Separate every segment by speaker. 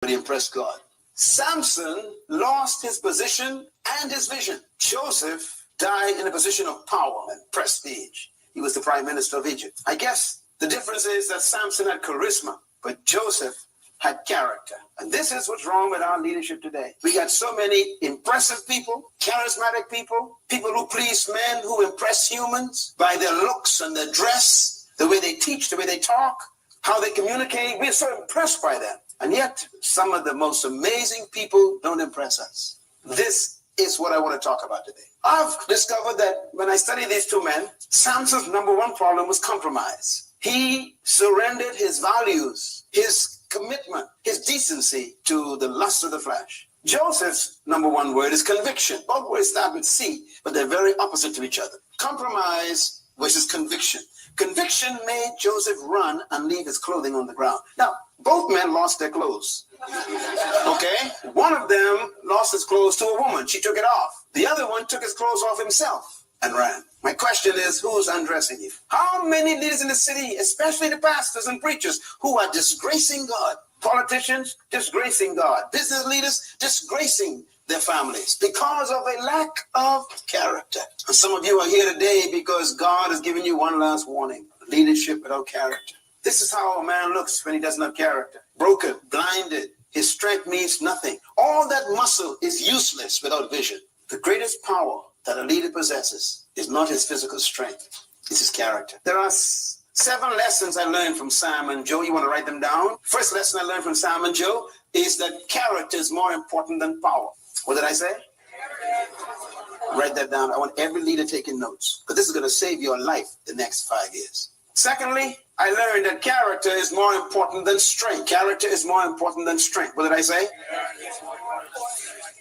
Speaker 1: But he impressed God. Samson lost his position and his vision. Joseph died in a position of power and prestige. He was the prime minister of Egypt. I guess the difference is that Samson had charisma, but Joseph had character. And this is what's wrong with our leadership today. We got so many impressive people, charismatic people, people who please men, who impress humans by their looks and their dress, the way they teach, the way they talk, how they communicate. We're so impressed by them. And yet, some of the most amazing people don't impress us. This is what I want to talk about today. I've discovered that when I study these two men, Samson's number one problem was compromise. He surrendered his values, his commitment, his decency to the lust of the flesh. Joseph's number one word is conviction. Both words start with C, but they're very opposite to each other. Compromise versus conviction. Conviction made Joseph run and leave his clothing on the ground. Now, both men lost their clothes. Okay? One of them lost his clothes to a woman. She took it off. The other one took his clothes off himself and ran. My question is, who's undressing you? How many leaders in the city, especially the pastors and preachers, who are disgracing God? Politicians disgracing God. Business leaders disgracing their families because of a lack of character. And some of you are here today because God has given you one last warning. Leadership without character. This is how a man looks when he doesn't have character. Broken, blinded. His strength means nothing. All that muscle is useless without vision. The greatest power that a leader possesses is not his physical strength. It's his character. There are 7 lessons I learned from Sam and Joe. You want to write them down? First lesson I learned from Sam and Joe is that character is more important than power. What did I say? Write that down. I want every leader taking notes, because this is going to save your life the next 5 years. Secondly, I learned that character is more important than strength. Character is more important than strength. What did I say?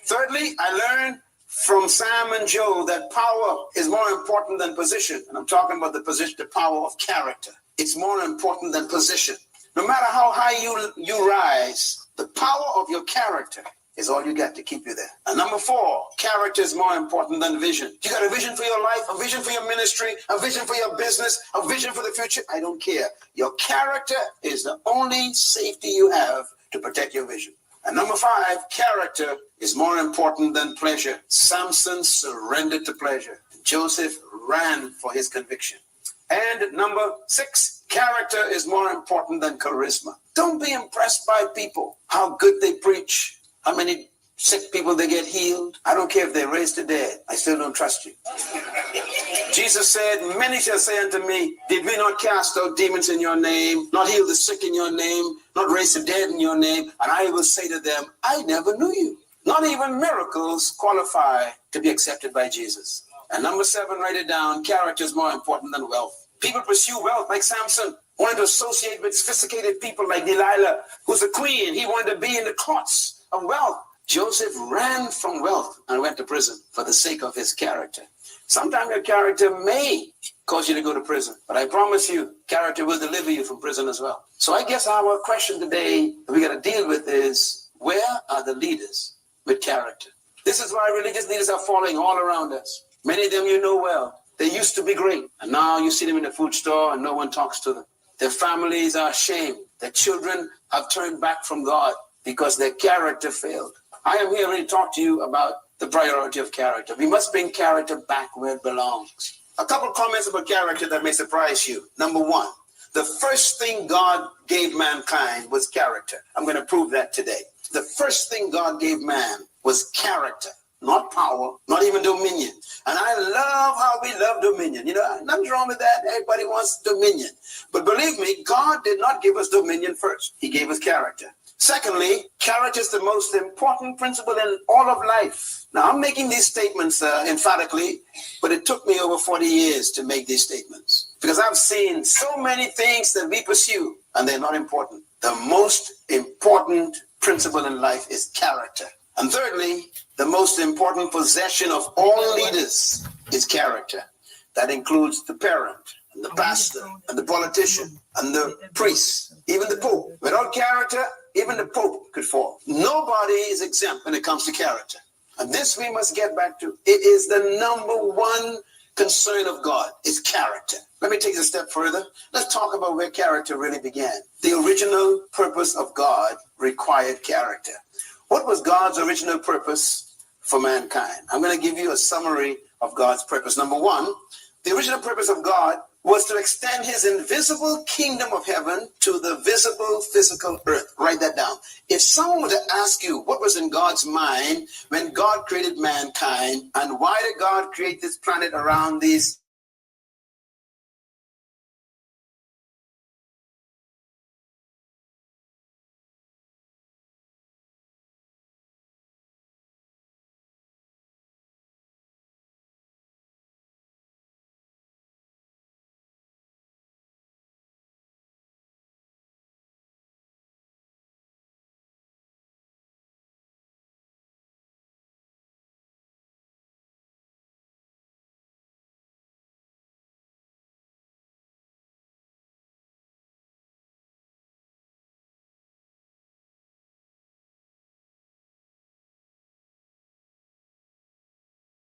Speaker 1: Thirdly, I learned from Sam and Joe that power is more important than position. And I'm talking about the position, the power of character. It's more important than position. No matter how high you rise, the power of your character is all you got to keep you there. And number 4, character is more important than vision. You got a vision for your life, a vision for your ministry, a vision for your business, a vision for the future. I don't care. Your character is the only safety you have to protect your vision. And number 5, character is more important than pleasure. Samson surrendered to pleasure. Joseph ran for his conviction. And number 6, character is more important than charisma. Don't be impressed by people, how good they preach, how many sick people they get healed. I don't care if they raise the dead. I still don't trust you. Jesus said, many shall say unto me, did we not cast out demons in your name, not heal the sick in your name, not raise the dead in your name? And I will say to them, I never knew you. Not even miracles qualify to be accepted by Jesus. And number 7, write it down. Character is more important than wealth. People pursue wealth like Samson, wanted to associate with sophisticated people like Delilah, who's a queen. He wanted to be in the courts of wealth. Joseph ran from wealth and went to prison for the sake of his character. Sometimes your character may cause you to go to prison, but I promise you, character will deliver you from prison as well. So I guess our question today that we got to deal with is, where are the leaders with character? This is why religious leaders are falling all around us. Many of them you know well. They used to be great, and now you see them in the food store and no one talks to them. Their families are ashamed. Their children have turned back from God because their character failed. I am here to talk to you about the priority of character. We must bring character back where it belongs. A couple comments about character that may surprise you. Number 1, the first thing God gave mankind was character. I'm going to prove that today. The first thing God gave man was character, not power, not even dominion. And I love how we love dominion. You know, nothing's wrong with that. Everybody wants dominion. But believe me, God did not give us dominion first. He gave us character. Secondly, character is the most important principle in all of life. Now, I'm making these statements emphatically, but it took me over 40 years to make these statements because I've seen so many things that we pursue and they're not important. The most important principle in life is character. And thirdly, the most important possession of all leaders is character. That includes the parent, and the pastor, and the politician, and the priest, even the pope. Without character, even the pope could fall. Nobody is exempt when it comes to character. And this we must get back to. It is the number 1 concern of God is character. Let me take it a step further. Let's talk about where character really began. The original purpose of God required character. What was God's original purpose for mankind? I'm going to give you a summary of God's purpose. Number one, the original purpose of God was to extend his invisible kingdom of heaven to the visible physical earth. Write that down. If someone were to ask you what was in God's mind when God created mankind, and why did God create this planet around these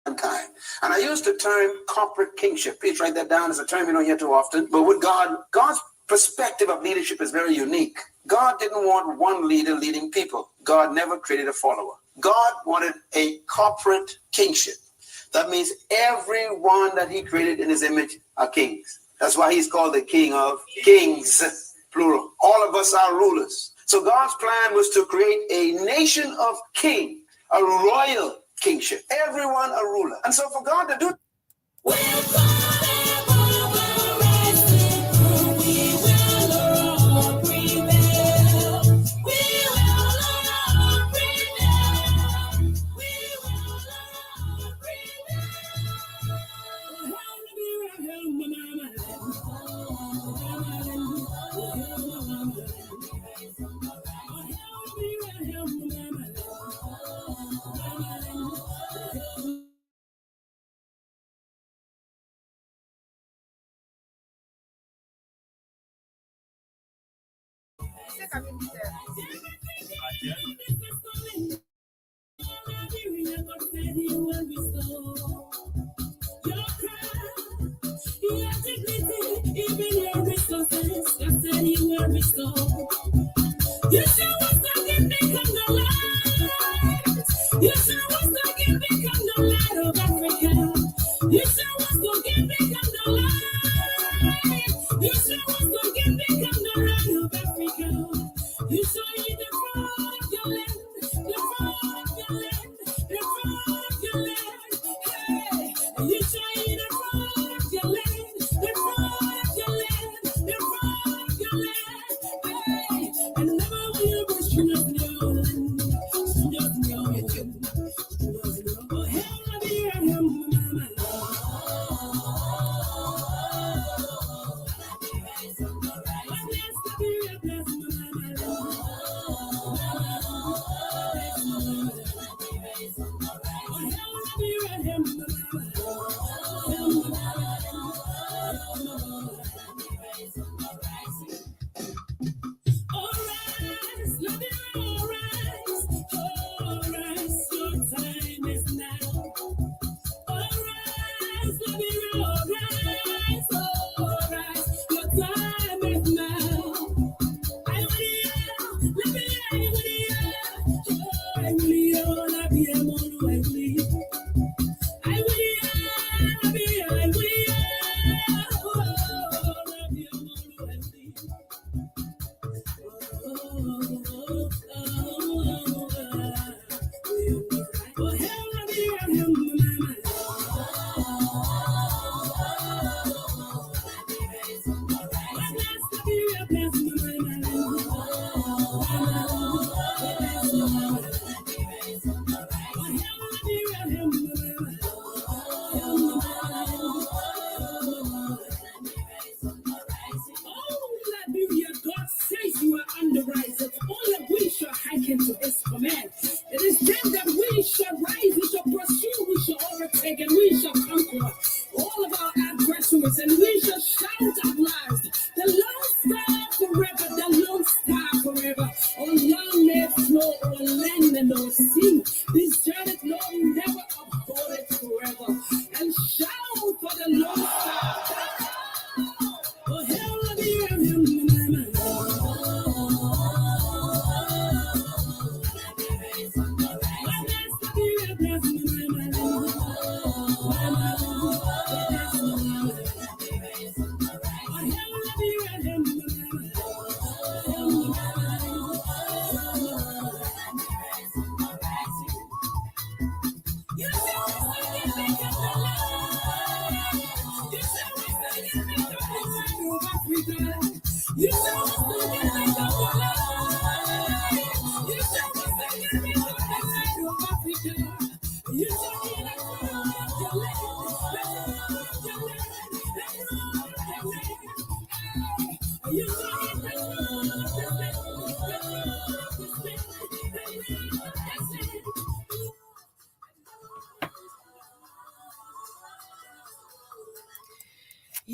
Speaker 1: mankind. And I use the term corporate kingship. Please write that down as a term you don't hear too often. But with God's perspective of leadership is very unique. God didn't want one leader leading people. God never created a follower. God wanted a corporate kingship. That means everyone that he created in his image are kings. That's why he's called the King of Kings, plural. All of us are rulers. So God's plan was to create a nation of kings, a royal kingship. Everyone a ruler. And so for God to do for the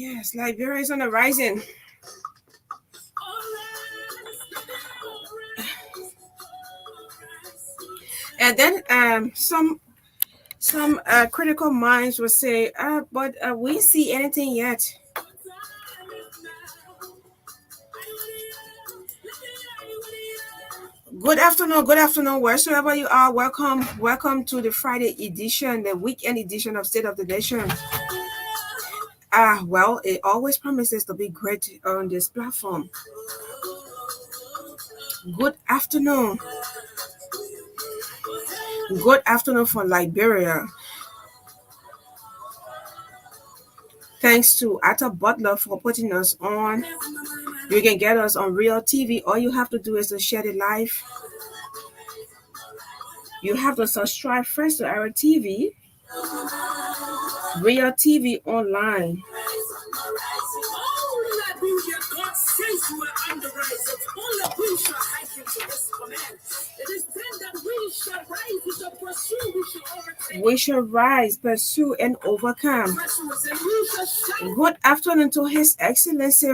Speaker 2: Yes, Liberia is on the rising. And then some critical minds will say, but we see anything yet. Good afternoon, wheresoever you are. Welcome to the Friday edition, the weekend edition of State of the Nation. Well, it always promises to be great on this platform. Good afternoon. Good afternoon for Liberia. Thanks to Atta Butler for putting us on. You can get us on Real TV. All you have to do is to share it live. You have to subscribe first to our TV, Real TV Online. We shall rise, pursue, and overcome. Good afternoon to His Excellency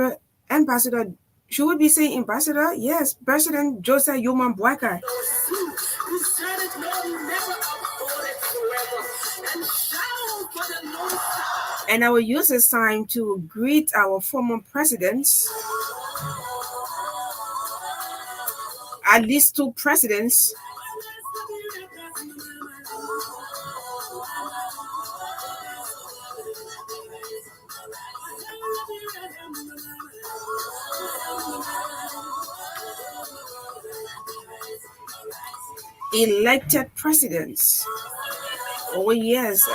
Speaker 2: Ambassador. Should we be saying Ambassador? Yes, President Joseph Yoman Boakai. And I will use this time to greet our former presidents, at least 2 presidents. Elected presidents. Oh, yes.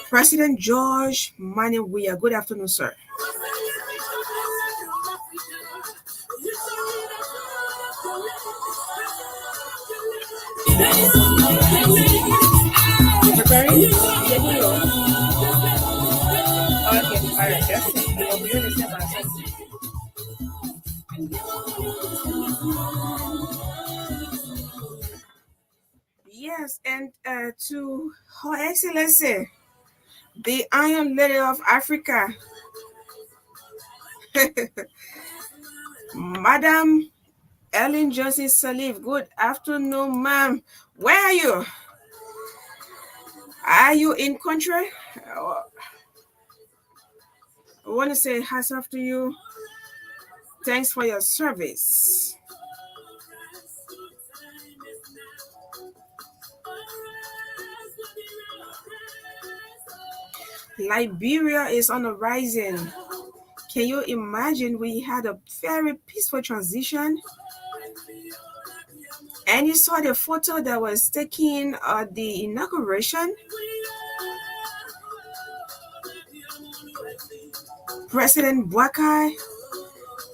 Speaker 2: President George Maniwia. Good afternoon, sir. Preparing? Okay, all right. Yes, and to Her Excellency, the Iron Lady of Africa, Madam Ellen Johnson Salif. Good afternoon, ma'am. Where are you? Are you in country? I want to say hats off to you. Thanks for your service. Liberia is on the rising. Can you imagine we had a very peaceful transition? And you saw the photo that was taken at the inauguration? President Boakai,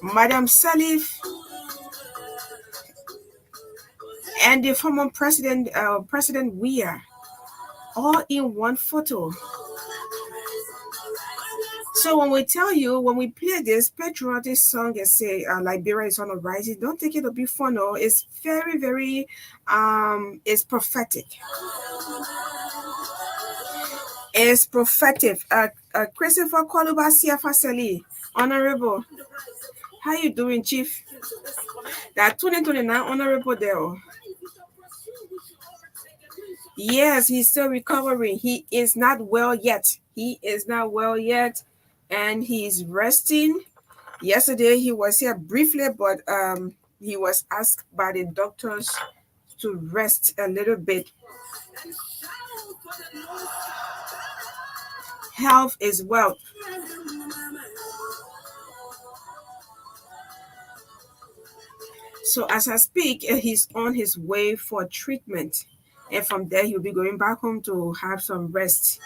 Speaker 2: Madam Salif, and the former President Weah, all in one photo. So when we play this patriotic song and say Liberia is on the rise, don't take it to be fun. No, it's very, very, it's prophetic. It's prophetic. Christopher Koluba Siafaseli, Honorable. How you doing, Chief? That 2029 Honorable there. Yes, he's still recovering. He is not well yet. And he's resting. Yesterday he was here briefly, but he was asked by the doctors to rest a little bit. Health is wealth. So as I speak, he's on his way for treatment. And from there, he'll be going back home to have some rest.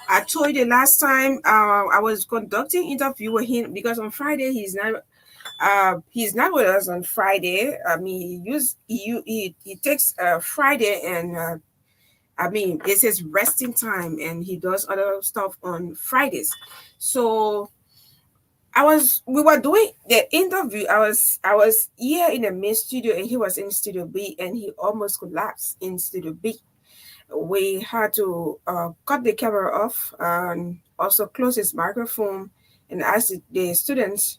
Speaker 2: I told you last time I was conducting interview with him because on Friday he's not with us on Friday. I mean, he takes Friday and it's his resting time, and he does other stuff on Fridays. So we were doing the interview. I was here in the main studio and he was in studio B, and he almost collapsed in studio B. we had to cut the camera off and also close his microphone and ask the students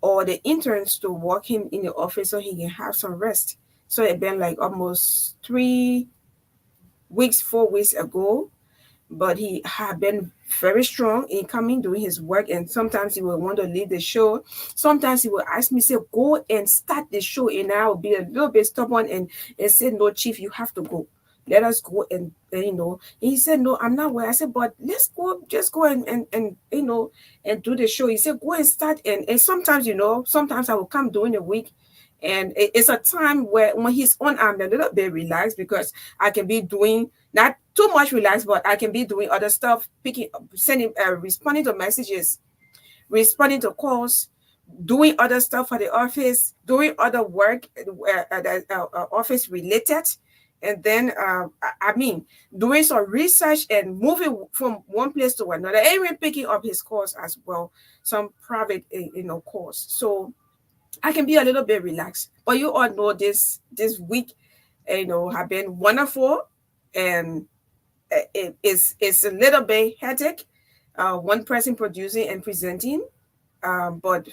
Speaker 2: or the interns to walk him in the office so he can have some rest. So it been like almost 3 weeks, 4 weeks ago, but he had been very strong in coming doing his work, and sometimes he will want to leave the show. Sometimes he will ask me, say, go and start the show, and I will be a little bit stubborn and say, no, chief, you have to go. Let us go and he said, no, I'm not well. I said, but let's go, just go and do the show. He said, go and start. And sometimes, sometimes I will come during the week, and it's a time where when he's on, I'm a little bit relaxed because I can be doing not too much relaxed, but I can be doing other stuff, responding to messages, responding to calls, doing other stuff for the office, doing other work office related. And then, doing some research and moving from one place to another, and even picking up his calls as well, some private, calls. So I can be a little bit relaxed. But you all know this week, have been wonderful, and it's a little bit hectic. One person producing and presenting, but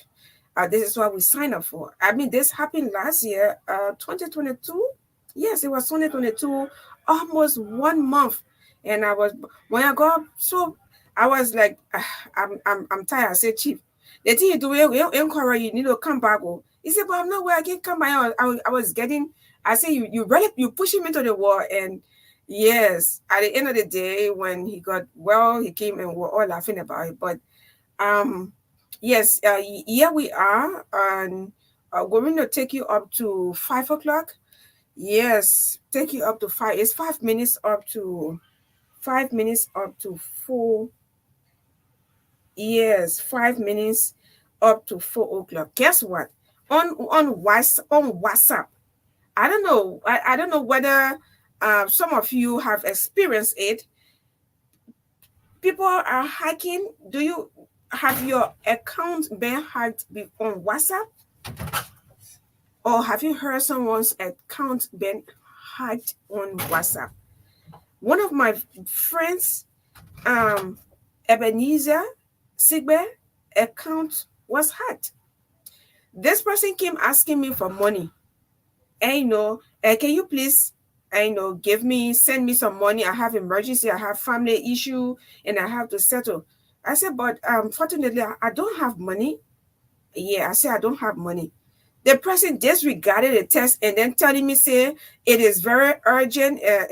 Speaker 2: this is what we signed up for. This happened last year, 2022. Yes, it was 2022, almost 1 month. And when I got, so I was like, I'm tired. I said, chief, the thing you do, inquiry, you need to come back. Oh. He said, but I'm not where I can come back. I was getting, I said, you push him into the wall. And yes, at the end of the day, when he got well, he came and we're all laughing about it. But yes, here we are, and we're going to take you up to 5 o'clock. Yes, take you up to 5. It's 5 minutes up to 4. Yes, 5 minutes up to 4 o'clock. Guess what? On WhatsApp. I don't know. I don't know whether some of you have experienced it. People are hacking. Do you have your account been hacked on WhatsApp? Or have you heard someone's account been hacked on WhatsApp? One of my friends, Ebenezer Sigbe, account was hacked. This person came asking me for money. And can you please, send me some money? I have emergency, I have family issue, and I have to settle. I said, but fortunately, I don't have money. Yeah, I said, I don't have money. The person disregarded the text and then telling me, say, it is very urgent. I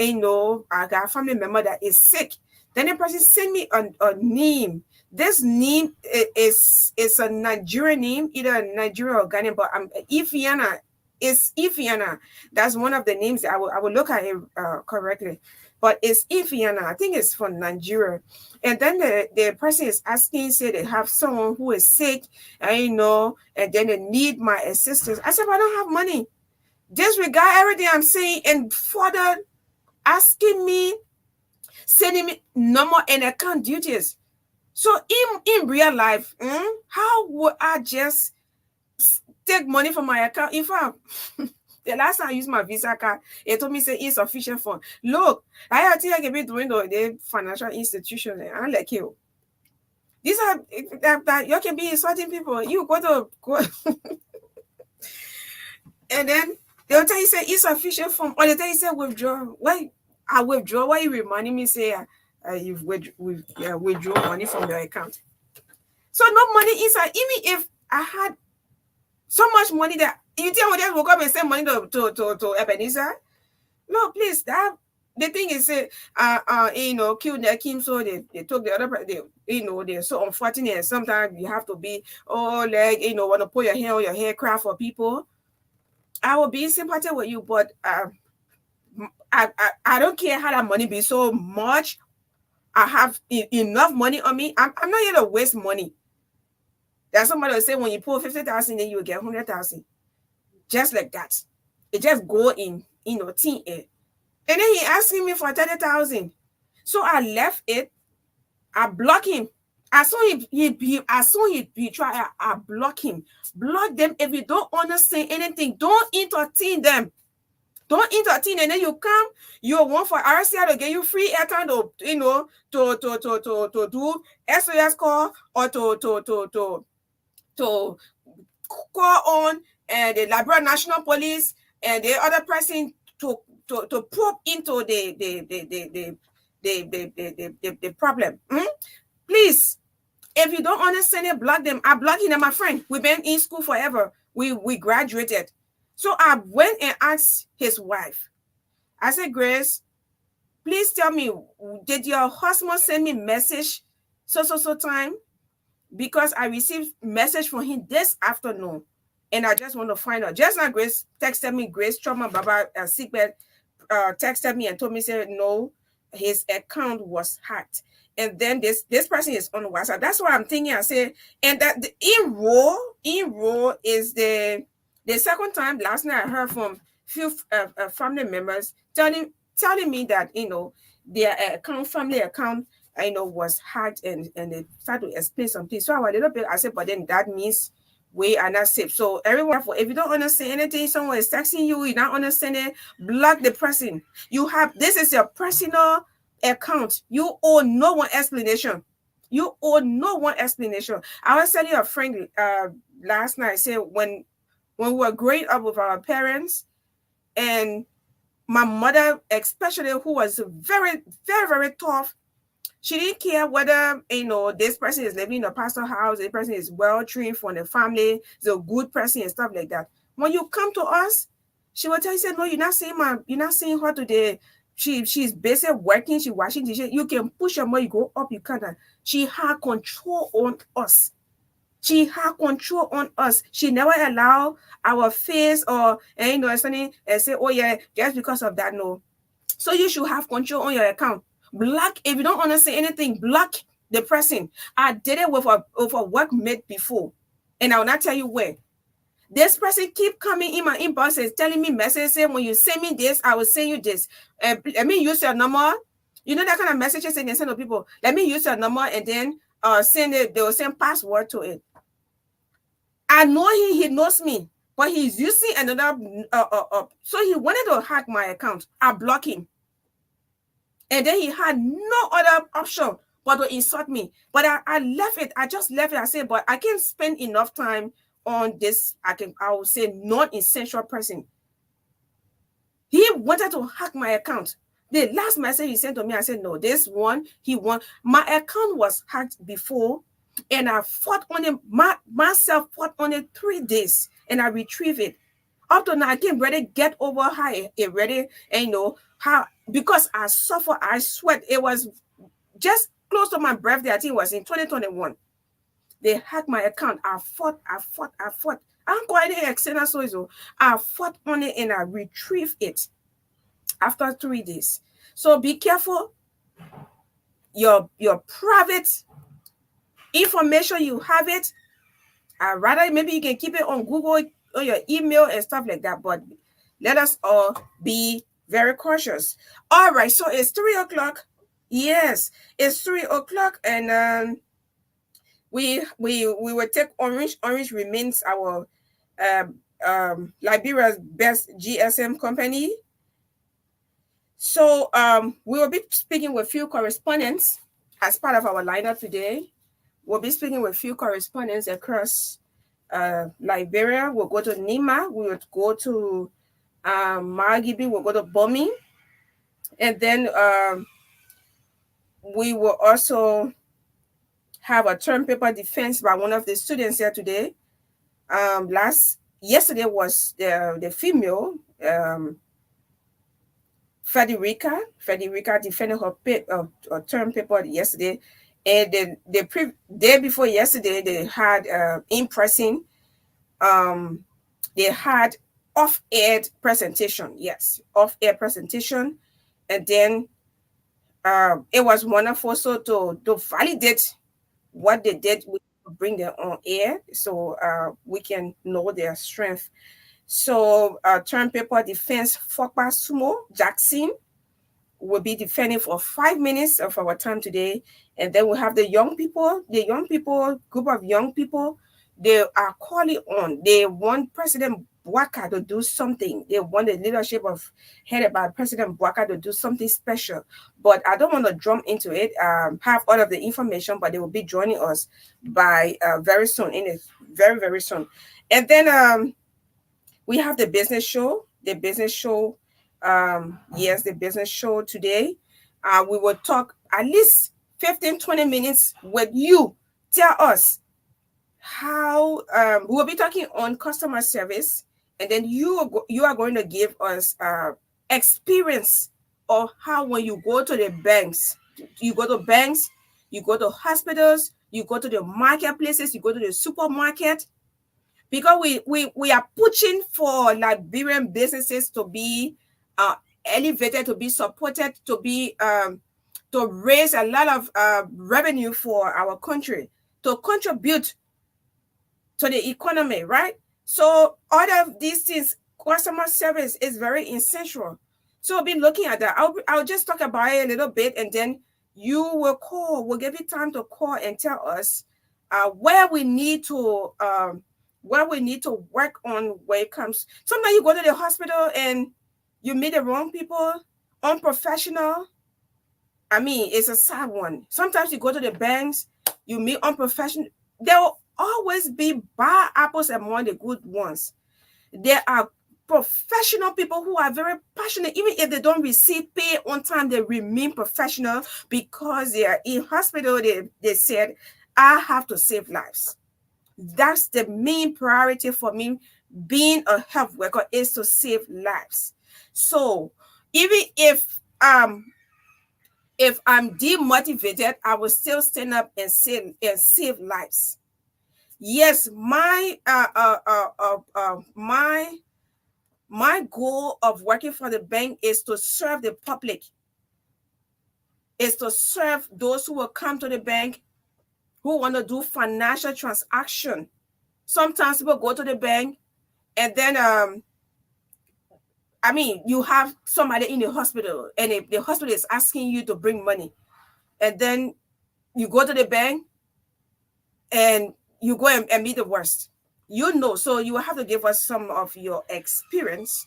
Speaker 2: got a family member that is sick. Then the person sent me a name. This name is a Nigerian name, either Nigerian or Ghanaian, but Ifiana. It's Ifiana. That's one of the names. I will look at it correctly. But it's Ifiana. I think it's from Nigeria. And then the person is asking, say they have someone who is sick, and then they need my assistance. I said, but I don't have money. Disregard everything I'm saying and further asking me, sending me number and account duties. So in real life, how would I just take money from my account? In fact, the last time I used my Visa card, it told me say insufficient fund. Look, I think I can be doing the financial institution. I'm like, you. These are that you can be insulting people. You go and then they'll tell you say insufficient fund, or they tell you say withdraw. Why I withdraw? Why you reminding me say you've withdraw money from your account? So no money inside. Even if I had so much money that you think I would just woke up and send money to Ebenezer? No, please. The thing is, kill their Kim, so they took the other. They're so unfortunate. And sometimes you have to be, want to put your hair on your hair craft for people. I will be in sympathy with you, but I don't care how that money be so much. I have enough money on me. I'm not here to waste money. There's somebody will say when you pull 50,000, then you will get 100,000. Just like that. It just go in, thin air. And then he asking me for 30,000. So I left it. I block him. As soon he try, I block him. Block them. If you don't understand anything, don't entertain them. Don't entertain, and then you come, you want for RCI to get you free airtime to, to do SOS call, or to call on the Liberia National Police and the other person to probe into the problem. Please, if you don't understand it, block them. I block him, my friend. We've been in school forever. We graduated. So I went and asked his wife. I said, Grace, please tell me, did your husband send me message so time? Because I received message from him this afternoon, and I just want to find out. Just now, Grace texted me. Grace Trauma Baba Sickbed texted me and told me, said no, his account was hacked. And then this person is on WhatsApp. That's what I'm thinking. I say, and that the enroll is the second time. Last night I heard from few family members telling me that their account, family account, was hacked, and they started to explain something. So I was a little bit, I said, but then that means we are not safe. So everyone, if you don't understand anything, someone is texting you, you not understanding, block the person. This is your personal account. You owe no one explanation. You owe no one explanation. I was telling a friend last night, I said, when we were growing up with our parents, and my mother, especially, who was very, very, very tough, she didn't care whether, this person is living in a pastor house, this person is well-trained from the family, is a good person and stuff like that. When you come to us, she will tell you, say, no, you're not saying her today. She's basically working, she's washing dishes. You can push her more, you go up, you can't. She had control on us. She had control on us. She never allowed our face or, something and say, oh yeah, just because of that, no. So you should have control on your account. Block, if you don't understand anything, block the person. I did it with a workmate before, and I will not tell you where. This person keep coming in my inbox and telling me messages saying, when you send me this, I will send you this. Let me use your number. You know that kind of messages they can send to people. Let me use your number, and then send it. They will send password to it. I know he knows me, but he's using another. So he wanted to hack my account. I block him. And then he had no other option but to insult me. But I left it. I just left it. I said, but I can't spend enough time on this. I will say non-essential person. He wanted to hack my account. The last message he sent to me, I said, no, this one, my account was hacked before, and I fought on it, myself fought on it 3 days, and I retrieved it. Up to now, I can't really get over how it really, how, because I suffer, I sweat. It was just close to my birthday. I think it was in 2021. They hacked my account. I fought. I'm quite external, so I fought on it, and I retrieved it after 3 days. So be careful. Your private information, you have it. I rather maybe you can keep it on Google or your email and stuff like that. But let us all be very cautious. All right, so it's 3:00. Yes, it's 3:00, and we will take Orange. Orange remains our Liberia's best GSM company. So we will be speaking with few correspondents as part of our lineup today. We'll be speaking with few correspondents across Liberia. We'll go to Nima. We will go to Margibi. We'll go to Bomi. And then we will also have a term paper defense by one of the students here today. Yesterday was the female Federica defended her term paper yesterday, and the day before yesterday they had in person. They had off-air presentation. Yes, off-air presentation, and then it was wonderful. So to validate what they did, we bring them on air so we can know their strength. So term paper defense Fokpa Sumo Jackson will be defending for 5 minutes of our time today. And then we have the group of young people, they are calling on. They want President Bwaka to do something. They want the leadership of headed by President Bwaka to do something special. But I don't want to jump into it. Have all of the information, but they will be joining us by very soon. In it, very very soon. And then we have the business show. The business show. Yes, the business show today. We will talk at least 15-20 minutes with you. Tell us how we'll be talking on customer service, and then you are going to give us experience of how when you go to the banks, you go to banks, you go to hospitals, you go to the marketplaces, you go to the supermarket, because we are pushing for Liberian businesses to be elevated, to be supported, to raise a lot of revenue for our country, to contribute to the economy, right? So all of these things, customer service is very essential. So I'll be looking at that. I'll just talk about it a little bit, and then you will call. We'll give you time to call and tell us where we need to work on when it comes. Sometimes you go to the hospital and you meet the wrong people, unprofessional. I mean, it's a sad one. Sometimes you go to the banks, you meet unprofessional. There will always be bad apples among the good ones. There are professional people who are very passionate. Even if they don't receive pay on time, they remain professional because they are in hospital. They said, I have to save lives. That's the main priority for me. Being a health worker is to save lives. So even if I'm demotivated, I will still stand up and save lives. Yes, my goal of working for the bank is to serve the public, is to serve those who will come to the bank who want to do financial transaction. Sometimes people go to the bank and then I mean, you have somebody in the hospital and if the hospital is asking you to bring money, and then you go to the bank and you go and meet the worst. So you will have to give us some of your experience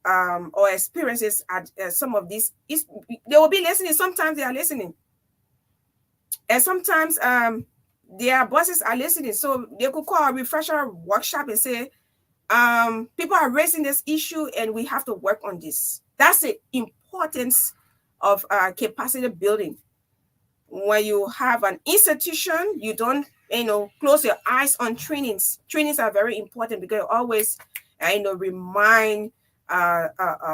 Speaker 2: or experiences at some of these. They will be listening. Sometimes they are listening. And sometimes their bosses are listening. So they could call a refresher workshop and say, people are raising this issue and we have to work on this. That's the importance of capacity building. When you have an institution, you don't, close your eyes on trainings. Trainings are very important because it always, remind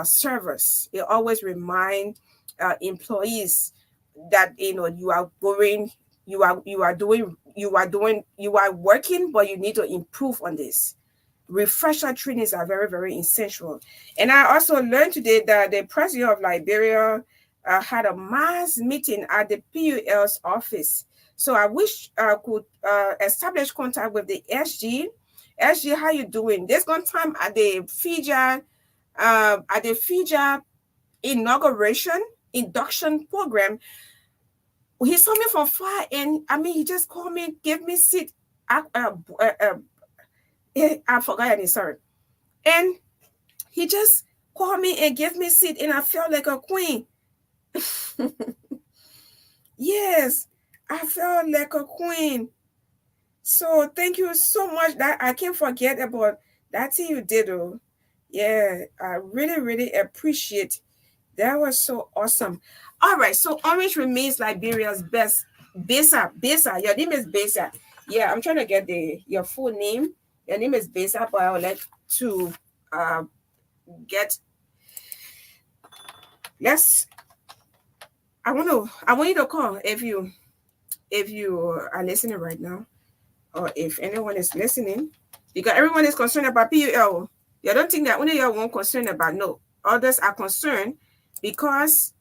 Speaker 2: servers. It always remind employees that, you are going, you are working, but you need to improve on this. Refresher trainings are very, very essential. And I also learned today that the president of Liberia had a mass meeting at the PUL's office. So I wish I could establish contact with the SG. SG, how you doing? There's one time at the FIJA induction program, he saw me from far, and I mean, he just called me, gave me seat. I forgot his sorry. And he just called me and gave me seat, and I felt like a queen. Yes, I felt like a queen. So thank you so much. That I can't forget about that thing you did. Oh, yeah, I really, really appreciate. That was so awesome. All right, so Orange remains Liberia's best. Besa, your name is Besa. Yeah, I'm trying to get your full name. Your name is Besa, but I would like to get. I want you to call if you are listening right now, or if anyone is listening, because everyone is concerned about PUL. You don't think that only you are concerned about. No, others are concerned because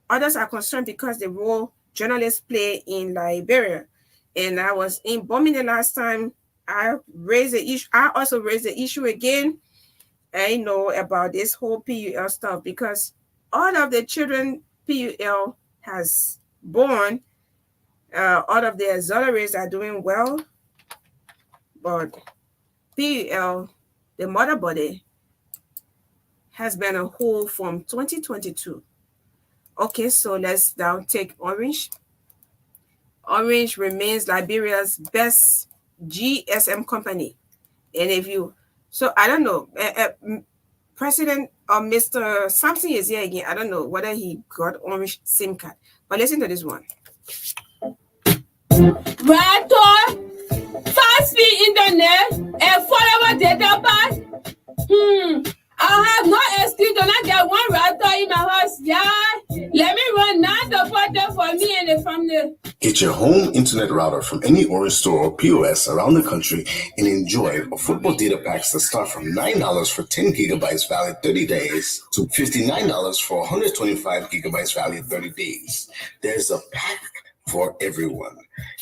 Speaker 2: the role journalists play in Liberia. And I was in Bombing the last time. I raised the issue. I also raised the issue again. I know about this whole PUL stuff because all of the children PUL has born, all of the auxiliaries are doing well, but PUL The mother body has been on hold from 2022. Okay, so let's now take Orange. Orange remains Liberia's best GSM company. And if you, so I don't know, President or Mr. Something is here again. I don't know whether he got Orange SIM card. But listen to this one.
Speaker 3: Router, fast speed internet, and forever data pass. I have no excuse to not get one router in my house. Yeah, let me run now to put them for me and the family.
Speaker 4: Get your home internet router from any Orange store or POS around the country and enjoy football data packs that start from $9 for 10 gigabytes valid 30 days to $59 for 125 gigabytes valid 30 days. There's a pack for everyone.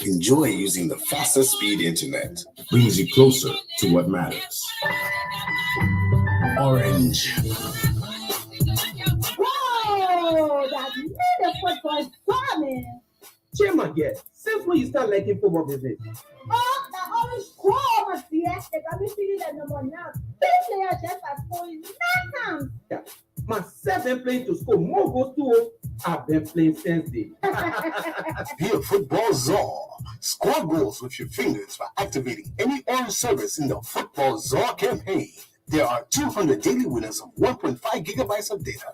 Speaker 4: Enjoy using the fastest speed internet. Brings you closer to what matters. Orange.
Speaker 5: Whoa, that made a football coming.
Speaker 6: Chairman, yes. Since when you start liking football business?
Speaker 5: Oh, the orange squall must be at the feeling that number now. This player just has scored 9 times.
Speaker 6: Yeah. Myself been playing to score more goals too. I've been playing since day.
Speaker 4: Be a football czar. Score goals with your fingers by activating any Orange service in the Football Czar campaign. There are 200 daily winners of 1.5 gigabytes of data,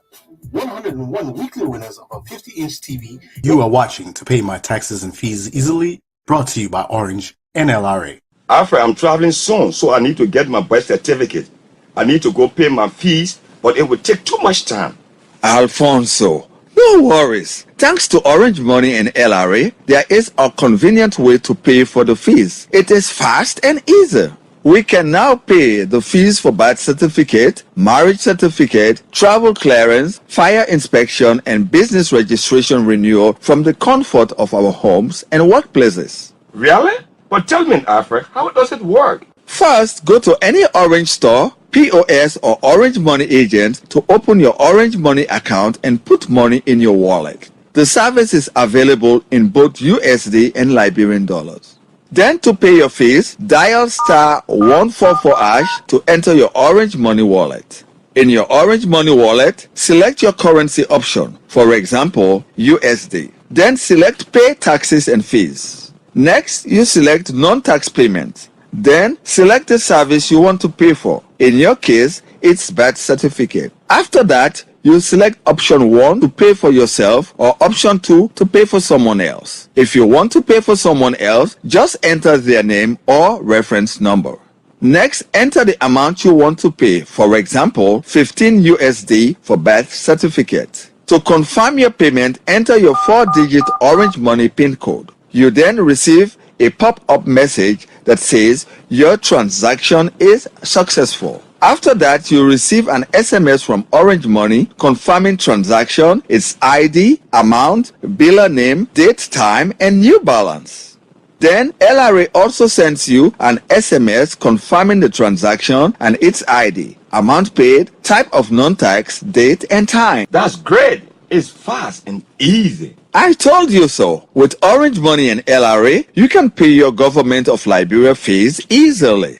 Speaker 4: 101 weekly winners of a 50-inch TV. You are watching To Pay My Taxes and Fees Easily, brought to you by Orange NLRA.
Speaker 7: Alfred, I'm traveling soon, so I need to get my birth certificate. I need to go pay my fees, but it would take too much time.
Speaker 8: Alfonso, no worries. Thanks to Orange Money and LRA, there is a convenient way to pay for the fees. It is fast and easy. We can now pay the fees for birth certificate, marriage certificate, travel clearance, fire inspection, and business registration renewal from the comfort of our homes and workplaces.
Speaker 7: Really? But tell me, Alfred, how does it work?
Speaker 8: First, go to any Orange store, POS, or Orange Money agent to open your Orange Money account and put money in your wallet. The service is available in both USD and Liberian dollars. Then to pay your fees, dial *144# to enter your Orange Money wallet. In your Orange Money wallet, select your currency option, for example, USD. Then select Pay Taxes and Fees. Next, you select Non-Tax Payment. Then select the service you want to pay for. In your case, it's birth certificate. After that, you select option 1 to pay for yourself or option 2 to pay for someone else. If you want to pay for someone else, just enter their name or reference number. Next, enter the amount you want to pay, for example, 15 USD for birth certificate. To confirm your payment, enter your 4-digit Orange Money PIN code. You then receive a pop-up message that says your transaction is successful. After that, you receive an SMS from Orange Money confirming transaction, its ID, amount, biller name, date, time, and new balance. Then, LRA also sends you an SMS confirming the transaction and its ID, amount paid, type of non-tax, date, and time.
Speaker 7: That's great. It's fast and easy.
Speaker 8: I told you so. With Orange Money and LRA, you can pay your government of Liberia fees easily.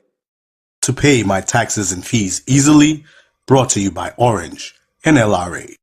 Speaker 4: To Pay My Taxes and Fees Easily, brought to you by Orange NLRA.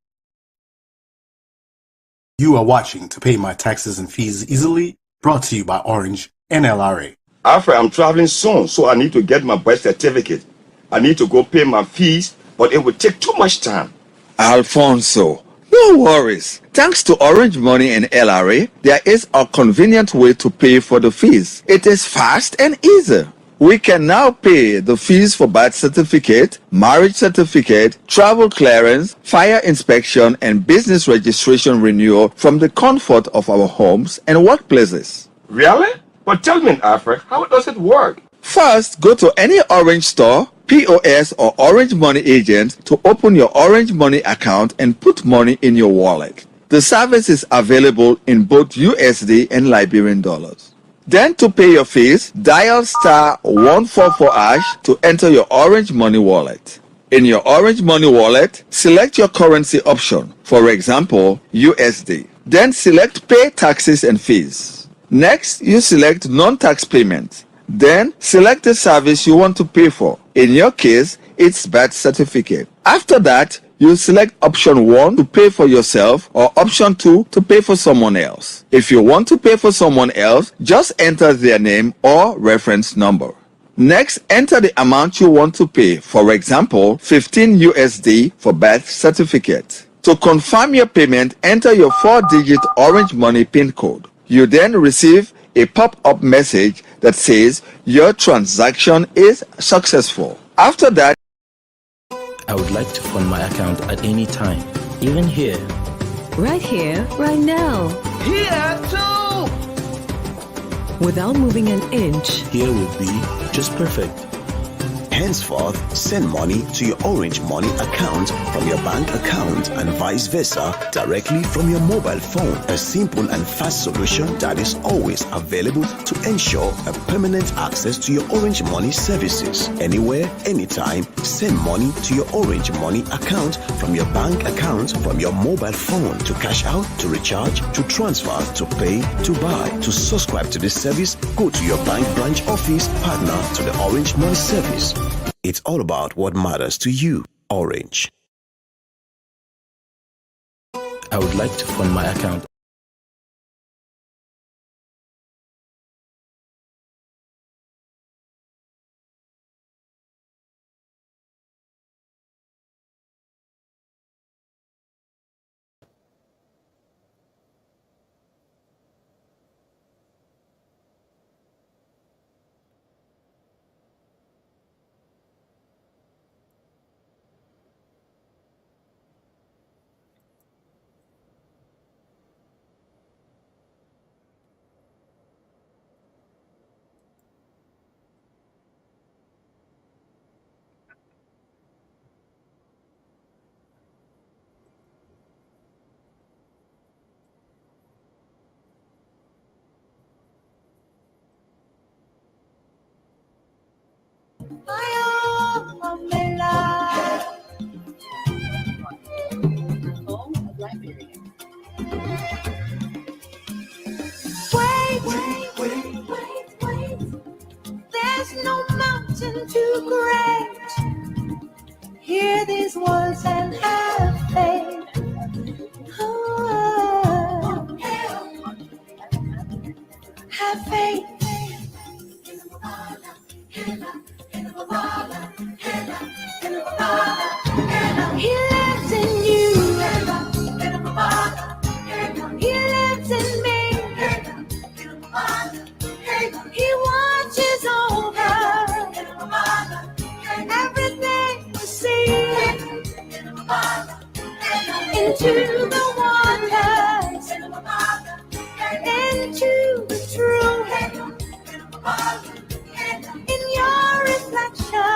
Speaker 4: You are watching To Pay My Taxes and Fees Easily, brought to you by Orange NLRA.
Speaker 7: Alfred, I'm traveling soon, so I need to get my birth certificate. I need to go pay my fees, but it would take too much time.
Speaker 8: Alfonso, no worries. Thanks to Orange Money and LRA, there is a convenient way to pay for the fees. It is fast and easy. We can now pay the fees for birth certificate, marriage certificate, travel clearance, fire inspection, and business registration renewal from the comfort of our homes and workplaces.
Speaker 7: Really? But tell me, Alfred, how does it work?
Speaker 8: First, go to any Orange store, POS, or Orange Money agent to open your Orange Money account and put money in your wallet. The service is available in both USD and Liberian dollars. Then to pay your fees, dial *144# to enter your Orange Money wallet. In your Orange Money wallet, select your currency option, for example, USD. Then select Pay Taxes and Fees. Next, you select Non-Tax Payment. Then select the service you want to pay for. In your case, it's birth certificate. After that, you select option 1 to pay for yourself or option 2 to pay for someone else. If you want to pay for someone else, just enter their name or reference number. Next, enter the amount you want to pay. For example, 15 USD for birth certificate. To confirm your payment, enter your 4-digit Orange Money PIN code. You then receive a pop-up message that says your transaction is successful. After that,
Speaker 9: I would like to fund my account at any time, even here.
Speaker 10: Right here, right now.
Speaker 6: Here too.
Speaker 10: Without moving an inch.
Speaker 9: Here would be just perfect.
Speaker 11: Henceforth, send money to your Orange Money account from your bank account and vice versa directly from your mobile phone. A simple and fast solution that is always available to ensure a permanent access to your Orange Money services. Anywhere, anytime, send money to your Orange Money account from your bank account from your mobile phone to cash out, to recharge, to transfer, to pay, to buy. To subscribe to this service, go to your bank branch office partner to the Orange Money service. It's all about what matters to you. Orange.
Speaker 9: I would like to fund my account.
Speaker 5: Wait. There's no mountain too great. Hear these words and have faith. Oh, have faith. He lives in you. He lives in me. He watches over everything we see. Into the waters, into the truth. In your reflection,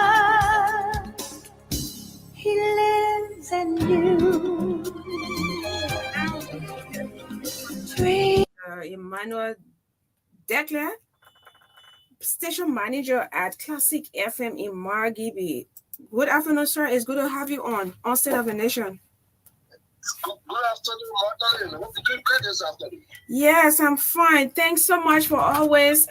Speaker 5: He lives in you.
Speaker 2: Emmanuel Declan, station manager at Classic FM in Margibi. Good afternoon, sir. It's good to have you on State of the Nation.
Speaker 12: Good afternoon, Magdalene. Hope you're doing great this afternoon.
Speaker 2: Yes, I'm fine. Thanks so much for always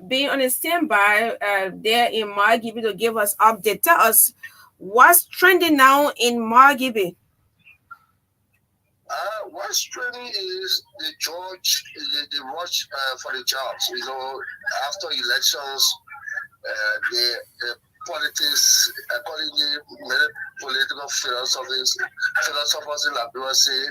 Speaker 2: being on a standby there in Margibi to give us update. Tell us what's trending now in Margibi.
Speaker 12: What's trending is the rush for the jobs. You know, after elections, the politics, according to many political philosophers in Liberia say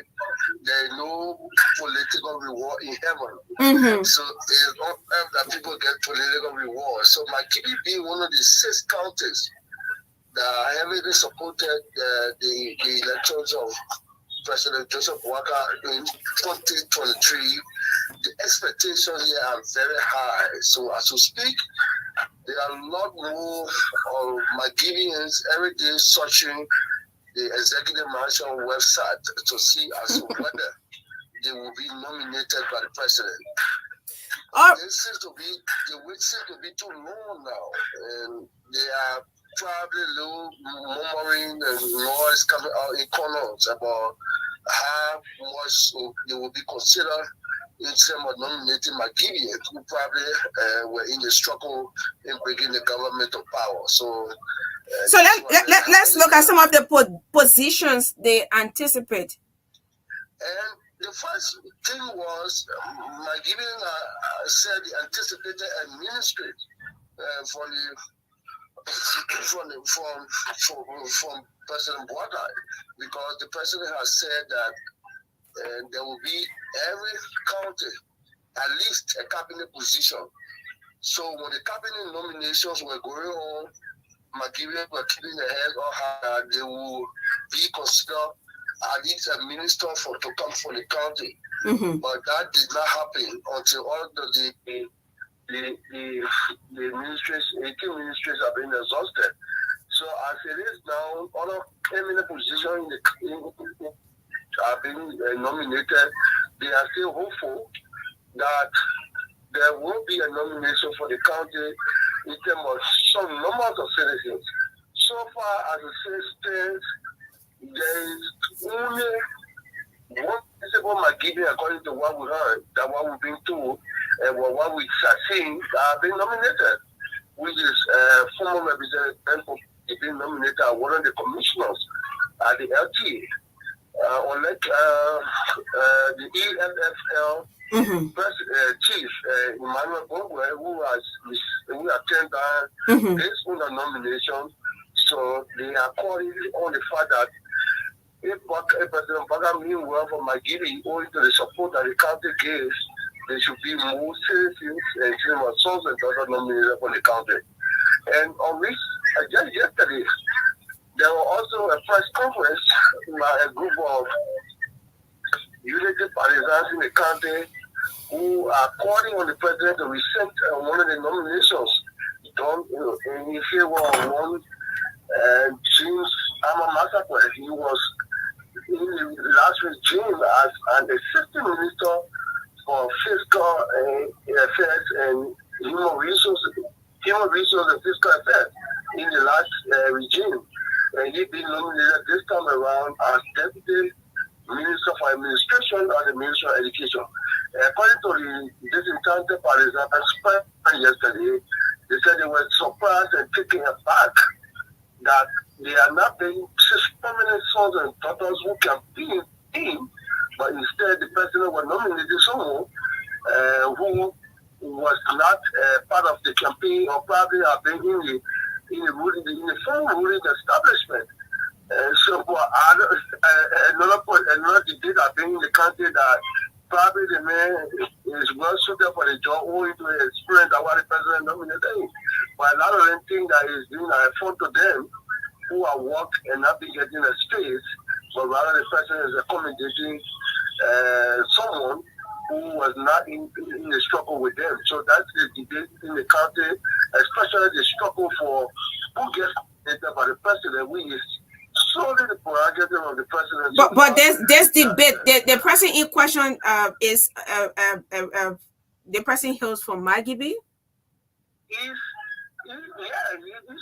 Speaker 12: there is no political reward in heaven.
Speaker 2: Mm-hmm.
Speaker 12: So it's not that people get political reward. So Margibi being one of the 6 counties that heavily supported the elections of President Joseph Waka in 2023, the expectations here are very high. So as we speak, there are a lot more of Margibians every day searching the executive mansion website to see as to whether they will be nominated by the president. The wait seems to be too long now, and they are probably low murmuring and noise coming out in corners about how much they will be considered in terms of nominating McGibby, who probably were in the struggle in bringing the government to power. So
Speaker 2: let's look at some of the positions they anticipate.
Speaker 12: And the first thing was McGibby said he anticipated a ministry from President Buhari, because the president has said that there will be every county at least a cabinet position. So when the cabinet nominations were going on, McGibby were keeping their head on high. They will be considered at least a minister to come from the county. Mm-hmm. But that did not happen until all the ministries, 18 ministries have been exhausted. So as it is now, all of eminent positions have been nominated. They are still hopeful that there will be a nomination for the county in terms of some numbers of citizens. So far as it stands, there is only one principal McGibby, according to what we heard, that what we've been told, and what we are seeing, have been nominated, which is former representative being nominated as one of the commissioners at the LTA. Unlike the EFFL chief, Emmanuel Bogwe, who attended this nomination. So they are calling on the fact that if President Baga mean well for McGibby, owing to the support that the county gives, there should be more citizens and sons and daughters nominated for the county. And on this, just yesterday, there was also a press conference by a group of unity partisans in the county who are calling on the president to rescind one of the nominations done in favor of one James Ama Massacre. He was in the last regime as an assistant minister for fiscal affairs and human resources and fiscal affairs in the last regime. And he been nominated this time around as Deputy Minister for Administration and the Minister of Education. According to the disenchanted partisans yesterday, they said they were surprised and taken aback that they are not being permanent sons and daughters who can be in, but instead the president was nominated someone who was not part of the campaign or probably have been in the former ruling establishment. So another debate have been in the country that probably the man is well suited for the job owing to the experience that what the president nominated him. But a lot of them think that is being a fault to them who are worked and not be getting a space, but rather the president is accommodating someone who was not in the struggle with them. So that's the debate in the country, especially the struggle for who gets nominated by the president, which is solely the prerogative of the president.
Speaker 2: But there's debate. The person in question is the person hails from McGibby.
Speaker 12: He's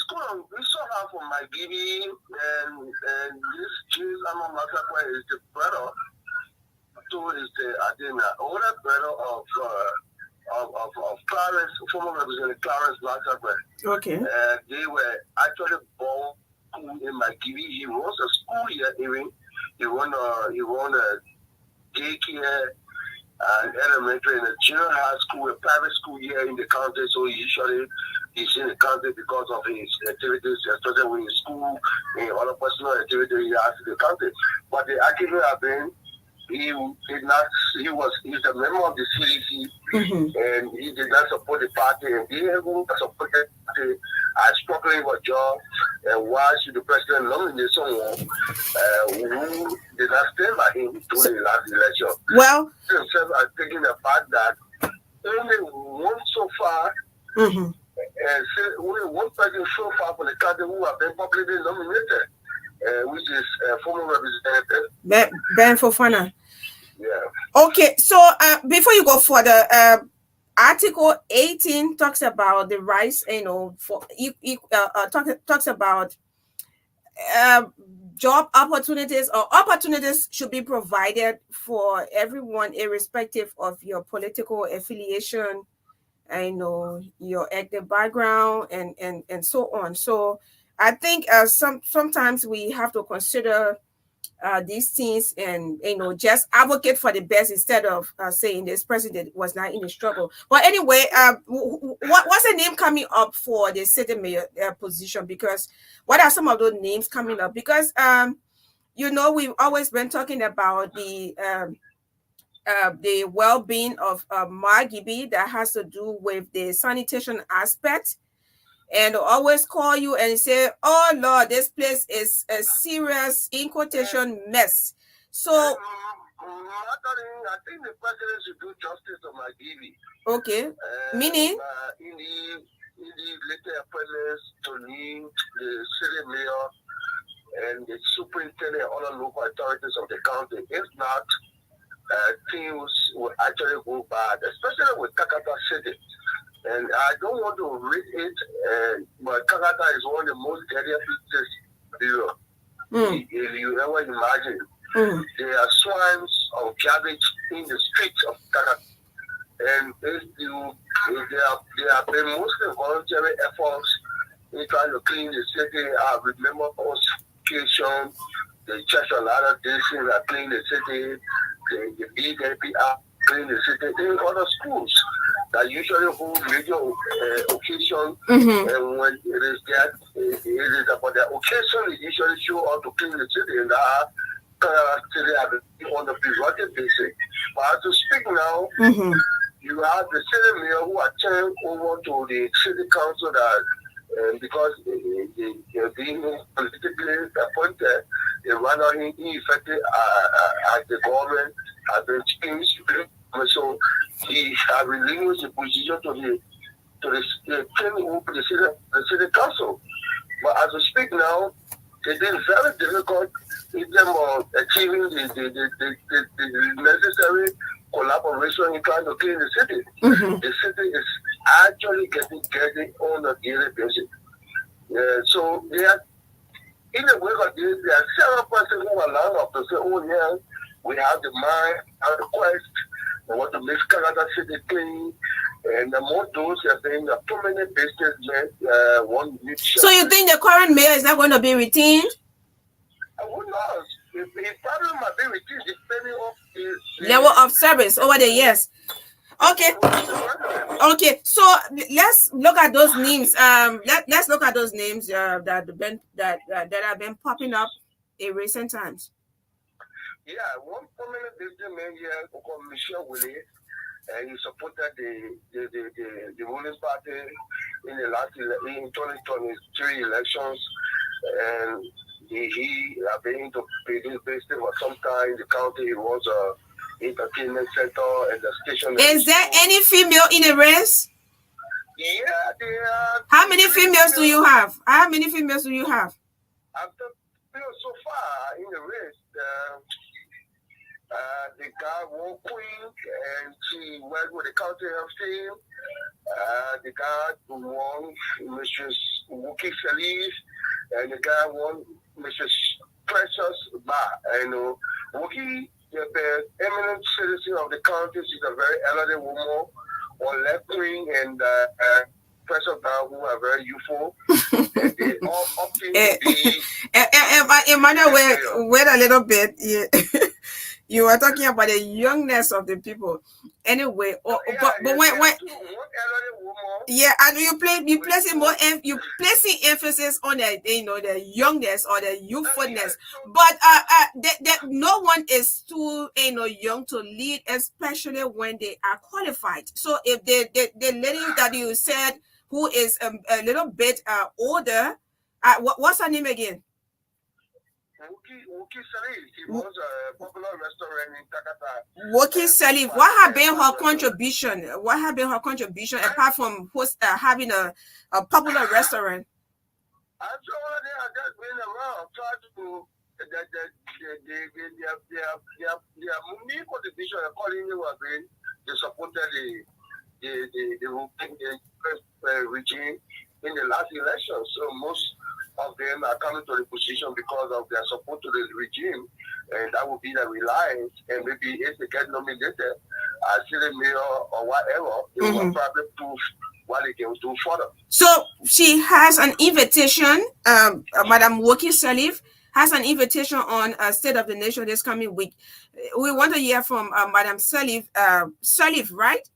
Speaker 12: going. We saw her from McGibby, and this James Ama Massacre is the brother. So is the older brother of Clarence, former representative Clarence Massacre.
Speaker 2: Okay.
Speaker 12: They were actually born in McGibby. He runs a school here, even. He run a daycare and elementary and a junior high school, a private school here in the county. So he's in the county because of his activities, especially with his school and other personal activities he has in the county. But the argument have been he's a member of the CDC and he did not support the party, and he even supported the party as struggling for job. And why should the president nominate someone who did not stand by him during the last election?
Speaker 2: Well,
Speaker 12: himself are taking the fact that only one so far, only one person so far for the country who have been publicly nominated, which is former representative
Speaker 2: Ben Fofana.
Speaker 12: Yeah.
Speaker 2: Okay, so before you go further, Article 18 talks about the rights, talks about job opportunities or opportunities should be provided for everyone, irrespective of your political affiliation, I know your ethnic background and so on. So I think sometimes we have to consider these things and just advocate for the best instead of saying this president was not in a struggle. But anyway, what's the name coming up for the city mayor position? Because what are some of those names coming up? Because we've always been talking about the well-being of Margibi that has to do with the sanitation aspect, and always call you and say, oh Lord, this place is a serious, in quotation, mess. So
Speaker 12: I think the president should do justice to Margibi.
Speaker 2: Okay. Meaning?
Speaker 12: In the later appointments to name the city mayor and the superintendent, other local authorities of the county. If not, things will actually go bad, especially with Kakata City. And I don't want to read it, but Kakata is one of the most dirty places in Europe. If you ever imagine, there are swines of garbage in the streets of Kakata. And there have been mostly voluntary efforts in trying to clean the city. I remember occasion, the church on other days are cleaning the city, the BNP cleaning the city, in other schools that usually hold major occasion, and when it is that, it is about the occasion, they usually show up to clean the city, and city on the periodic basis. But as to speak now, you have the city mayor who are turned over to the city council that because they're being politically appointed, they run out ineffective as the government has been changed. So he has relinquished the position to the city council. But as we speak now, it is very difficult in terms of achieving the necessary collaboration in trying to clean the city. The city is actually getting on a daily basis. So they are, in the way of this, there are several persons who are lined up to say, oh yeah, we have the mind and the quest, we want to make Canada City clean, and among those have been a prominent businessmen.
Speaker 2: So you think the current mayor is not going to be retained?
Speaker 12: Who knows? He probably might be retained depending on his
Speaker 2: level of service over the years. Okay, so let's look at those names. Let's look at those names that have been popping up in recent times.
Speaker 12: Yeah, one prominent businessman here called Michelle Willie, and he supported the ruling party in the last in 2023 elections, and he has been into business for some time in the county. He was a entertainment center and the station.
Speaker 2: Is there any female in the race?
Speaker 12: Yeah, there are.
Speaker 2: How many females do you have? How many females do you have?
Speaker 12: So far in the race, the guy won Queen, and she went with the county health team. The guy won Mrs. Wookie Salif, and the guy won Mrs. Precious Ba. Wookie, the eminent citizen of the county, she's a very elderly woman on left wing, and Precious Ba, who are very youthful. And they all opted to be.
Speaker 2: Emmanuel, wait a little bit. Yeah. You were talking about the youngness of the people. Anyway, but when and you placing emphasis on the youngness or the youthfulness. But that no one is too young to lead, especially when they are qualified. So if the lady that you said who is a little bit older, what's her name again?
Speaker 12: Wookie Salif. He was a popular restaurant in Takata.
Speaker 2: Wookie Salif. What have been her contribution? What have been her contribution apart from having a popular restaurant?
Speaker 12: Actually, they have just been around trying to their main contribution according to what they supported the regime in the last election. So most of them are coming to the position because of their support to the regime, and that would be the reliance. And maybe if they get nominated as city mayor or whatever, it will probably prove what they can do further.
Speaker 2: So she has an invitation, Madam Woki Salif has an invitation on State of the Nation this coming week. We want to hear from Madam Salif, right?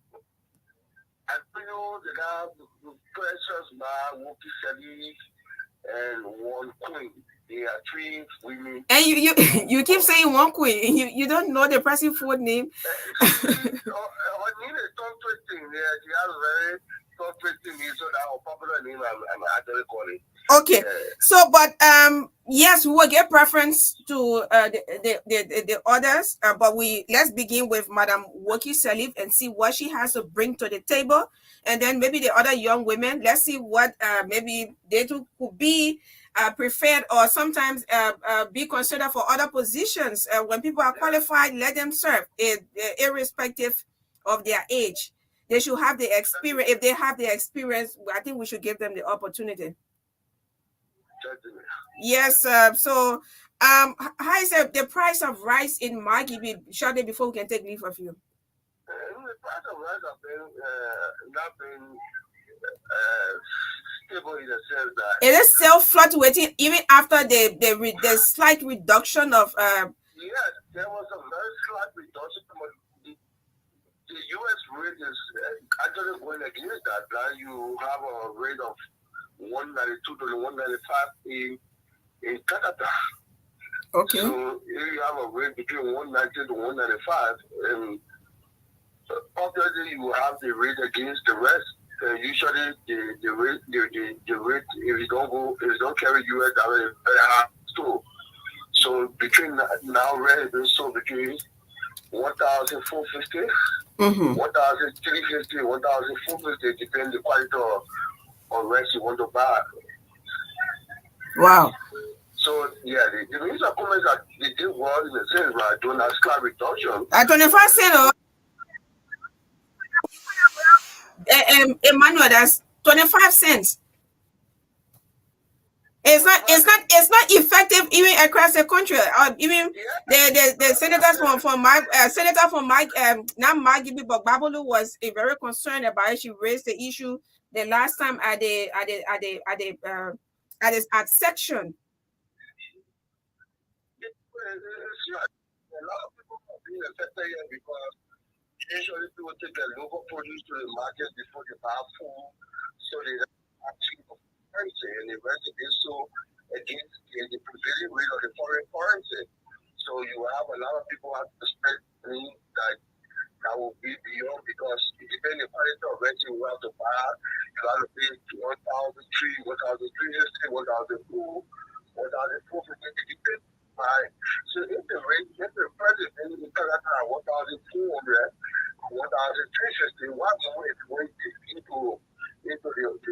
Speaker 12: I feel that the Precious Ma, Woki Salif, and one queen. They are three women.
Speaker 2: And you keep saying one queen. You don't know the person's full name.
Speaker 12: Her name is tongue twisting. Yeah, she has a very tongue twisting name, so that her popular name I'm actually calling.
Speaker 2: Okay, so but yes, we will get preference to the others, but let's begin with Madam Woki Salif and see what she has to bring to the table, and then maybe the other young women. Let's see what maybe they too could be preferred or sometimes be considered for other positions. When people are qualified, let them serve, irrespective of their age. They should have the experience. If they have the experience, I think we should give them the opportunity. Yes, so how is the price of rice in Margibi shortly before we can take leave of you?
Speaker 12: The price of rice has been not been stable in the sense that
Speaker 2: it is still fluctuating even after the slight reduction of
Speaker 12: yes, there was a very slight reduction, but the US rate is actually going against that. Now you have a rate of 192 to 195 in Canada.
Speaker 2: Okay.
Speaker 12: So if you have a rate between 190 to 195, and obviously you have the rate against the rest. Usually the rate if you don't carry US dollar is very high too. So between now rate is so between 1,450, 1,350, 1,450 depends the quality of rice you want to buy.
Speaker 2: Wow.
Speaker 12: So yeah, the minister comments that they did well in the sense that doing a slight reduction.
Speaker 2: At 25 cents, Emmanuel, that's 25 cents. It's not effective even across the country. Even the senators from my senator from my not Margibi but Babolu was very concerned about it. She raised the issue the last time at section.
Speaker 12: A lot of people are being affected here because usually people take their local produce to the market before they buy food, so they actually currency, and the rest is so against the prevailing rate of the foreign currency. So you have a lot of people have to spend money that will be beyond, because it depends on the quality of rent you have to buy. You have to pay 1,300, 1,350, 1,400, 1,450. It depends. Right. So if the price is in Canada at 1,400, 1,350, what more is going into the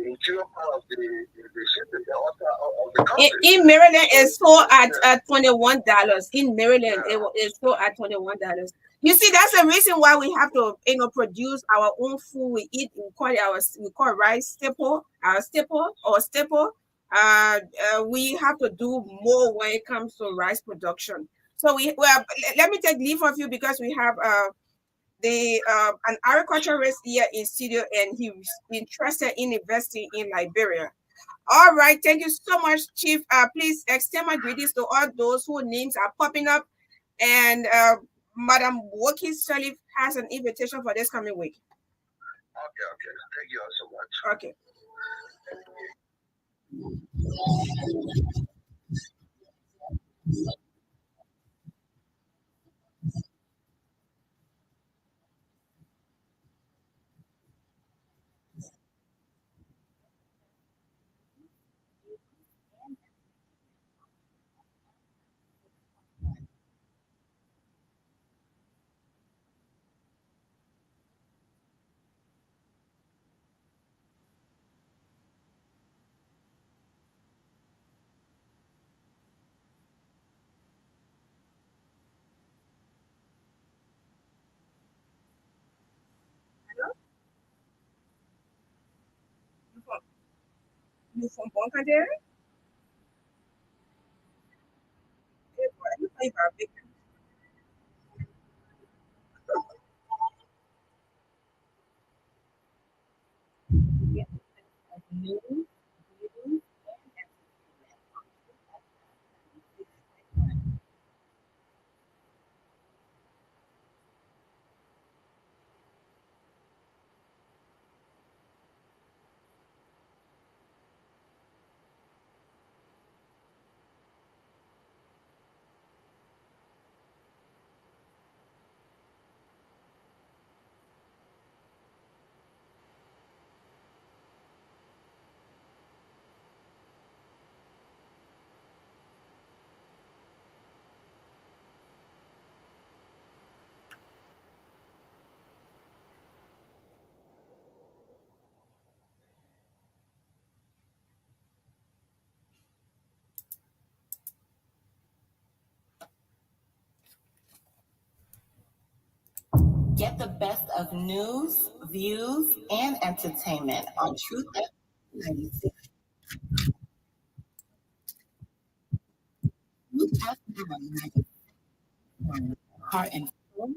Speaker 12: interior part of the city of the country?
Speaker 2: In Maryland, it's sold at $21. In Maryland, it's sold at $21. You see, that's the reason why we have to produce our own food. We eat. We call rice staple. Our staple. We have to do more when it comes to rice production. So let me take leave of you because we have an agriculturist here in studio, and he's interested in investing in Liberia. All right, thank you so much, Chief. Please extend my greetings to all those whose names are popping up, and Madam Woki Salif has an invitation for this coming week.
Speaker 12: Okay. Thank you all so much.
Speaker 2: Okay. You from Bonkadere?
Speaker 13: Get the best of news, views, and entertainment on Truth FM 96. Truth FM 96. Heart and soul.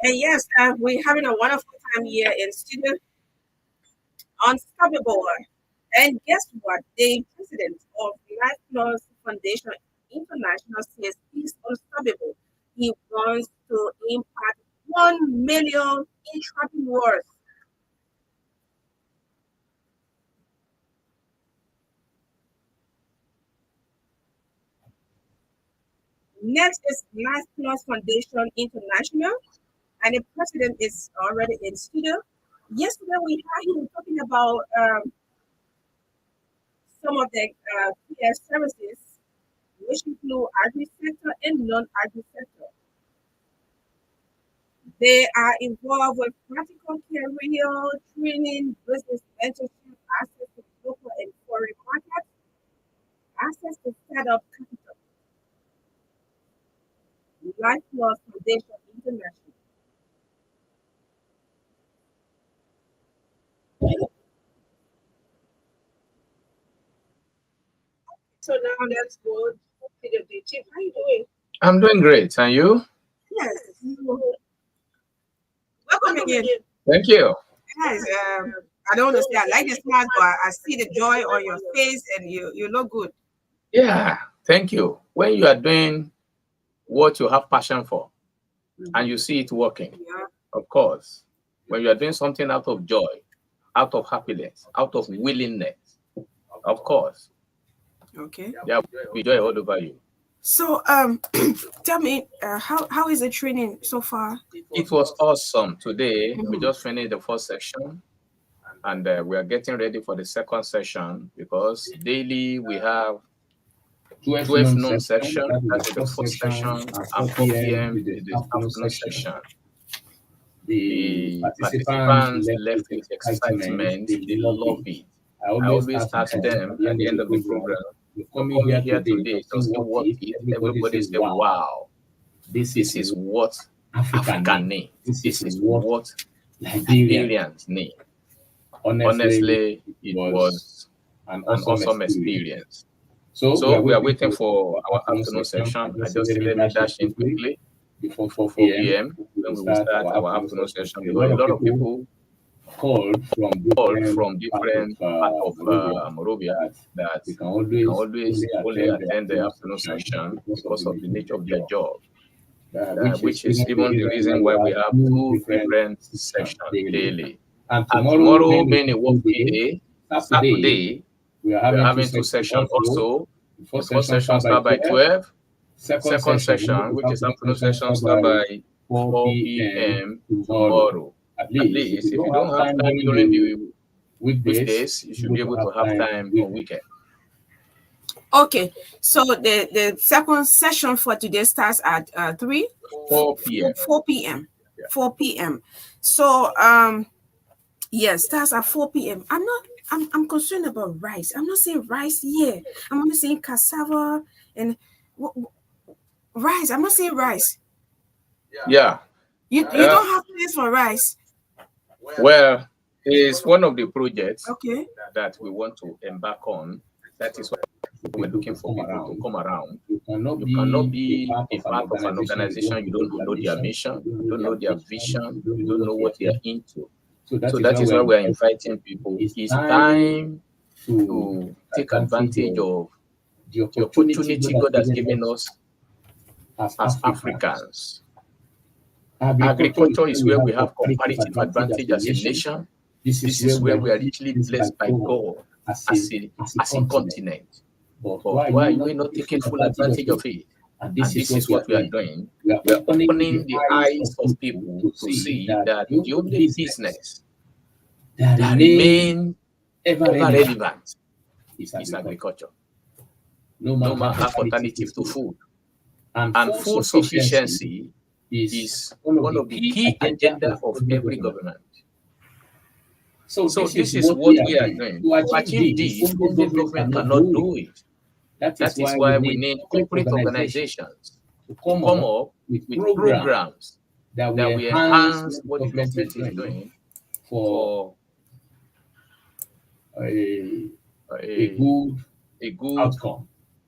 Speaker 2: And yes, we're having a wonderful time here in studio. Unstoppable. And guess what? The president of Life Plus Foundation International says he's unstoppable. He wants to impact 1 million entrepreneurs. Next is Life Plus Foundation International, and the president is already in studio. Yesterday we had him talking about some of the care services, which include agri sector and non-agri sector. They are involved with practical career training, business mentorship, access to local and foreign markets, access to startup capital. Life Plus Foundation International. So now let's go to the chief. How you doing?
Speaker 14: I'm doing great. And you?
Speaker 2: Yes. Welcome again.
Speaker 14: Thank you.
Speaker 2: Yes. I don't understand. I like the smile, but I see the joy on your face, and you look good.
Speaker 14: Yeah, thank you. When you are doing what you have passion for and you see it working, of course, when you are doing something out of joy, out of happiness, out of willingness, of course,
Speaker 2: Okay.
Speaker 14: yeah, we joy all over you.
Speaker 2: So, tell me, how is the training so far?
Speaker 14: It was awesome. Today, we just finished the first section, and we are getting ready for the second session because daily we have 12 noon section, that is the first session, and 4 p.m. is the afternoon section. The participants left with excitement, they love it. I always ask them at the end of the program, coming here today, does it worth it? Everybody say, wow, this is what Africa needs. This is what Liberians need. Honestly, it was an awesome experience. So we are waiting for our afternoon session. I just let me dash in quickly before 4 p.m. when we will start our afternoon session. Because a lot of people called from different parts of Morovia that they can always only attend the afternoon session because of the nature of their job, which is even the reason why we have two different sessions daily. And tomorrow being a working day, Saturday, we are having two sessions also. The first session start by 12. Second session, which is afternoon session, start by 4 p.m. tomorrow. At least, if you don't have time during the weekdays, you should be able to have time on weekend.
Speaker 2: Okay, so the second session for today starts at
Speaker 14: 4 p.m.
Speaker 2: 4 p.m.
Speaker 14: Yeah.
Speaker 2: 4 p.m. So yes, starts at 4 p.m. I'm concerned about rice. I'm not saying rice here. I'm only saying cassava and rice. I'm not saying rice.
Speaker 14: Yeah.
Speaker 2: You don't have place for rice.
Speaker 14: Well, it's one of the projects
Speaker 2: Okay.
Speaker 14: that we want to embark on. That is why we're looking for people to come around. You cannot be a part of an organization. You don't know their mission, you don't know their vision, you don't know what they are into. So that is why we're inviting people. It's time to take advantage of the opportunity God has given us as Africans. Agriculture is where we have comparative advantage as a nation. This is where we are richly blessed by God as a continent. But why are we not taking full advantage of it? And this is what we are doing. We are opening the eyes of people to see that the only business that remains ever relevant is agriculture. No man have alternative to food. And food sufficiency is one of the key agenda of every government. So this is what we are doing. To achieve this, only government cannot do it. That is why we need corporate organizations to come up with programs that will enhance what the government is doing for a good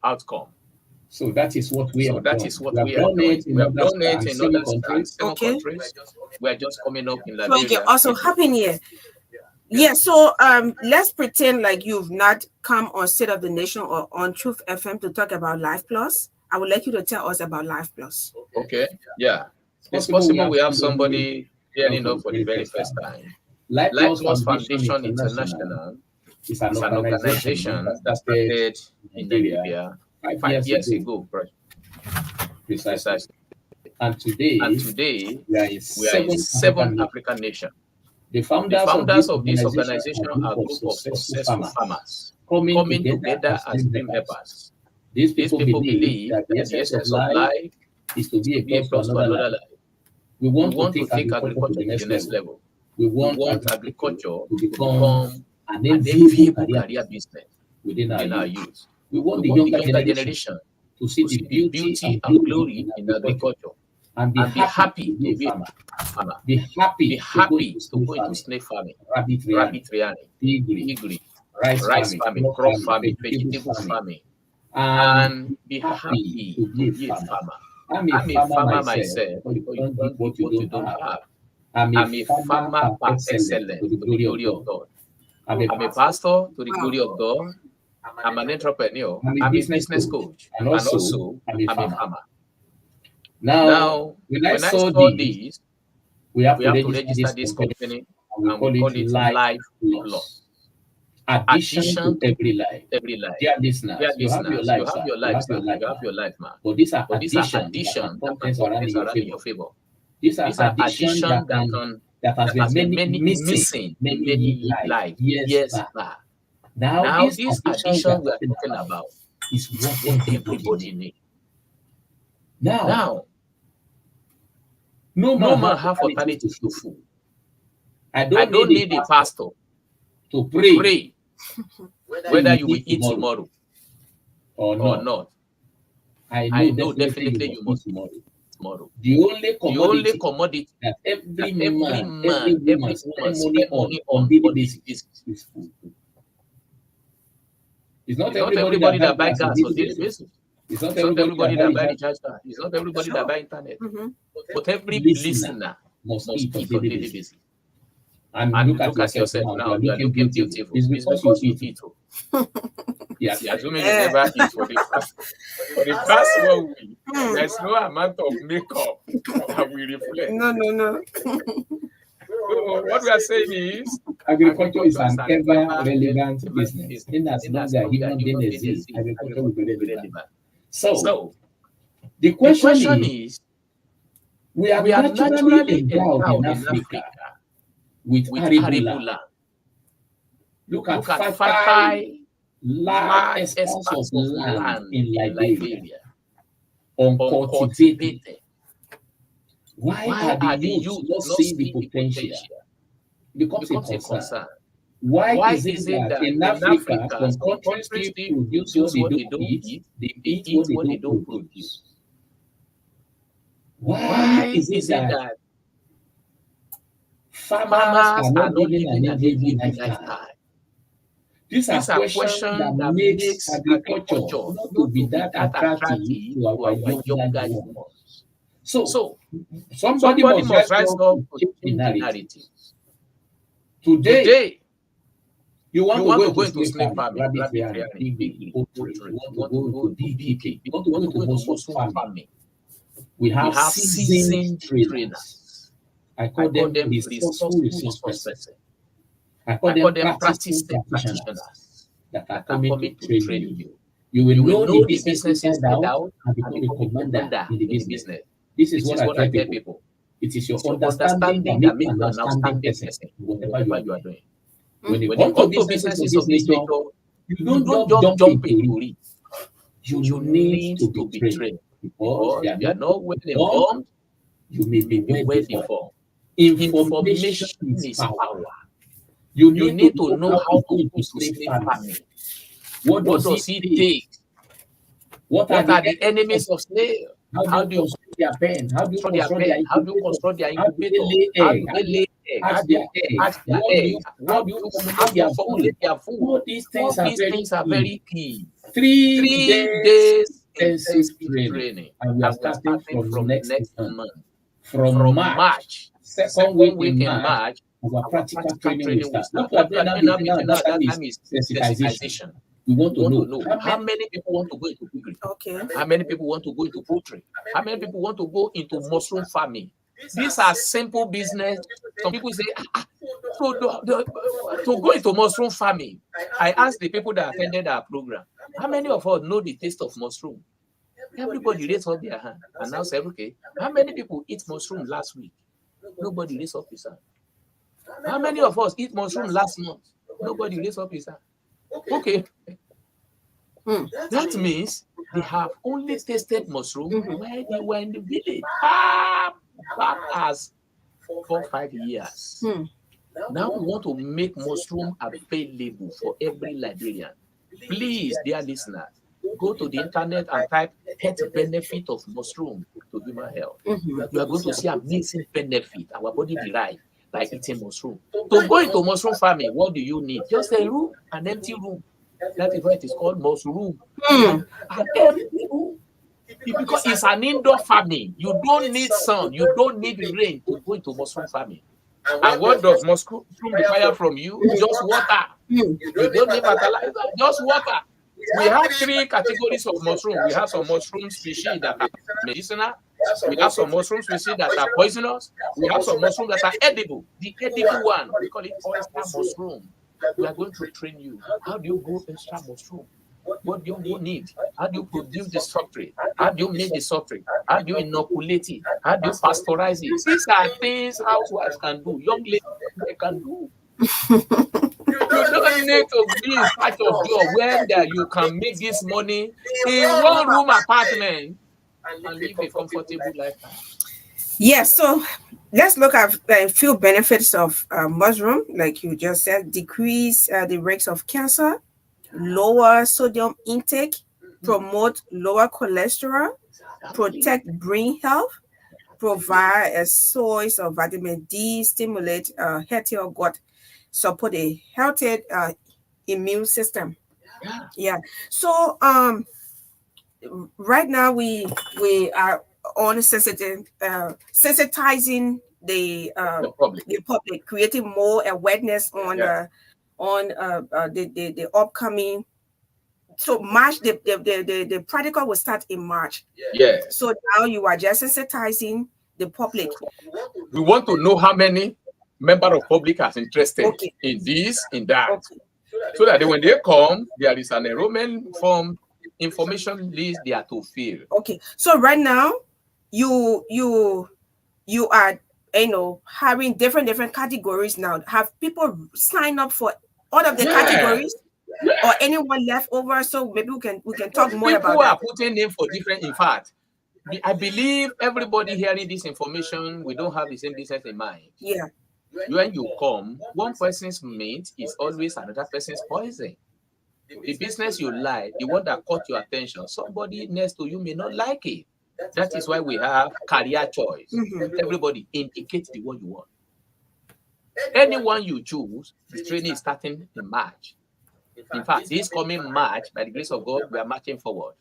Speaker 14: outcome. So that is what we are doing. We have done it in other countries.
Speaker 2: Okay.
Speaker 14: We are just coming up in Liberia.
Speaker 2: Okay, also happen here. Yeah, so let's pretend like you've not come on State of the Nation or on Truth FM to talk about Life Plus. I would like you to tell us about Life Plus.
Speaker 14: Okay, yeah. It's possible we have somebody hearing up for the very first time. Life Plus Foundation International is an organization that started in Namibia 5 years ago. Precisely. And today we are in 7 African nations. The founders of this organization are a group of successful farmers coming together as dream helpers. These people believe that the essence of life is to be a plus to another life. We want to take agriculture to the next level. We want agriculture to become an enviable career business within our youth. We want the younger generation to see the beauty and glory in agriculture. And be happy to be a farmer. Be happy to go into snake farming, rabbit rearing, piggery, rice farming, crop farming, vegetable farming, and be happy to be a farmer. I'm a farmer myself, but you don't what you don't have. I'm a farmer by excellence to the glory of God. I'm a pastor to the glory of God. I'm an entrepreneur. I'm a business coach. And also, I'm a farmer. Now, when I saw this, we have to register this company and we call it Life Plus. Addition to every life. Dear listeners, you have your life, man. But these are additions that can turn in your favor. These are additions that has been many missing many lives years back. Now this addition we are talking about is what everybody needs. Now, no man have alternative to food. I don't need a pastor to pray whether you will eat tomorrow or not. I know definitely you must tomorrow. The only commodity that every man, every woman spend money on daily basis is food. It's not everybody that buy gas on daily basis. It's not everybody that buy recharge card. It's not everybody that buy internet. But every listener must eat on daily basis. And look at yourself now. You are looking beautiful. It's because you eat. Yeah, assuming you never eat for the past 1 week. There's no amount of makeup that will reflect.
Speaker 2: No.
Speaker 14: So what we are saying is
Speaker 6: agriculture is an ever relevant business. In as long as human being exists, agriculture will be relevant. So the question is, we are naturally endowed in Africa with arable land. Look at fertile, large expanse of land in Liberia, uncultivated. Why are the youth not seeing the potential? Becomes a concern. Why is it that in Africa, some countries still produce what they don't eat, they eat what they don't produce? Why is it that farmers are not living an enviable lifestyle? These are questions that makes agriculture not to be that attractive to our young ones. So somebody must rise up to change the narrative. Today, you want to go into snake farming, rabbit rearing, pig, poultry, you want to go to beekeeping, you want to go to mushroom farming. We have seasoned trainers. I call them resourceful resource persons. I call them practice practitioners that are coming to train you. You will know the business inside out and become a commander in the business. This is what I tell people. It is your understanding that makes you an outstanding person in whatever you are doing. When you come to businesses of this nature, you don't just jump into it. You need to be trained. Because if you are not well informed, you may be well informed. Information is power. You need to know how to do slave farming. What does it take? What are the enemies of slaves? How do you construct their pen? How do you construct their incubator? How do they lay eggs? How do you formulate their food? All these things are very key. 3 days intensive training. And we are starting from next month. From March, second week in March, our practical training will start. What we are doing now is sensitization. We want to know how many people want to go into piggery.
Speaker 2: Okay.
Speaker 14: How many people want to go into poultry? How many people want to go into mushroom farming? These are simple business. Some people say, to go into mushroom farming. I asked the people that attended our program, how many of us know the taste of mushroom? Everybody raised up their hand and now say, okay, how many people eat mushroom last week? Nobody raised up his hand. How many of us eat mushroom last month? Nobody raised up his hand. Okay. That means they have only tasted mushroom while they were in the village. Back as 4 or 5 years. Now we want to make mushroom available for every Liberian. Please, dear listeners, go to the internet and type health benefit of mushroom to human health. You are going to see amazing benefit our body derive by eating mushroom. To go into mushroom farming, what do you need? Just a room, an empty room. That is why it is called mushroom. An empty room. Because it's an indoor farming. You don't need sun, you don't need rain to go into mushroom farming. And what does mushroom require from you? Just water. You don't need fertilizer, just water. We have 3 categories of mushroom. We have some mushroom species that are medicinal. We have some mushroom species that are poisonous. We have some mushrooms that are edible. The edible one, we call it oyster mushroom. We are going to train you. How do you grow extra mushroom? What do you need? How do you produce the substrate? How do you make the substrate? How do you inoculate it? How do you pasteurize it? These are things housewives can do. Young ladies they can do. You don't need to be in part of job where you can make this money in one room apartment and live a comfortable lifestyle.
Speaker 2: Yes, so let's look at a few benefits of mushroom, like you just said: decrease the rates of cancer, lower sodium intake, promote lower cholesterol, protect brain health, provide a source of vitamin D, stimulate healthier gut, support a healthy immune system. Yeah. So right now we are on sensitizing the
Speaker 14: public,
Speaker 2: creating more awareness on the upcoming. So March, the practical will start in March.
Speaker 14: Yeah.
Speaker 2: So now you are just sensitizing the public.
Speaker 14: We want to know how many member of public are interested in this, in that, so that when they come, there is an enrollment form, information list they are to fill.
Speaker 2: Okay. So right now, you are having different categories now. Have people sign up for all of the categories? Or anyone left over, so maybe we can talk more about that.
Speaker 14: People are putting in for different. In fact, I believe everybody hearing this information, we don't have the same business in mind.
Speaker 2: Yeah.
Speaker 14: When you come, one person's meat is always another person's poison. The business you like, the one that caught your attention, somebody next to you may not like it. That is why we have career choice. Everybody indicate the one you want. Anyone you choose, the training is starting in March. In fact, this coming March, by the grace of God, we are marching forward.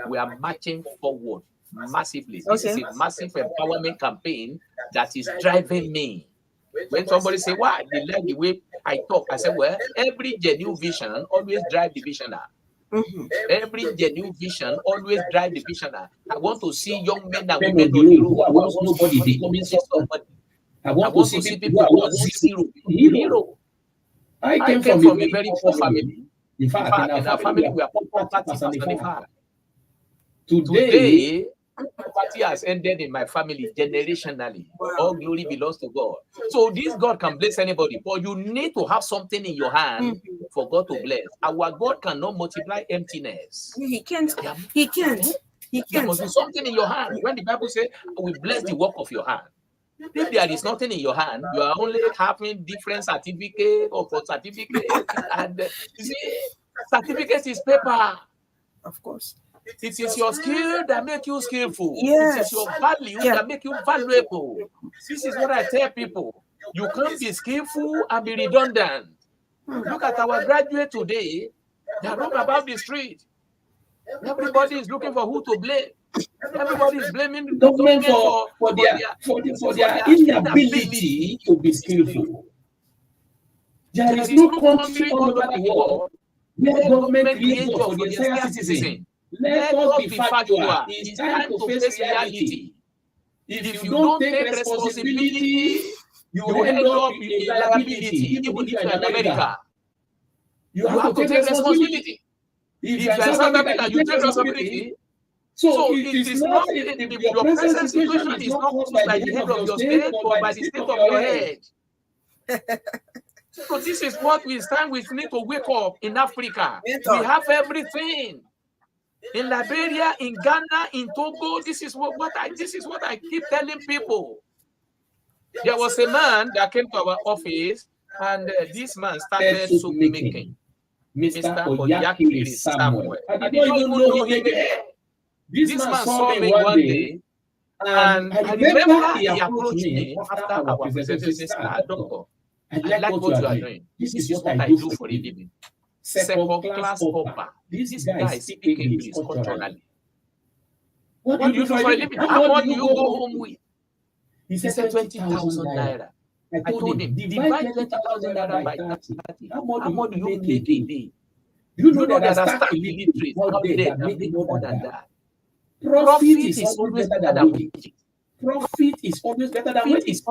Speaker 14: We are marching forward massively. This is a massive empowerment campaign that is driving me. When somebody say, "Why they like the way I talk?" I say, "Well, every genuine vision always drive the visioner. Every genuine vision always drive the visioner. I want to see young men and women on the road. I want to see people who are zero. I came from a very poor family. In fact, in our family, we are poverty personified. Today, poverty has ended in my family generationally. All glory belongs to God. So this God can bless anybody, but you need to have something in your hand for God to bless. Our God cannot multiply emptiness.
Speaker 2: He can't. He can't.
Speaker 14: There must be something in your hand. When the Bible says, "We bless the work of your hand." If there is nothing in your hand, you are only having different certificate or certificate, and you see, certificate is paper.
Speaker 2: Of course.
Speaker 14: It is your skill that make you skillful.
Speaker 2: Yes.
Speaker 14: It is your value that make you valuable. This is what I tell people. You can't be skillful and be redundant. Look at our graduate today. They are roam about the street. Everybody is looking for who to blame. Everybody is blaming the government for their inability to be skillful. There is no country all over the world where government creates jobs for their citizens. Let us be factual. It's time to face reality. If you don't take responsibility, you end up in liability. Even if you are in America, you have to take responsibility. If you are in South Africa, you take responsibility. So it is not your present situation is not caused by the head of your state or by the state of your head. So this is what we stand with. Need to wake up in Africa. We have everything. In Liberia, in Ghana, in Togo, this is what I keep telling people. There was a man that came to our office, and this man started soup making. Mr. Oyakiri Samuel. I didn't even know him again. This man saw me one day, and I remember he approached me after our presentation. "Doctor, I like what you are doing. This is what I do for a living. Second-class pauper. This guy speaks English culturally. What do you do for a living? How much do you go home with?" He said 20,000 naira. I told him, divide 20,000 naira by 30. How much do you make a day? You know there are stark illiterates out there that make more than that. Profit is always better than wages. Profit is always better than wages.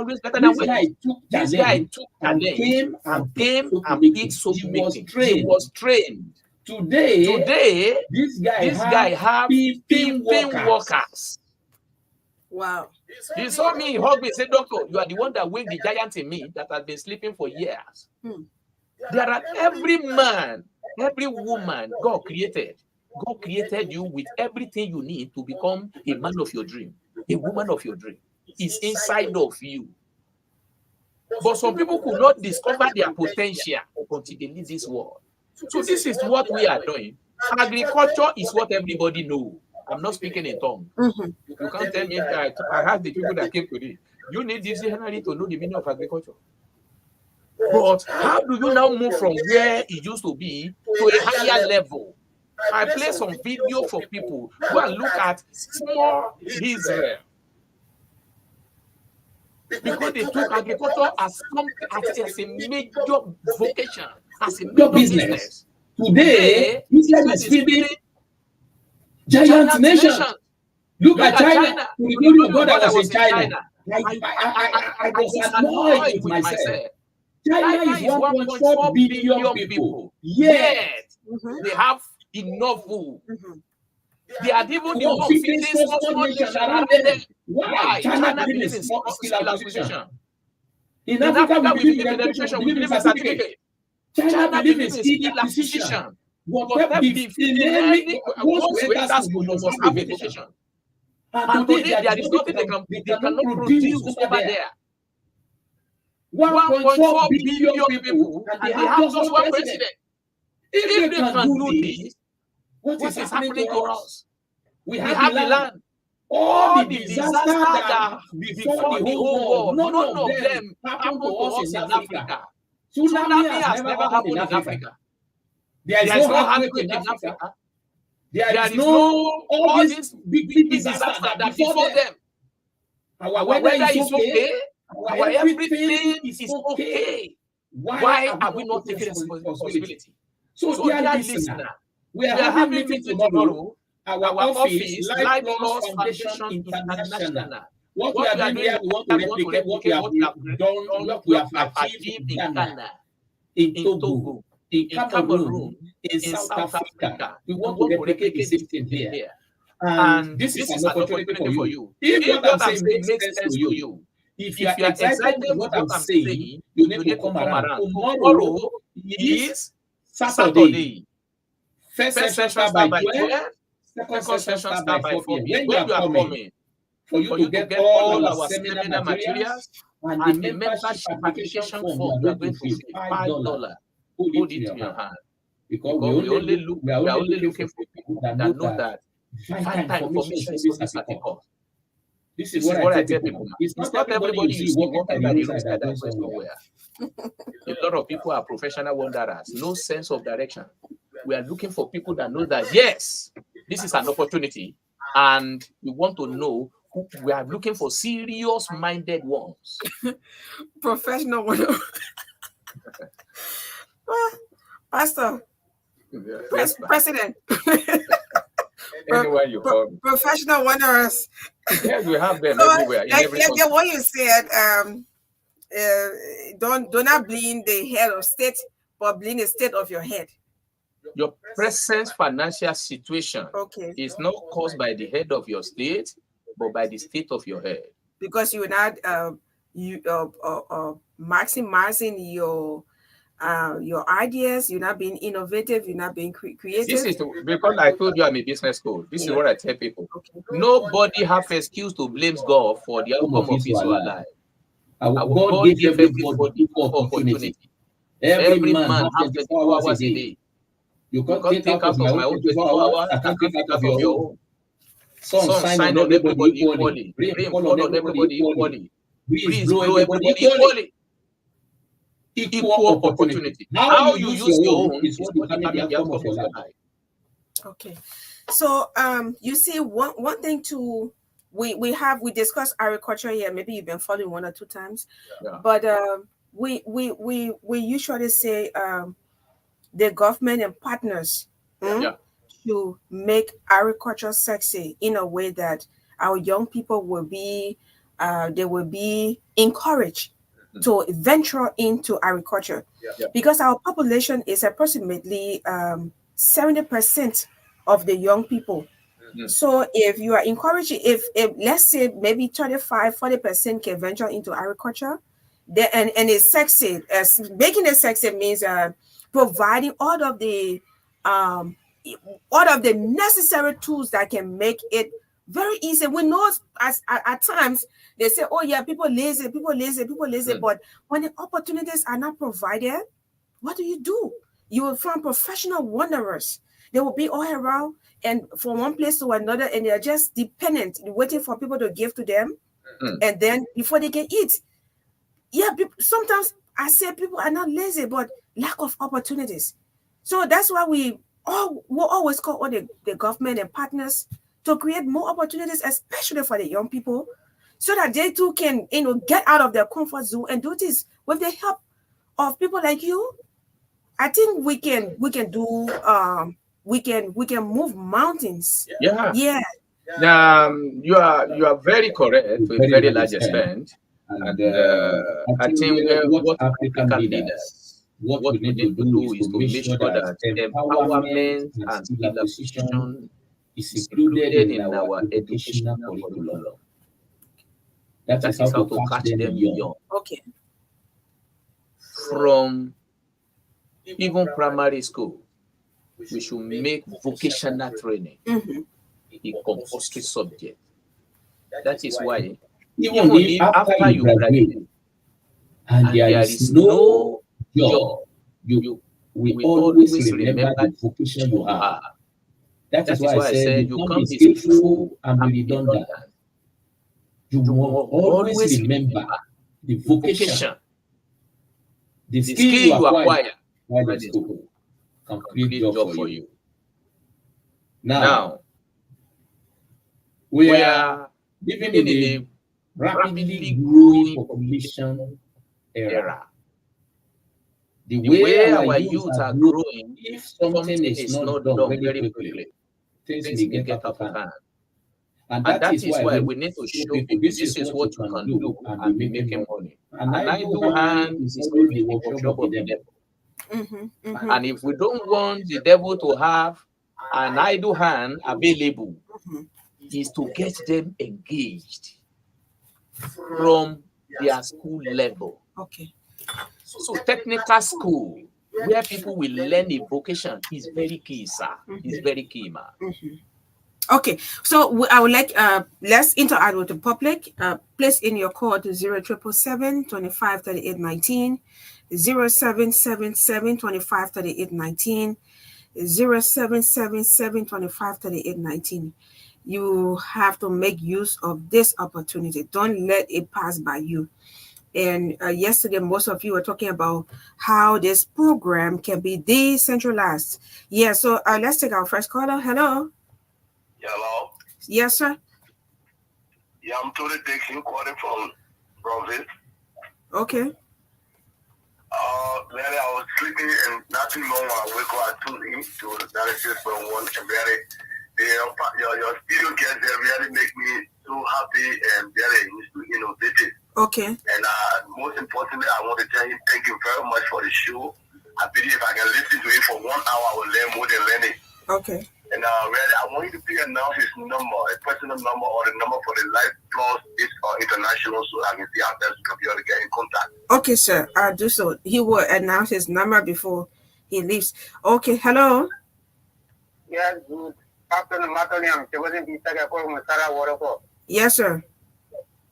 Speaker 14: This guy took challenge and came and did soap making. He was trained. Today, this guy have 15 workers.
Speaker 2: Wow.
Speaker 14: He saw me, he hugged me, said, "Doctor, you are the one that waked the giant in me that has been sleeping for years." There are every man, every woman God created. God created you with everything you need to become a man of your dream, a woman of your dream. It's inside of you. But some people could not discover their potential until they leave this world. So this is what we are doing. Agriculture is what everybody knows. I'm not speaking in tongues. You can't tell me that I have the people that came today. You need this dictionary to know the meaning of agriculture. But how do you now move from where it used to be to a higher level? I play some video for people. Go and look at small Israel. because they took agriculture as a major vocation, as a major business.
Speaker 6: Today, Israel is feeding giant nations. Look at China. To the glory of God, I was in China. I was annoyed with myself. China is 1.4 billion people. Yet,
Speaker 14: they have enough food. They are even the one feeding small nations around them. Why? China believes in skill acquisition. In Africa, we believe in education, we believe in certificate. China believes in skill acquisition. Whatever once you enter school, you must have education. And today, there is nothing they cannot produce over there. 1.4 billion people, and they have just one president. If they can do this, what is happening to us? We have the land. All the disasters that before the whole world, none of them happened to us in Africa. Tsunami has never happened in Africa. There is no earthquake in Africa. There is no all these big disasters that before them. Our weather is okay. Our everything is okay. Why are we not taking responsibility? So, dear listener, we are having meeting tomorrow. Our office, Life Plus Foundation International. What we are doing here, we want to replicate what we have done, what we have achieved in Ghana, in Togo, in Cameroon, in South Africa. We want to replicate the same thing here. And this is an opportunity for you. If what I'm saying makes sense to you, if you are excited with what I'm saying, you need to come around. Tomorrow is Saturday. First session starts by 12. Second session starts by 4 p.m. When you are coming, for you to get all our seminar materials and the membership application form, you are going to pay $5. Hold it in your hand. Because we are only looking for people that know that vital information is always at the cost. This is what I tell people. It's not everybody you see walking by the roadside that goes somewhere. A lot of people are professional wanderers, no sense of direction. We are looking for people that know that, yes, this is an opportunity, and we want to know who we are looking for serious-minded ones.
Speaker 2: Professional one. Pastor, President.
Speaker 14: Anywhere you call me.
Speaker 2: Professional wanderers.
Speaker 14: Yes, we have them everywhere.
Speaker 2: Like what you said, do not blame the head of state, but blame the state of your head.
Speaker 14: Your present financial situation is not caused by the head of your state, but by the state of your head.
Speaker 2: Because you're not maximizing your ideas, you're not being innovative, you're not being creative.
Speaker 14: This is because I told you I'm a business school. This is what I tell people. Nobody have excuse to blame God for the outcome of his life. God gave everybody equal opportunity. Every man has 24 hours a day. You can't take out of my own 24 hours, I can't take out of your own. Sun shine on everybody equally. Rain fall on everybody equally. Breeze blow everybody equally. Equal opportunity. How you use your own is what determines the outcome of your life.
Speaker 2: Okay. So you see one thing to we discussed agriculture here. Maybe you've been following one or two times. Yeah. But we usually say the government and partners to make agriculture sexy in a way that our young people will be encouraged to venture into agriculture, because our population is approximately 70% of the young people. So if you are encouraging, if let's say maybe 35-40% can venture into agriculture, and it's sexy. Making it sexy means providing all of the necessary tools that can make it very easy. We know at times they say, oh yeah, people lazy, but when the opportunities are not provided, what do? You will find professional wanderers. They will be all around and from one place to another, and they're just dependent, waiting for people to give to them, and then before they can eat. Yeah, sometimes I say people are not lazy, but lack of opportunities. So that's why we'll always call all the government and partners to create more opportunities, especially for the young people, so that they too can, get out of their comfort zone and do this with the help of people like you. I think we can do we can move mountains.
Speaker 14: Yeah.
Speaker 2: Yeah.
Speaker 14: You are very correct to a very large extent. And I think what African leaders, what we need to do is to make sure that empowerment and skill acquisition is included in our educational curriculum. That is how to catch them young.
Speaker 2: Okay.
Speaker 14: From even primary school, we should make vocational training a compulsory subject. That is why even if after you graduate and there is no job, you will always remember the vocation you have. That is why I said you can't be skillful and be redundant. You must always remember the vocation, the skill you acquire while in school can create job for you. Now, we are living in a rapidly growing population era. The way our youth are growing, if something is not done very quickly, things may get out of hand. And that is why we need to show people this is what you can do and be making money. And idle hand is only the workshop of the devil. And if we don't want the devil to have an idle hand available, is to get them engaged from their school level.
Speaker 2: Okay.
Speaker 14: So technical school, where people will learn a vocation, is very key, sir. It's very key, man.
Speaker 2: Okay, so I would like let's interact with the public. Place in your call to 0777 25 38 19, 0777 25 38 19, 0777 25 38 19. You have to make use of this opportunity. Don't let it pass by you. And yesterday, most of you were talking about how this program can be decentralized. Yeah, so let's take our first caller. Hello.
Speaker 12: Hello?
Speaker 2: Yes, sir.
Speaker 12: Yeah, I'm Tony Dixon calling from Bromville.
Speaker 2: Okay.
Speaker 12: Really, I was sleeping and not too long I wake up at 2 to 96.1 and really, your studio guests, they really make me so happy and very innovative.
Speaker 2: Okay.
Speaker 12: And most importantly, I want to tell you thank you very much for the show. I believe if I can listen to it for 1 hour, I will learn more than learning.
Speaker 2: Okay.
Speaker 12: And really, I want you to please announce his number, a personal number, or the number for the Life Plus International, so I can see how best to be able to get in contact.
Speaker 2: Okay, sir. I'll do so. He will announce his number before he leaves. Okay. Hello.
Speaker 15: Yes, good afternoon, Magdalene.
Speaker 2: Yes, sir.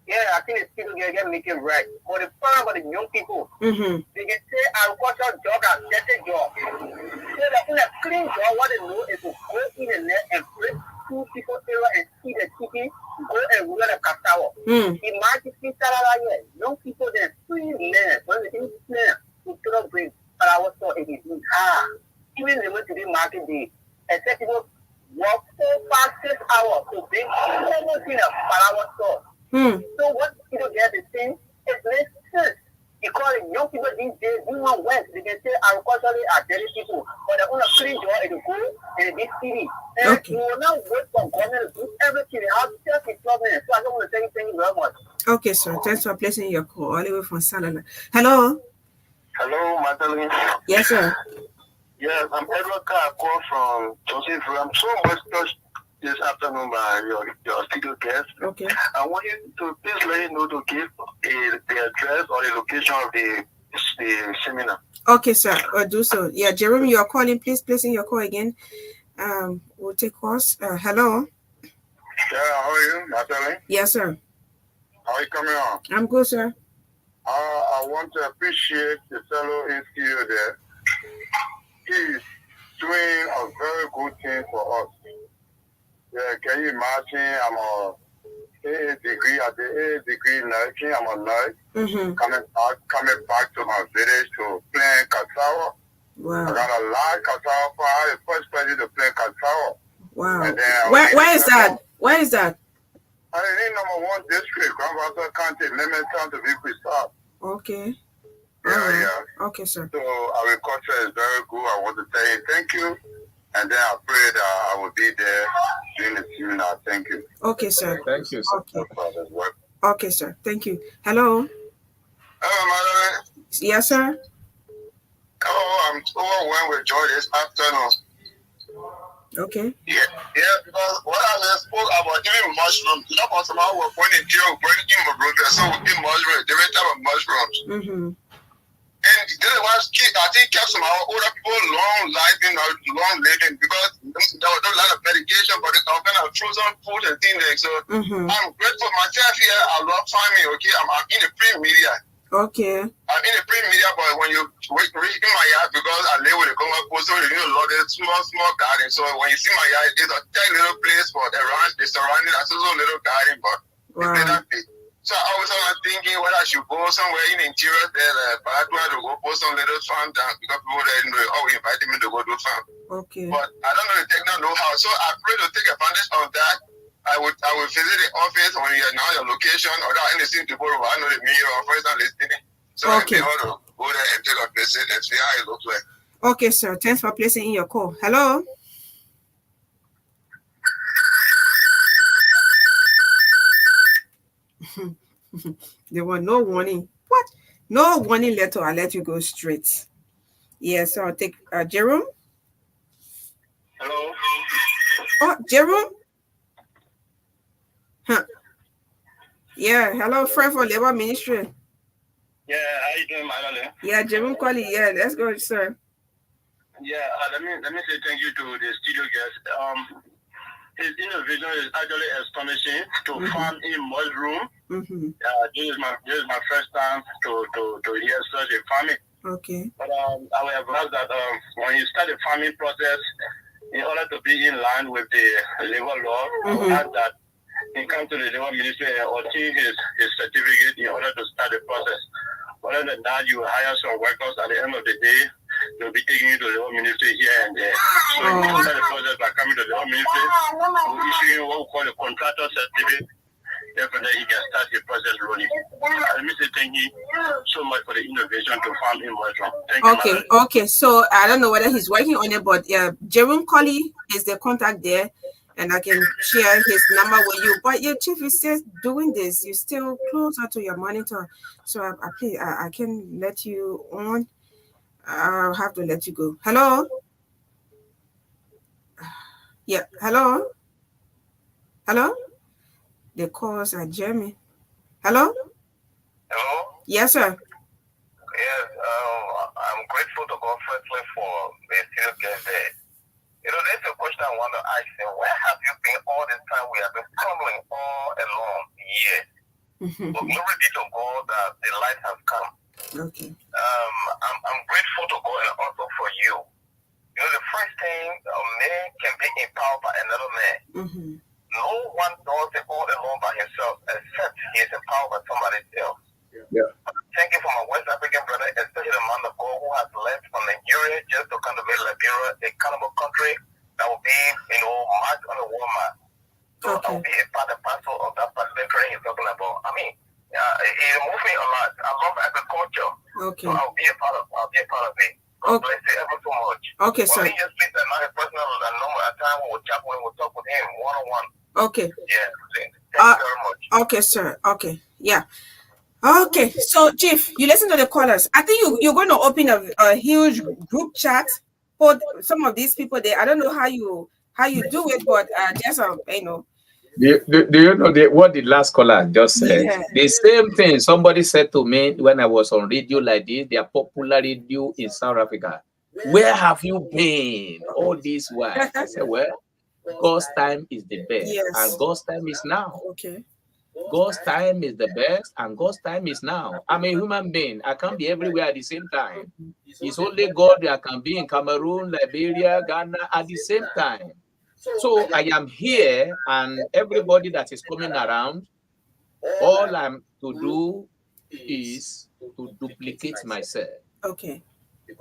Speaker 15: Yeah, I think it's people get make it right. For the part of the young people, they can say agricultural job and get a job. So that in a clean job, what they know is to go in the net and break 2 people area and see the chicken, go and rule the cacao. Imagine young people they free land when they think land, you cannot bring flower store and it is hard. Even they went to the market day, except people work 4, 5, 6 hours to bring almost in a flower store. So what people get the thing, it makes sense. Because young people these days do not work. They can say agriculturally are daily people, but they own a clean job in the school in a big city. And you will not wait for government to do everything. How to self-employment. So I don't want to say thank you very much.
Speaker 2: Okay, sir. Thanks for placing your call all the way from Salala. Hello.
Speaker 12: Hello, Magdalene.
Speaker 2: Yes, sir.
Speaker 12: Yes, I'm Edward Carr. I call from Joseph. I'm so much touched this afternoon by your studio guest.
Speaker 2: Okay.
Speaker 12: I want you to please let you know to give the address or the location of the seminar.
Speaker 2: Okay, sir. I'll do so. Yeah, Jeremy, you are calling. Please place in your call again. We'll take calls. Hello.
Speaker 12: Yeah, how are you, Magdalene?
Speaker 2: Yes, sir.
Speaker 12: How are you coming on?
Speaker 2: I'm good, sir.
Speaker 12: I want to appreciate the fellow in studio there. He's doing a very good thing for us. Yeah, can you imagine? I'm a degree at the degree nursing. I'm a nurse. Coming back to my village to plant cassava.
Speaker 2: Wow.
Speaker 12: I got a large cassava farm. I'm the first person to plant cassava.
Speaker 2: Wow.
Speaker 12: And then
Speaker 2: Where is that? Where is that?
Speaker 12: I number 1 district, Conversa County, Lemon Town to Victory South.
Speaker 2: Okay.
Speaker 12: Yeah.
Speaker 2: Okay, sir.
Speaker 12: So agriculture is very good. I want to tell you thank you. And then I pray that I will be there during the seminar. Thank you.
Speaker 2: Okay, sir.
Speaker 14: Thank you, sir.
Speaker 2: Okay. Okay, sir. Thank you. Hello.
Speaker 12: Hello, Madam.
Speaker 2: Yes, sir.
Speaker 12: Oh, I'm overwhelmed with joy this afternoon.
Speaker 2: Okay.
Speaker 12: Yeah, because what I spoke about even mushrooms, you know, because somehow we're going in jail, bringing in my brother, so we eat mushrooms, different type of mushrooms.
Speaker 2: Mm-hmm.
Speaker 12: And this is why I think kept some of our older people long life, long living, because there was a lot of medication, but it's all kind of frozen food and things like so. I'm grateful myself here. I love farming, okay? I'm in the print media.
Speaker 2: Okay.
Speaker 12: I'm in the print media, but when you reach in my yard, because I live with a Congo post, so you know, a lot of small garden. So when you see my yard, it's a tiny little place, but around the surrounding, it's also a little garden, but it's not big. So I was thinking whether I should go somewhere in the interior there, but I tried to go post some little farm down because people there invited me to go do farm.
Speaker 2: Okay.
Speaker 12: But I don't know the technical know-how, so I pray to take advantage of that. I will visit the office when you're now your location or anything to borrow. I know the mirror or first time listening. So I'll be able to go there and take a visit and see how it looks like.
Speaker 2: Okay, sir. Thanks for placing in your call. Hello. There was no warning. What? No warning letter. I'll let you go straight. Yes, so I'll take Jerome.
Speaker 12: Hello.
Speaker 2: Oh, Jerome. Huh. Yeah, hello, friend for Labor Ministry.
Speaker 12: Yeah, how you doing, Magdalene?
Speaker 2: Yeah, Jerome Colley. Yeah, let's go, sir.
Speaker 12: Yeah, let me say thank you to the studio guest. His innovation is actually astonishing to farm in mushroom. This is my first time to hear such a farming.
Speaker 2: Okay.
Speaker 12: But I will advise that when you start the farming process, in order to be in line with the labor law, I will ask that he come to the labor ministry and obtain his certificate in order to start the process. Other than that, you will hire some workers at the end of the day. They'll be taking you to the labor ministry here and there. So you can start the process by coming to the labor ministry. We'll issue you what we call a contractor certificate. Definitely, he can start the process rolling. Let me say thank you so much for the innovation to farm in mushroom. Thank you.
Speaker 2: Okay. So I don't know whether he's working on it, but Jerome Colley is the contact there, and I can share his number with you. But your chief is still doing this. You're still closer to your monitor, so I can let you on. I'll have to let you go. Hello. Yeah. Hello. Hello. The calls are jamming. Hello?
Speaker 12: Hello?
Speaker 2: Yes, sir.
Speaker 12: Yes, I'm grateful to God firstly for the studio guest there. You know, there's a question I want to ask you. Where have you been all this time? We have been struggling all along years. But glory be to God that the light has come.
Speaker 2: Okay.
Speaker 12: I'm grateful to God and also for you. You know, the first thing, a man can be empowered by another man. No one does it all alone by himself except he is empowered by somebody else.
Speaker 14: Yeah.
Speaker 12: Thank you for my West African brother, especially the man of God who has left from Nigeria just to come to Liberia, a kind of a country that will be, marked on the war map. So I'll be a part and parcel of that particular training he's talking about. I mean, it moved me a lot. I love agriculture.
Speaker 2: Okay.
Speaker 12: So I'll be a part of it. God bless you ever so much.
Speaker 2: Okay, sir.
Speaker 12: Well, he just speaks not a personal and normal time we'll chat when we'll talk with him one-on-one.
Speaker 2: Okay.
Speaker 12: Yeah. Thank you very much.
Speaker 2: Okay, sir. Okay. Yeah. Okay. So, Chief, you listen to the callers. I think you're going to open a huge group chat. Put some of these people there. I don't know how you do it, but just
Speaker 14: Do you know what the last caller just said? Yeah. The same thing somebody said to me when I was on radio like this, their popular radio in South Africa. Where have you been all this while? I said, well, God's time is the best, and God's time is now.
Speaker 2: Okay.
Speaker 14: God's time is the best, and God's time is now. I'm a human being. I can't be everywhere at the same time. It's only God that can be in Cameroon, Liberia, Ghana at the same time. So I am here, and everybody that is coming around, all I'm to do is to duplicate myself.
Speaker 2: Okay.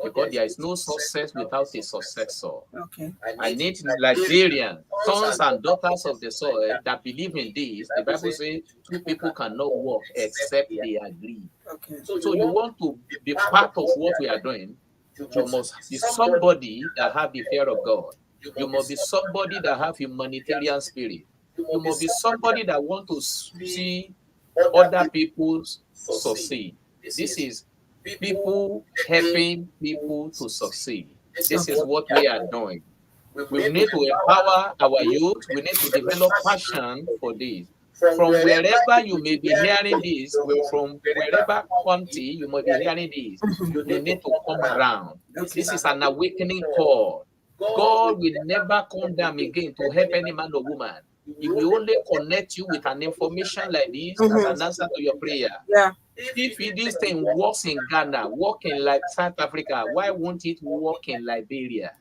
Speaker 14: because there is no success without a successor.
Speaker 2: Okay.
Speaker 14: I need Nigerians, sons and daughters of the soil that believe in this. The Bible says 2 people cannot walk except they agree.
Speaker 2: Okay.
Speaker 14: So you want to be part of what we are doing, you must be somebody that have the fear of God. You must be somebody that have humanitarian spirit. You must be somebody that want to see other people succeed. This is people helping people to succeed. This is what we are doing. We need to empower our youth. We need to develop passion for this. From wherever you may be hearing this, from wherever country you may be hearing this, you need to come around. This is an awakening call. God will never come down again to help any man or woman. He will only connect you with an information like this as an answer to your prayer.
Speaker 2: Yeah.
Speaker 14: If this thing works in Ghana, working like South Africa, why won't it work in Liberia?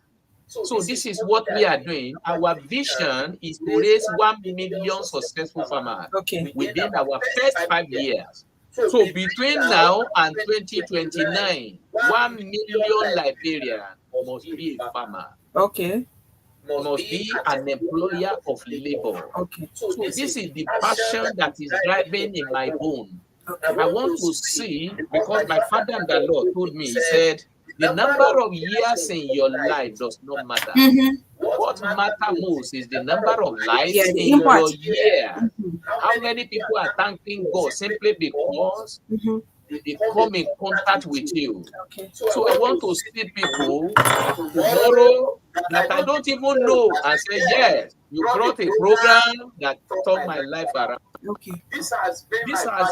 Speaker 14: So this is what we are doing. Our vision is to raise 1 million successful farmers within our first 5 years. So between now and 2029, 1 million Liberians must be a farmer.
Speaker 2: Okay.
Speaker 14: Must be an employer of labor.
Speaker 2: Okay.
Speaker 14: So this is the passion that is driving in my bone. I want to see, because my father and the Lord told me, he said, the number of years in your life does not matter. What matters most is the number of lives in your year. How many people are thanking God simply because they come in contact with you? So I want to see people tomorrow that I don't even know and say, yes, you brought a program that turned my life around.
Speaker 2: Okay.
Speaker 14: This has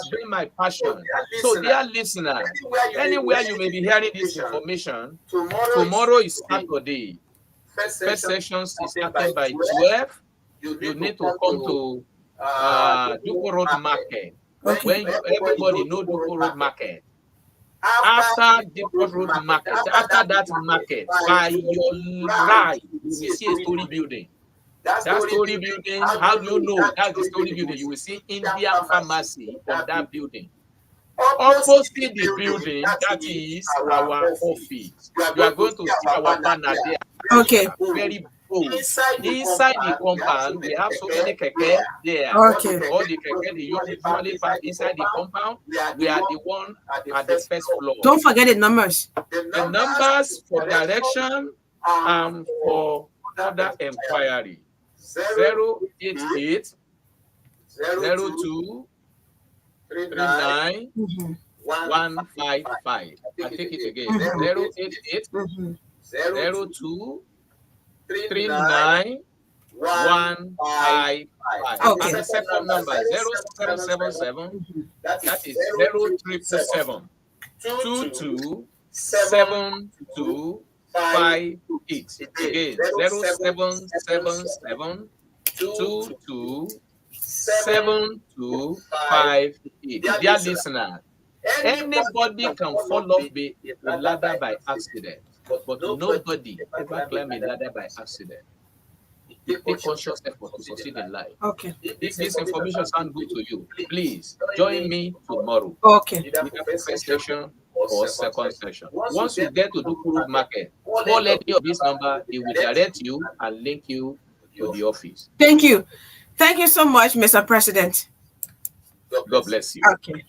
Speaker 14: been my passion. So, dear listener, anywhere you may be hearing this information, tomorrow is Saturday. First sessions is starting by 12. You need to come to Duko Road Market. When everybody know Duko Road Market. After Duko Road Market, after that market, by your right, you will see a story building. That story building, how do you know that's the story building? You will see Indian Pharmacy on that building. Opposite the building, that is our office. You are going to see our banner there.
Speaker 2: Okay.
Speaker 14: Very bold. Inside the compound, we have so many keke there.
Speaker 2: Okay.
Speaker 14: All the keke, they usually park inside the compound. We are the one at the first floor.
Speaker 2: Don't forget the numbers.
Speaker 14: The numbers for direction and for other inquiry. 088 02 39 155. I take it again. 088 02 39 155. And the second number 0777. That is 0377 22 72 58. Again, 0777 22 7258. Dear listener, anybody can fall off a ladder by accident, but nobody ever climb a ladder by accident. Take conscious effort to succeed in life.
Speaker 2: Okay.
Speaker 14: If this information sounds good to you, please join me tomorrow.
Speaker 2: Okay.
Speaker 14: Either first session or second session. Once you get to Duko Road Market, call any of this number, it will direct you and link you to the office.
Speaker 2: Thank you. Thank you so much, Mr. President.
Speaker 14: God bless you.
Speaker 2: Okay.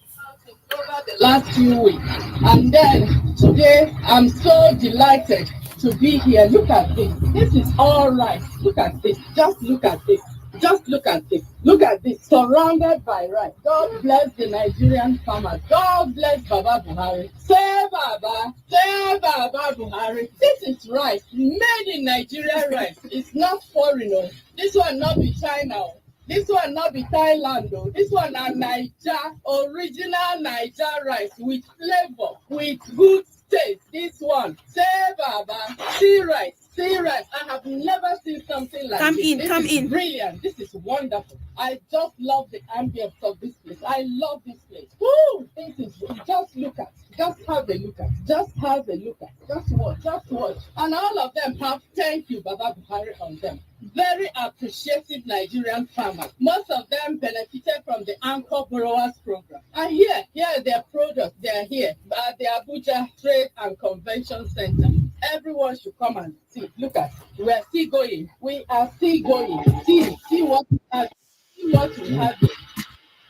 Speaker 3: Over the last few weeks, and then today I'm so delighted to be here. Look at this. This is all right. Look at this. Just look at this. Just look at this. Look at this. Surrounded by rice. God bless the Nigerian farmers. God bless Baba Buhari. Say Baba. Say Baba Buhari. This is rice. Made in Nigeria rice. It's not foreign. This one not be China. This one not be Thailand though. This one are Niger, original Niger rice with flavor, with good taste. This one, say Baba, see rice. I have never seen something like this. Come in. Brilliant. This is wonderful. I just love the ambience of this place. I love this place. Woo! This is just look at. Just have a look at. Just have a look at. Just watch. Just watch. And all of them have thank you, Baba Buhari on them. very appreciative Nigerian farmers. Most of them benefited from the Anchor Borrowers Program. And here is their product. They are here at the Abuja Trade and Convention Center. Everyone should come and see. Look at it. We are still going. We are still going. See what we have. See what we have.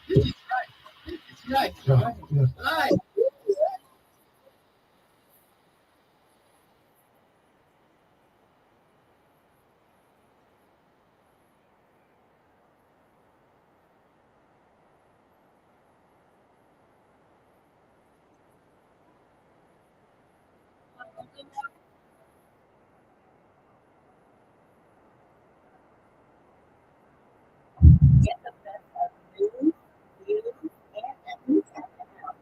Speaker 3: This is right. This is right. Right.
Speaker 13: Get the best of news, views, and entertainment on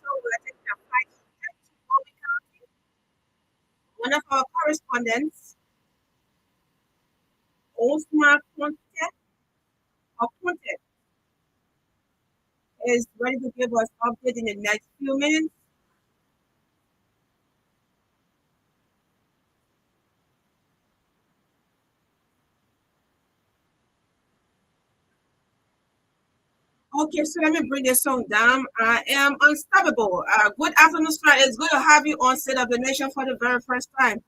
Speaker 2: So we're taking a flight to Bobby County. One of our correspondents, Osman Conte, is ready to give us update in the next few minutes. Okay, so let me bring this song down. I am unstoppable. Good afternoon, sir. It's good to have you on State of the Nation for the very first time.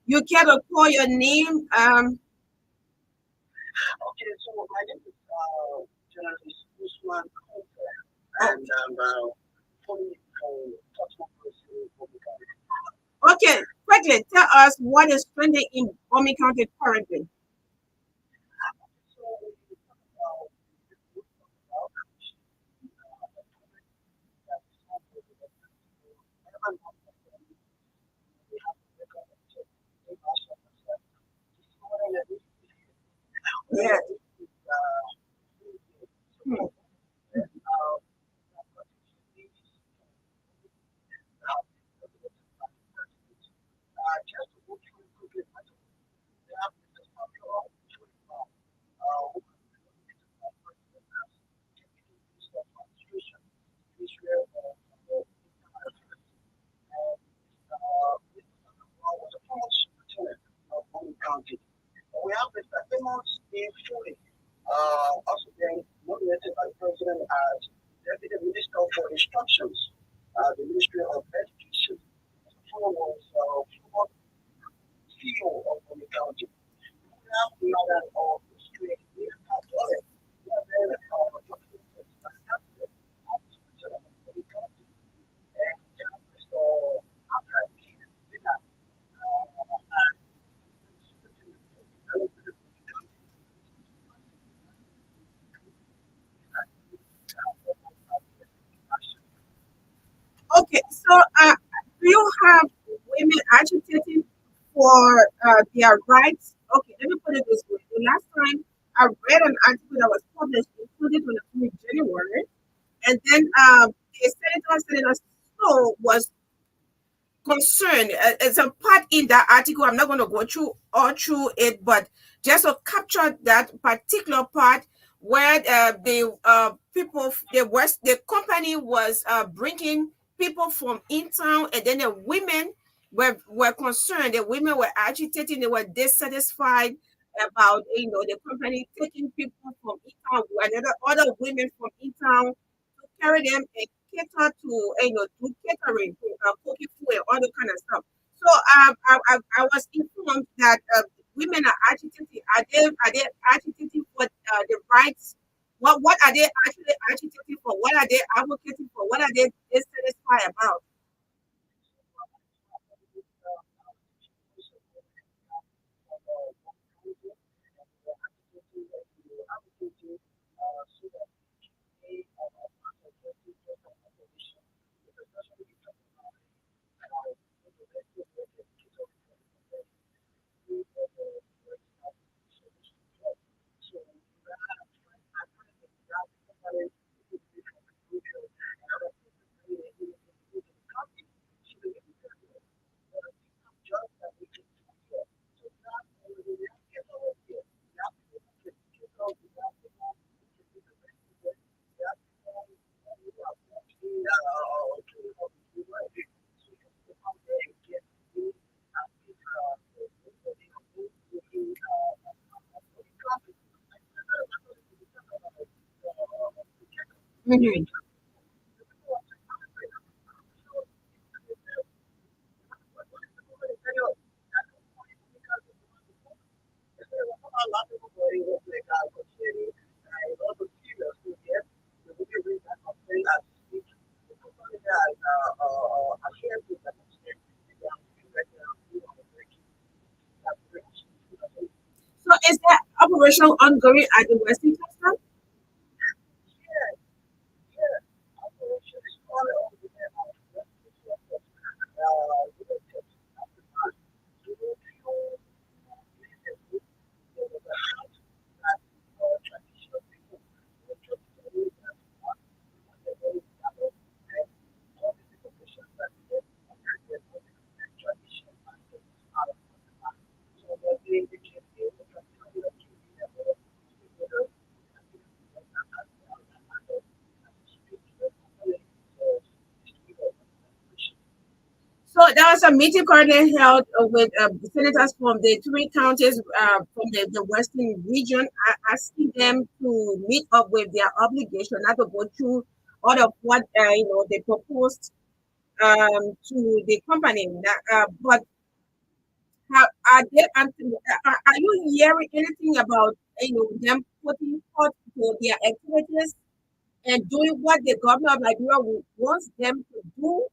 Speaker 2: You care to call your name?
Speaker 12: Okay, so my name is journalist Usman Conte, and
Speaker 2: Okay, quickly tell us what is trending in Bomi County currently. Yeah. Hmm.
Speaker 12: County. We have Mr. Amos A. Foley, also being nominated by the President as Deputy Minister for Instructions, the Ministry of Education. Follow was former CEO of the county. We have Madam of the Street,
Speaker 2: Okay, so do you have women agitating for their rights? Okay, let me put it this way. The last time I read an article that was published in 2023 January, and then the Senator Stowe was concern. It's a part in that article. I'm not going to go through all through it, but just to capture that particular part where the people, the company was bringing people from in town, and then the women were concerned. The women were agitating. They were dissatisfied about the company taking people from in town, another other women from in town to carry them and cater to to catering, to cooking food and all that kind of stuff. So I was informed that women are agitating. Are they agitating for the rights? What are they actually agitating for? What are they advocating for? What are they dissatisfied about? Mhm. So is that operation ongoing at the Western Custom? So there was a meeting currently held with senators from the three counties from the Western region, asking them to meet up with their obligation, not to go through all of what they proposed to the company. But are they? Are you hearing anything about them putting forth to their activities and doing what the governor of Liberia wants them to do?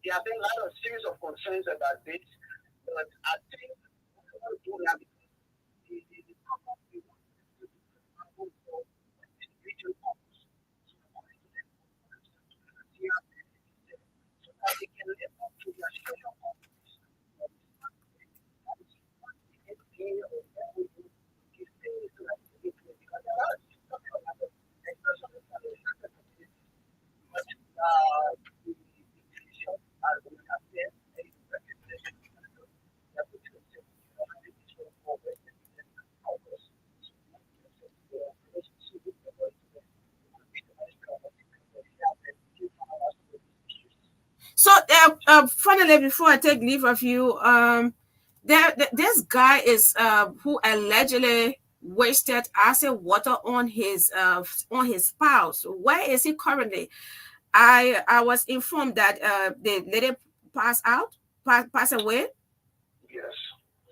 Speaker 15: There have been a lot of series of concerns about this, but I think
Speaker 2: So, finally, before I take leave of you, this guy is who allegedly wasted acid water on his spouse. Where is he currently? I was informed that the lady passed away.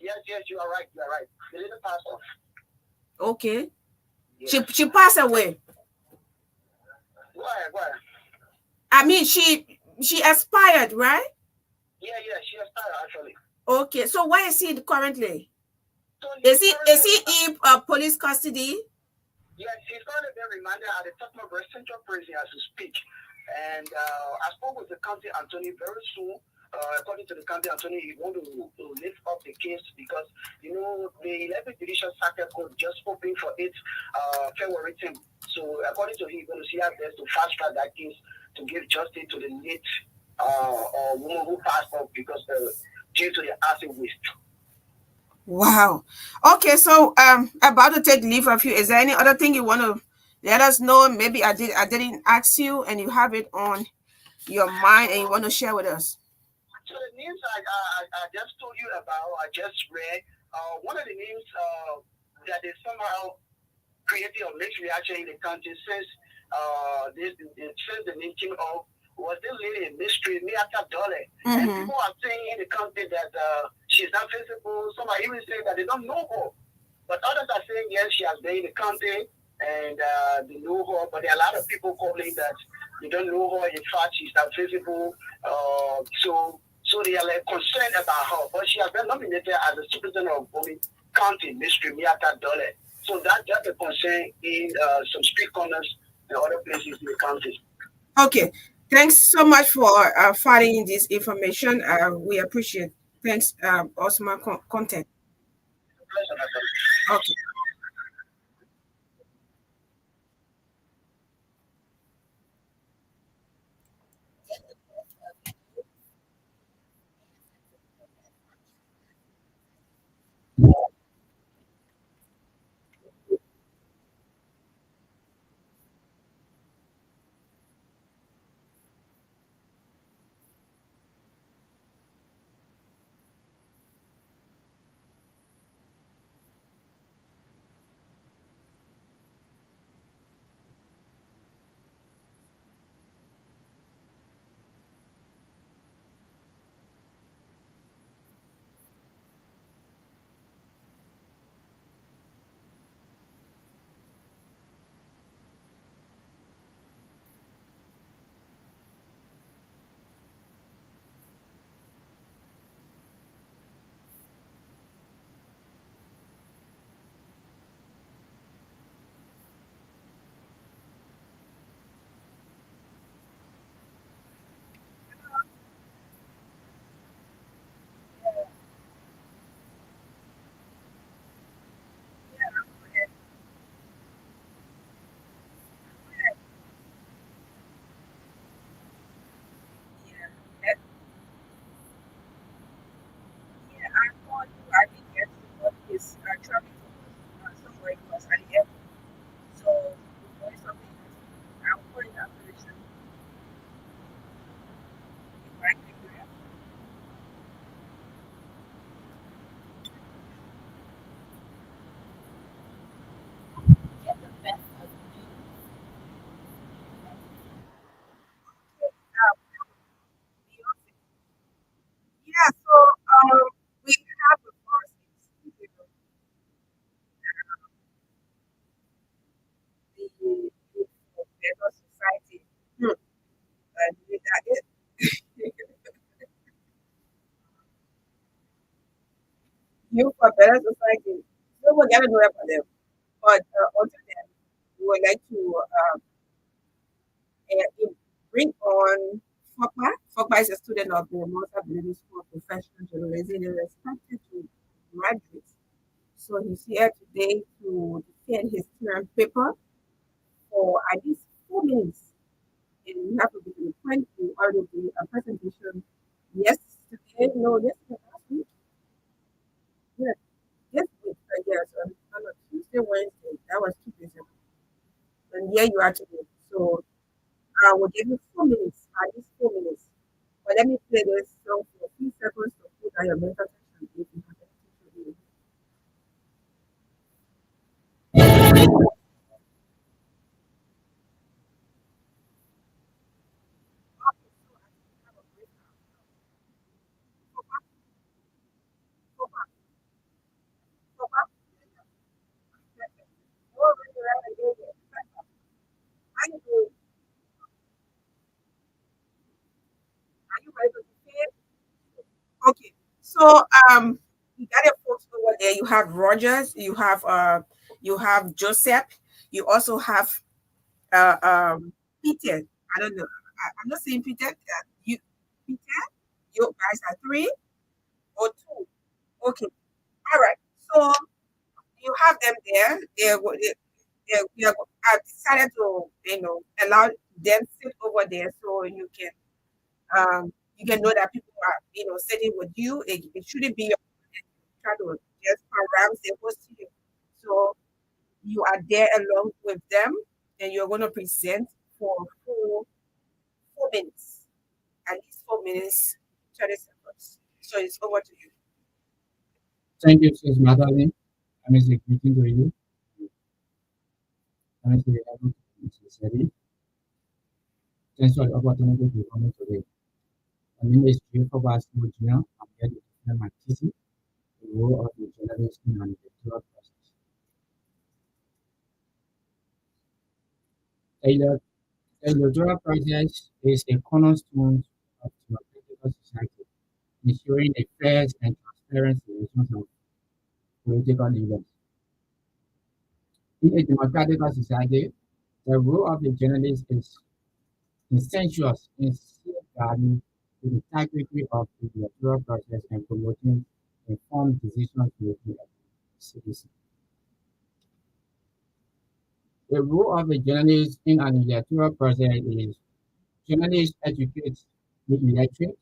Speaker 15: yes, yes, you are right. You are right. The little pastor.
Speaker 2: Okay, she passed away.
Speaker 15: Why?
Speaker 2: I mean, she expired, right?
Speaker 15: Yeah, she expired actually.
Speaker 2: Okay, so where is he currently?
Speaker 15: So
Speaker 2: Is he in police custody?
Speaker 15: Yes, he's currently being remanded at the Tottenham Central Prison as we speak. And I spoke with the county attorney very soon. According to the county attorney, he want to lift up the case because, the 11th Judicial Circuit Court just opened for its favoritism. So according to him, he's going to see how best to fast track that case to give justice to the late woman who passed off because due to the acid waste.
Speaker 2: Wow. Okay, so about to take leave of you. Is there any other thing you want to let us know? Maybe I didn't ask you and you have it on your mind and you want to share with us.
Speaker 15: So the names I just told you about, I just read, one of the names that is somehow creating a mixed reaction in the country since the name came up was this lady in mystery, Miata Dole. And people are saying in the country that she's not visible. Some are even saying that they don't know her. But others are saying, yes, she has been in the country and they know her. But there are a lot of people calling that they don't know her. In fact, she's not visible. So they are like concerned about her. But she has been nominated as the superintendent of Bomi County Mystery, Miata Dole. So that's a concern in some street corners and other places in the county.
Speaker 2: Okay. Thanks so much for finding this information. We appreciate. Thanks, awesome content. Okay. Youth for Better Society. So we're gonna do it for them. But until then, we would like to bring on Fokpa. Fokpa is a student of the Multi-Ability School of Professional Journalism and is expected to graduate. So he's here today to defend his term paper for at least 4 minutes. And we have to be to the point. We already did a presentation yesterday, last week. Yes, yes, yes, on a Tuesday, Wednesday. That was 2 days ago. And here you are today. So I will give you 4 minutes, at least 4 minutes. But let me play this song for a few seconds to put down your mental tension if you have anything to do. Are you ready to defend? Okay. So you got your folks over there. You have Rogers, you have Joseph, you also have Peter. I don't know. I'm not saying Peter. You Peter, you guys are three or two. Okay. All right. So you have them there. I've decided to, allow them sit over there so you can know that people are, sitting with you. It shouldn't be your try to just around the whole studio. So you are there along with them, and you're going to present for 4 minutes, at least 4 minutes, 30 seconds. So it's over to you.
Speaker 16: Thank you, Ms. Magdalene. I'm greeting to you. I'm Mrs. Seri. Thanks for the opportunity to come today. My name is Jacob Asmo Jr. I'm here to defend my thesis, the role of the journalist in an electoral process. The electoral process is a cornerstone of democratic society, ensuring a fair and transparent selection of political leaders. In a democratic society, the role of the journalist is essential in safeguarding the integrity of the electoral process and promoting informed decisions making of citizens. The role of a journalist in an electoral process is journalists educate the electorate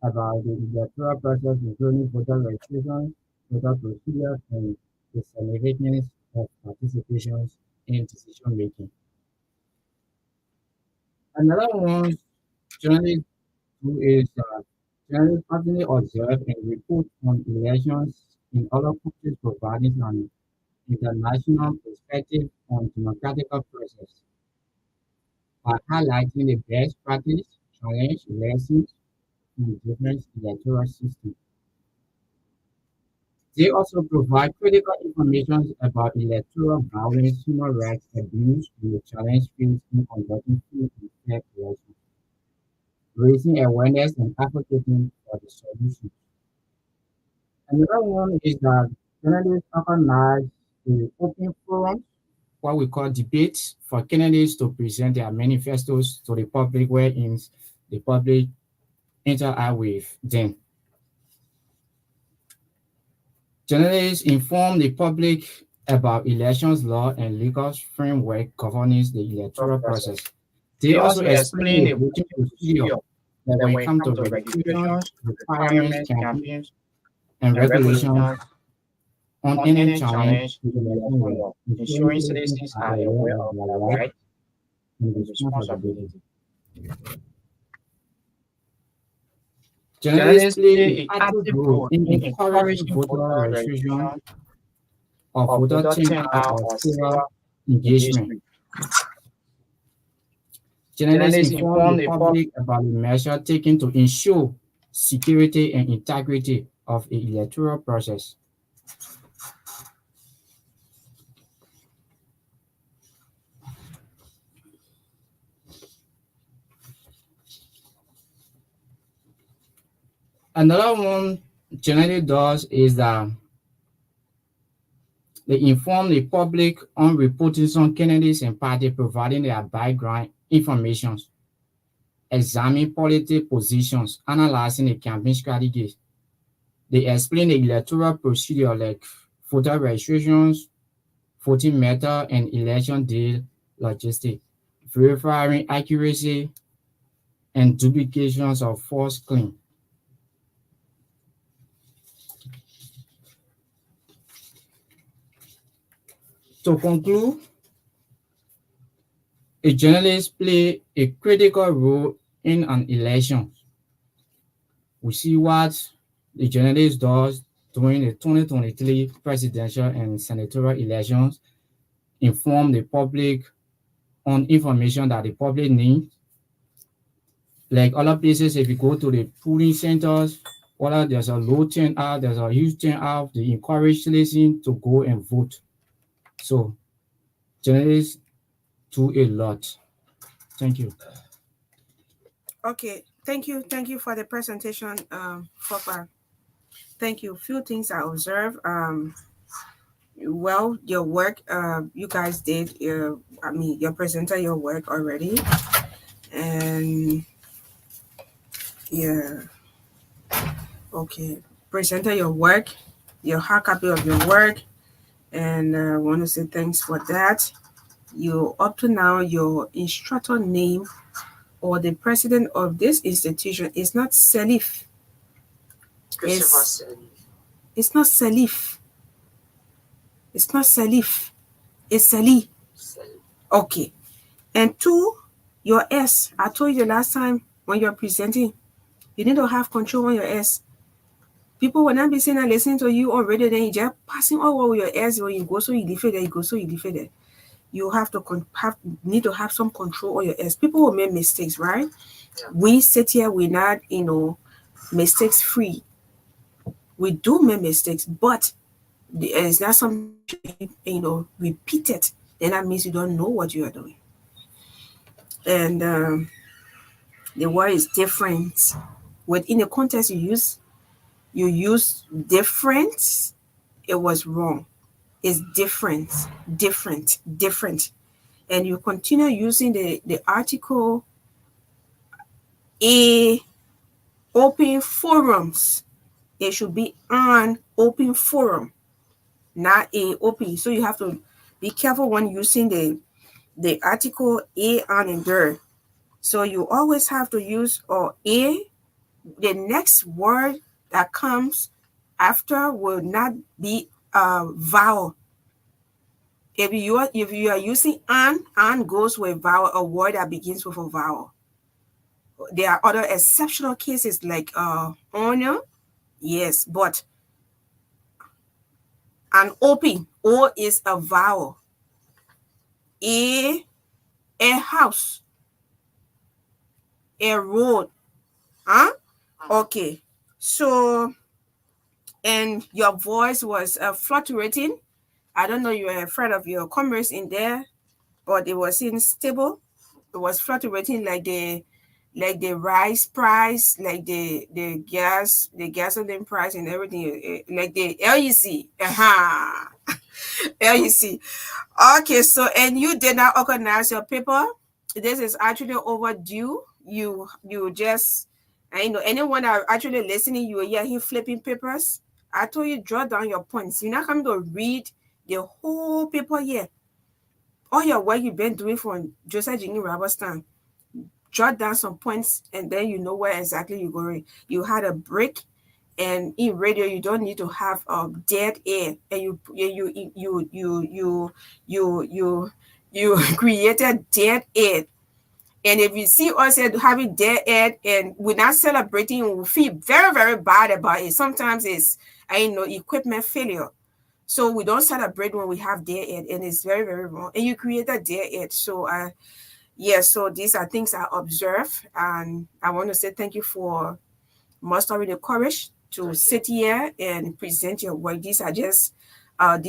Speaker 16: about the electoral process, including voter registration, voter procedures, and the significance of participation in decision making. Another one journalists do is journalists constantly observe and report on elections in other countries, providing an international perspective on democratic process by highlighting the best practice, challenge, lessons in different electoral systems. They also provide critical information about electoral violence, human rights abuse, and the challenge faced in conducting free and fair elections, raising awareness and advocating for the solution. Another one is that journalists organize the open forums, what we call debates, for candidates to present their manifestos to the public, wherein the public interact with them. Journalists inform the public about elections law and legal framework governing the electoral process. They also explain the voting procedure when it comes to registration, requirements, campaigns, and regulations on any challenge to the election law, ensuring citizens are aware of their rights and responsibilities. Journalists play an active role in encouraging voter registration or voter turnout or civil engagement. Journalists inform the public about the measures taken to ensure security and integrity of the electoral process. Another one generally does is that they inform the public on reporting some candidates and party, providing their background information, examine policy positions, analyzing the campaign strategies. They explain the electoral procedure like voter registrations, voting method, and election day logistics, verifying accuracy and duplications of false claims. To conclude, a journalist play a critical role in an election. We see what the journalist does during the 2023 presidential and senatorial elections, inform the public on information that the public needs. Like other places, if you go to the polling centers, whether there's a low turnout, there's a huge turnout, they encourage citizens to go and vote. So journalists do a lot. Thank you.
Speaker 2: Okay, thank you for the presentation, Fopa. Thank you. Few things I observed. Well, your work, you guys did. Your presenter, your work already, and yeah. Okay, presenter, your work, your hard copy of your work, and I want to say thanks for that. You up to now, your instructor name or the president of this institution is not Salif. It's not Salif. It's not Salif. It's Sali. Okay. And two, your S. I told you last time when you're presenting, you need to have control on your S. People will not be saying and listening to you on radio, then you just passing over with your S when you go so you defeated, you go so you defeated. You have to need to have some control on your S. People will make mistakes, right? Yeah. We sit here, we're not, mistakes free. We do make mistakes, but it's not something, repeated. Then that means you don't know what you are doing. And the word is different. Within the context you use different, it was wrong. It's different. And you continue using the article a open forums. It should be on open forum, not a open. So you have to be careful when using the article a on and there. So you always have to use a. The next word that comes after will not be a vowel. If you are using on goes with vowel, a word that begins with a vowel. There are other exceptional cases like honor, yes, but an open, O is a vowel. A house, a road, huh? Okay, so, and your voice was fluctuating. I don't know, you were afraid of your commerce in there, but it was unstable. It was fluctuating like the rice price, like the gasoline price and everything, like the LEC. LEC. Okay, so, and you did not organize your paper. This is actually overdue. You just, anyone that actually listening, you will hear him flipping papers. I told you, draw down your points. You're not coming to read the whole paper here. All your work you've been doing for Joseph Jingin Roberts time. Jot down some points, and then you know where exactly you're going. You had a break, and in radio you don't need to have dead air, and you created dead air. And if you see us having dead air and we're not celebrating, we feel very, very bad about it. Sometimes it's equipment failure. So we don't celebrate when we have dead air, and it's very, very wrong. And you created dead air. So so these are things I observe, and I want to say thank you for mustering the courage to sit here and present your work. These are just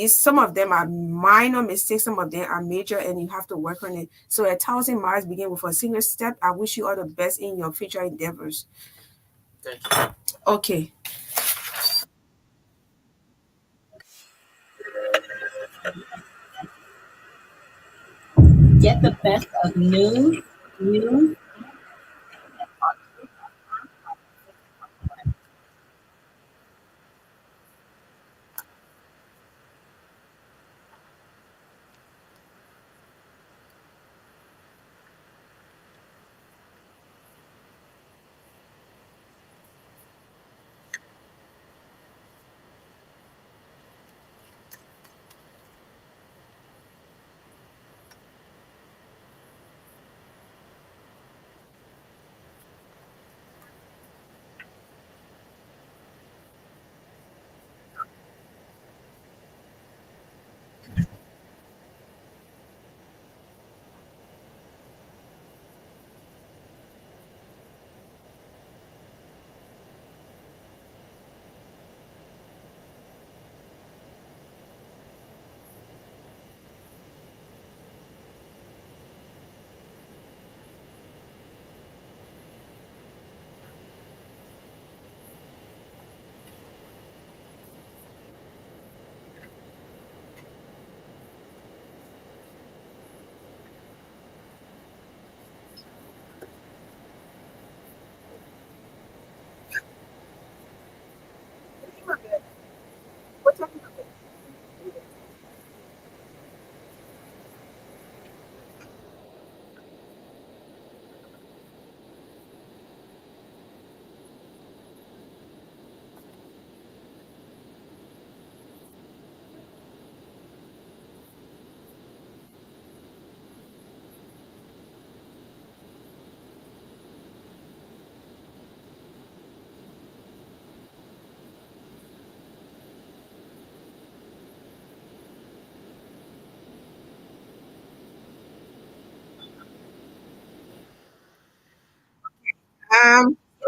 Speaker 2: some of them are minor mistakes, some of them are major, and you have to work on it. So 1,000 miles begin with a single step. I wish you all the best in your future endeavors.
Speaker 14: Thank you.
Speaker 2: Okay.
Speaker 13: Get the best of news, views,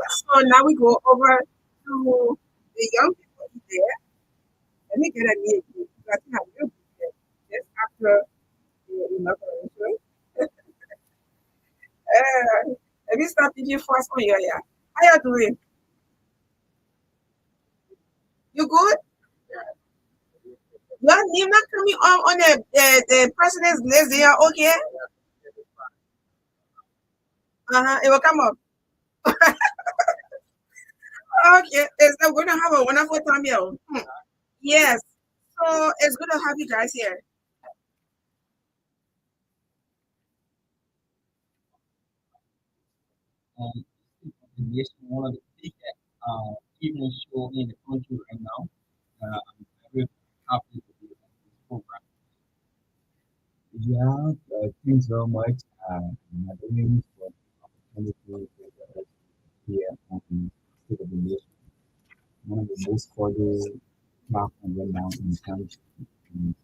Speaker 2: So now we go over to the young people there. Let me get a name. I think I'm real good just after the inauguration. Let me start with you first on your yeah. How you doing? You good? You're not coming on the president's list. They are okay. It will come up. Okay, it's I'm going to have a wonderful time here. Yes. So it's good to have you guys here.
Speaker 16: One of the biggest evening show in the country right now. I'm very happy to be on this program. Yeah, thanks very much, Magdalene, for the opportunity to be here on State of the Nation, one of the most cordial platforms right now in the country. And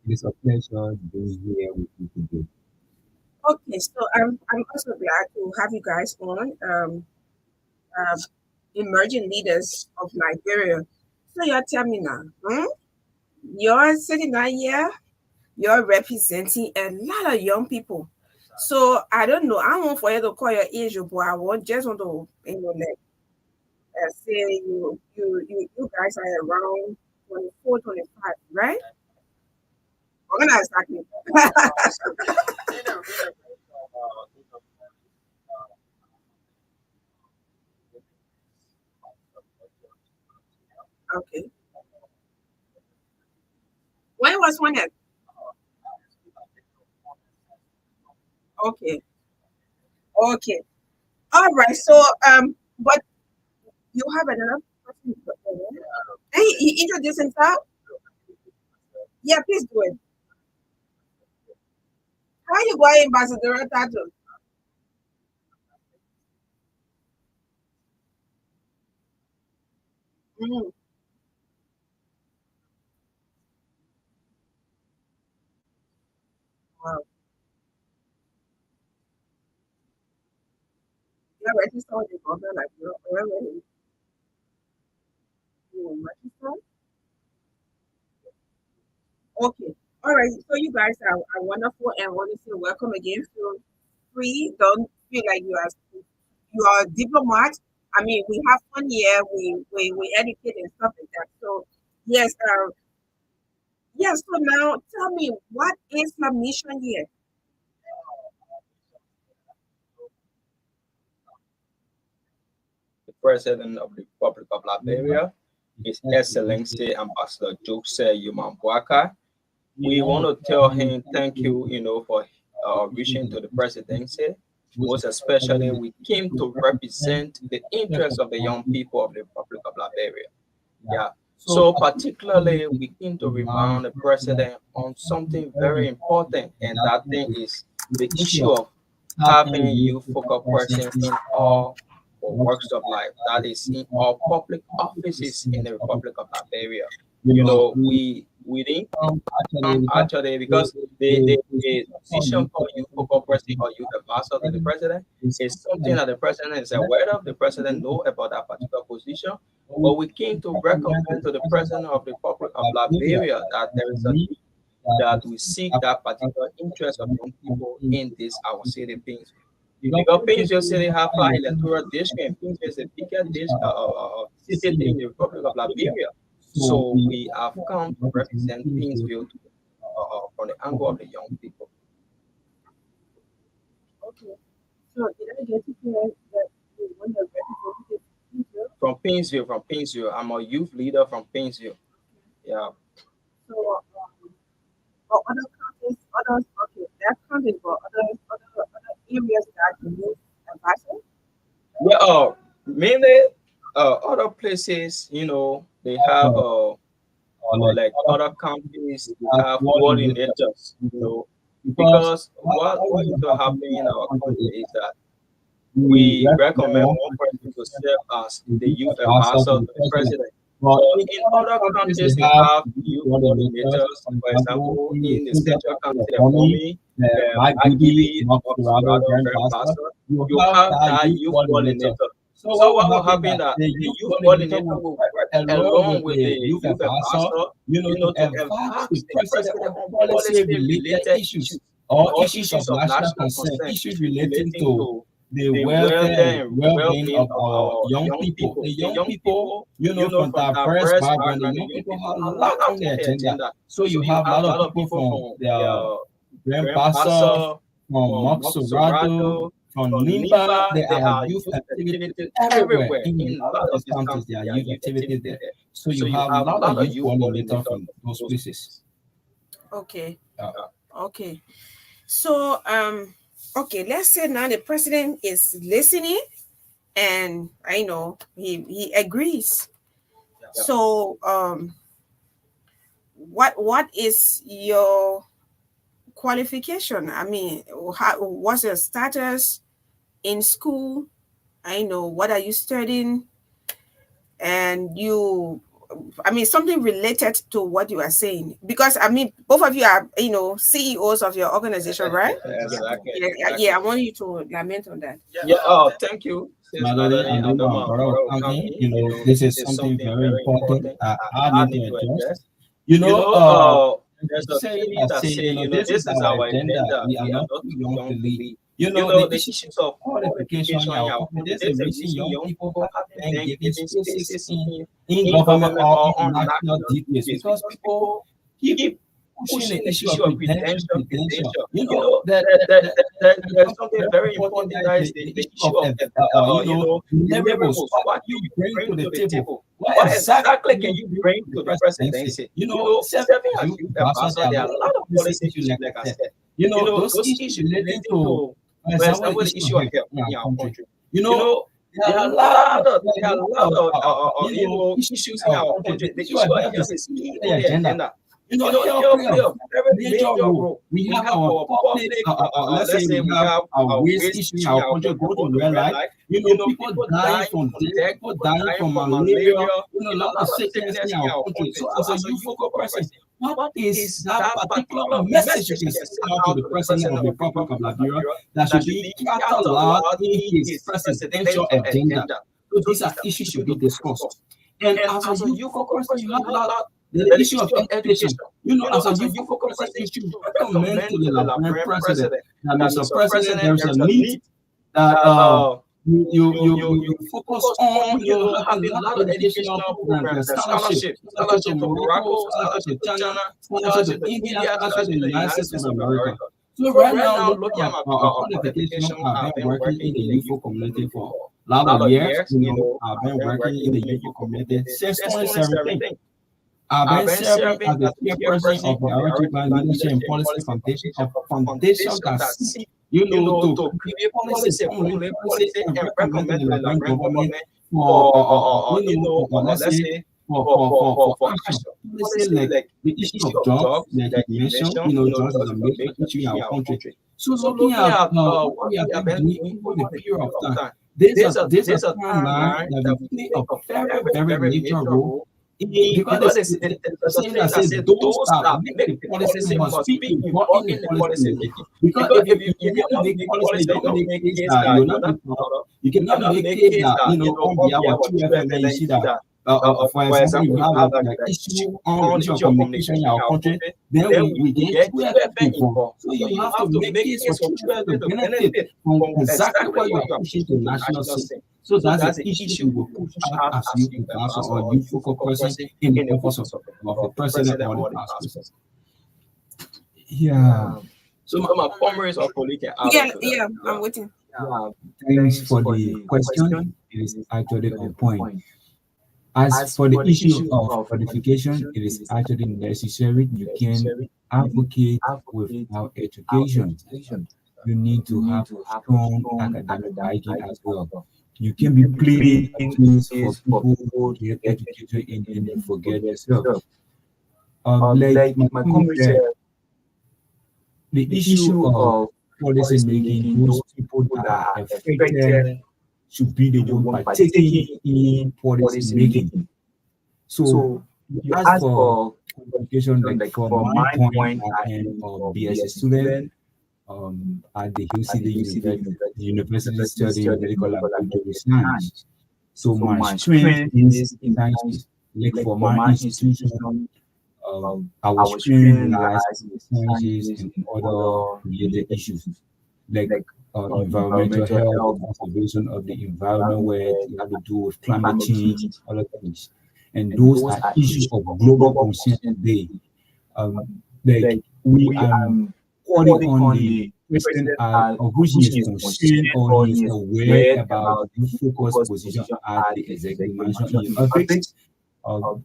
Speaker 16: it is a pleasure being here with you today.
Speaker 2: Okay, so I'm also glad to have you guys on. Um, emerging leaders of Nigeria. So you tell me now, you're sitting down here, you're representing a lot of young people. So I don't know. I want for you to call your age, but I want just want to like say you guys are around 24, 25, right? I'm gonna exactly. Okay. When was one at? Okay. Okay. All right. So but you have another person. Hey, he introduced himself. Yeah, please do it. How you going, Ambassador Tato? Mm, wow. Yeah, register with the government like you're already you register. Okay. All right. So you guys are wonderful and want to say welcome again. Feel free. Don't feel like you are a diplomat. I mean, we have fun here. We educate and stuff like that. So yes, yes. So now tell me, what is your mission here?
Speaker 17: President of the Republic of Liberia, His Excellency Ambassador Joseph Yumambwaka. We want to tell him thank you, for reaching to the presidency. Most especially, we came to represent the interests of the young people of the Republic of Liberia. Yeah. So particularly, we came to remind the president on something very important, and that thing is the issue of having youth-focused persons in all works of life. That is in all public offices in the Republic of Liberia. We didn't come actually because the position for youth-focused person or youth advisor to the president is something that the president is aware of. The president knows about that particular position. But we came to recommend to the president of the Republic of Liberia that there is a need that we seek that particular interest of young people in this our city, Painesville. Because Painesville City have 5 electoral districts, and Painesville is the biggest city in the Republic of Liberia. So we have come to represent Painesville from the angle of the young people.
Speaker 2: Okay. So did I get to hear that you want to represent Painesville?
Speaker 17: From Painesville. I'm a youth leader from Painesville. Yeah.
Speaker 2: So, for other counties, that county for other areas that you need advisor?
Speaker 17: Yeah, mainly other places, they have like other counties, they have coordinators, because what is happening in our country is that we recommend one person to serve as the youth advisor to the president. But in other countries, they have youth coordinators. For example, in the central county, Magdalene Saah, you have that youth coordinator. So what will happen that the youth coordinator will work along with the youth advisor, to advise the president on policy-related issues or issues of national concern, issues relating to the welfare and well-being of our young people. The young people, from diverse backgrounds, the young people have a lot on their agenda. So you have a lot of people from Grandpassa, from Moxorado, from Nimba. There are youth activities everywhere. In a lot of these countries, there are youth activities there. So you have a lot of youth coordinators from those places.
Speaker 2: Okay. Okay. So, okay, let's say now the president is listening, and I know he agrees. Yeah. So, what is your qualification? I mean, what's your status in school? I know, what are you studying? And something related to what you are saying, because both of you are, CEOs of your organization, right?
Speaker 17: Exactly.
Speaker 2: Yeah, I want you to lament on that.
Speaker 17: Yeah. Thank you.
Speaker 6: This is something very important. I need to address. There's a saying that says, this is our agenda. We are not too young to lead. The issues of qualification this is reaching young people have been given spaces in government or on national details, because people keep pushing the issue of credential. There's something very important, that is the issue of deliverables. What you bring to the table. What exactly can you bring to the presidency? Serving as youth ambassador, there are a lot of policy issues, like I said. Those issues relating to, for example, the issue of health in our country. There are a lot of issues in our country. The issue of health is key on the agenda. Health play a very major role. We have our public, let's say we have our waste issue in our country, go to real life. People dying from death, people dying from malaria, a lot of sickness in our country. So as a youth-focused person, what is that particular message you can send out to the president of the Republic of Liberia that should be cataloged in his presidential agenda? So these are issues should be discussed. And as a youth-focused person, you have a lot. The issue of education, as a youth-focused person, you should recommend to the Liberian president that, Mr. President, there's a need that you focus on, having a lot of educational programs, scholarship to Morocco, scholarship to China, scholarship to India, scholarship to the United States of America. So right now, looking at our qualification, I've been working in the youth community for
Speaker 16: lot of years, I've been working in the youth community since 2017. I've been serving as the chairperson of the RG Leadership and Policy Foundation, a foundation that seeks, to create policies, formulate policies, and recommend to the Liberian government let's say, for action. Policy like the issue of jobs, like you mentioned, jobs is a major issue in our country. So looking at what we have been doing over the period of time, there's a timeline that we play a very, very major role. Because it's saying that says those that make the policy must be involved in the policy making. Because if you cannot make policy, you cannot make case that you're not be proud of. You cannot make case that on behalf of 2FM, then you see that for example, you have the issue on issue of communication in our country, then we get 2FM involved. So you have to make case for 2FM to benefit from exactly what you are pushing to national scene. So that's the issue we will push out as youth advisor or youth focal person in the office of the president or the past president. Yeah.
Speaker 17: So my comrades or colleagues
Speaker 2: Yeah, I'm waiting.
Speaker 16: Thanks for the question. It is actually on point. As for the issue of qualification, it is actually necessary. You can advocate without education. You need to have strong academic IQ as well. You can be playing tools for people who get educated and then forget yourself. Like my comment said, the issue of policy making, those people that are affected should be the one partaking in policy making. So you ask for qualification, like for my point, I am a BS student at the UCD University studying medical laboratory science. So my strength is in science. Like for my institution, our strength lies in sciences and other related issues like environmental health, conservation of the environment, where you have to do with climate change, other things. And those are issues of global concern today. Like we are calling on the president of which he is concerned or he is aware about the focus position at the executive management in office.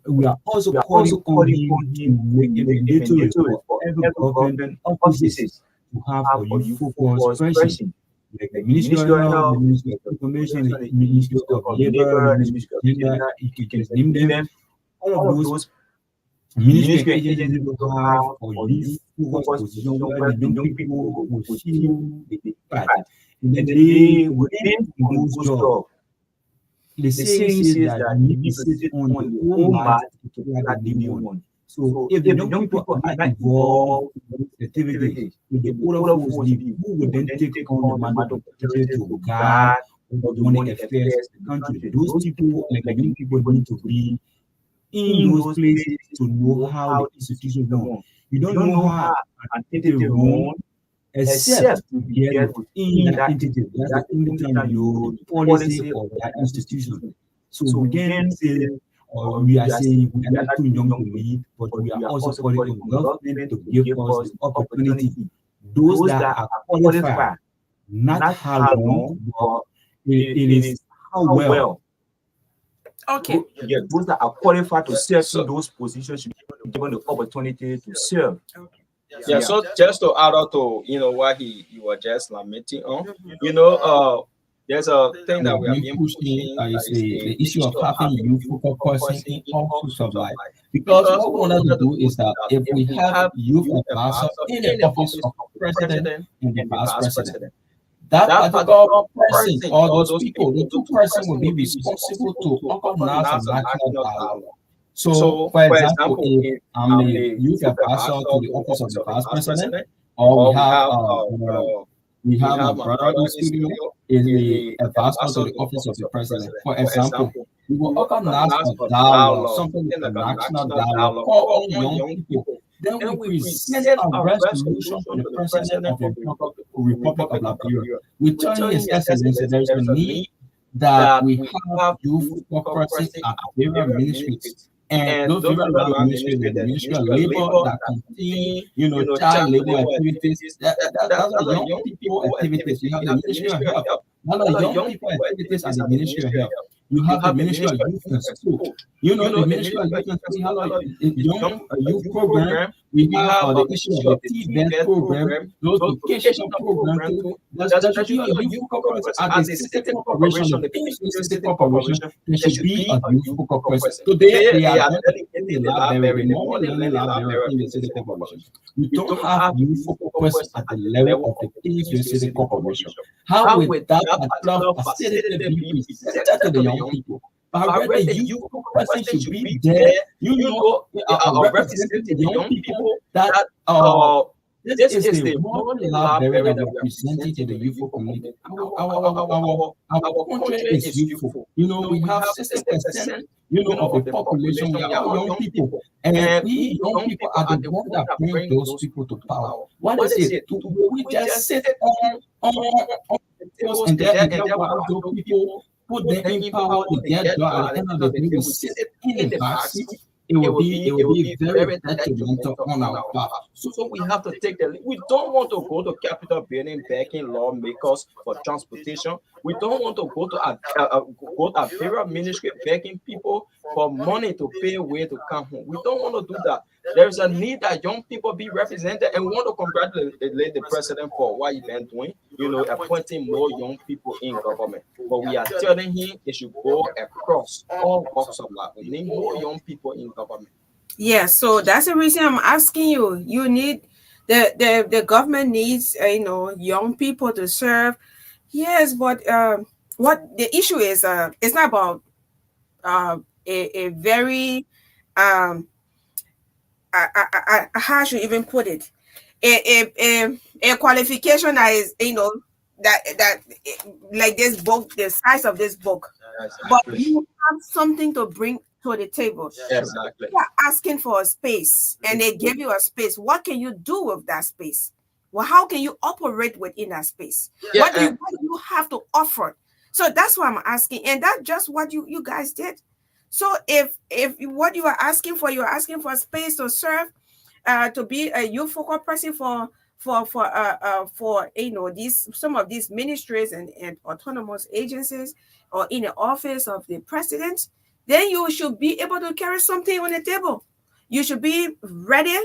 Speaker 16: We are also calling on him to make a mandatory for every government offices to have a youth focus person, like the Ministry of Health, the Ministry of Information, the Ministry of Labor, the Ministry of Gender, you can name them. All of those ministry agencies will have a youth focus position where the young people will feel the impact. And then they will end those jobs. The saying is that you need to sit on the old mat to create the new one. So if the young people are not involved in the activity, if the older folks leave, who would then take on the mantle to guide the money affairs of the country? Those people, like the young people, need to be in those places to know how the institution runs. You don't know how an entity runs except to get within that entity. That's the only time you know the policy of that institution. So we can say, or we are saying we are not too young to lead, but we are also calling on government to give us the opportunity. Those that are qualified, not how long, but it is how well.
Speaker 2: Okay.
Speaker 17: Yeah, those that are qualified to serve in those positions should be given the opportunity to serve.
Speaker 2: Okay.
Speaker 17: Yeah, so just to add on to what you were just lamenting on, there's a thing that we have been pushing
Speaker 16: is the issue of having youth focus person in all sorts of life. Because what we want to do is that if we have youth advisor in the office of president and the past president, that particular person or those people, the two persons will be responsible to organize a national dialogue. So, for example, if I'm the youth advisor to the office of the past president, or we have a brother in the studio is the advisor to the office of the president. For example, we will organize a dialogue, something like a national dialogue for all young people. Then we present a resolution to the president of the Republic of Liberia. We tell His Excellency there is a need that we have youth focus at various ministries. And those various ministries, the Ministry of Labor that contain, child labor activities, that's young people activities. You have the Ministry of Health, young people activities at the Ministry of Health. You have the Ministry of Youth and Sport. You know, the Ministry of Youth and Sport, we have a young youth program. We have the issue of the TVET program, those vocational programs. There should be a youth focal person at the city corporation, the city corporation. There should be a youth focal person. Today, they are dedicating the library, the morning learning library in the city corporation. We don't have youth focal person at the level of the Kingsville City Corporation. How would that particular facility be presented to the young people? But the youth person should be there, representing the young people that this is the model library that we're presenting to the youthful community. Our country is youthful. You know, we have 60%, of the population, we are all young people. And we young people are the ones that bring those people to power. What is it? We just sit on and then while those people put them in power, they get at the end of the day, we sit in the back seat. It will be very detrimental on our part.
Speaker 17: So we have to take the lead. We don't want to go to Capitol building begging lawmakers for transportation. We don't want to go to a federal ministry begging people for money to pay way to come home. We don't want to do that. There is a need that young people be represented, and we want to congratulate the president for what he's been doing, appointing more young people in government. But we are telling him it should go across all walks of life. We need more young people in government.
Speaker 2: Yeah, so that's the reason I'm asking you. You need the government needs young people to serve. Yes, but what the issue is, it's not about a very how should I even put it? A qualification that is, that like this book, the size of this book, but you have something to bring to the table.
Speaker 17: Exactly.
Speaker 2: You are asking for a space, and they give you a space. What can you do with that space? Well, how can you operate within that space? What do you have to offer? So that's what I'm asking, and that's just what you guys did. So if what you are asking for a space to serve, to be a youth focal person for these some of these ministries and autonomous agencies, or in the office of the president, then you should be able to carry something on the table. You should be ready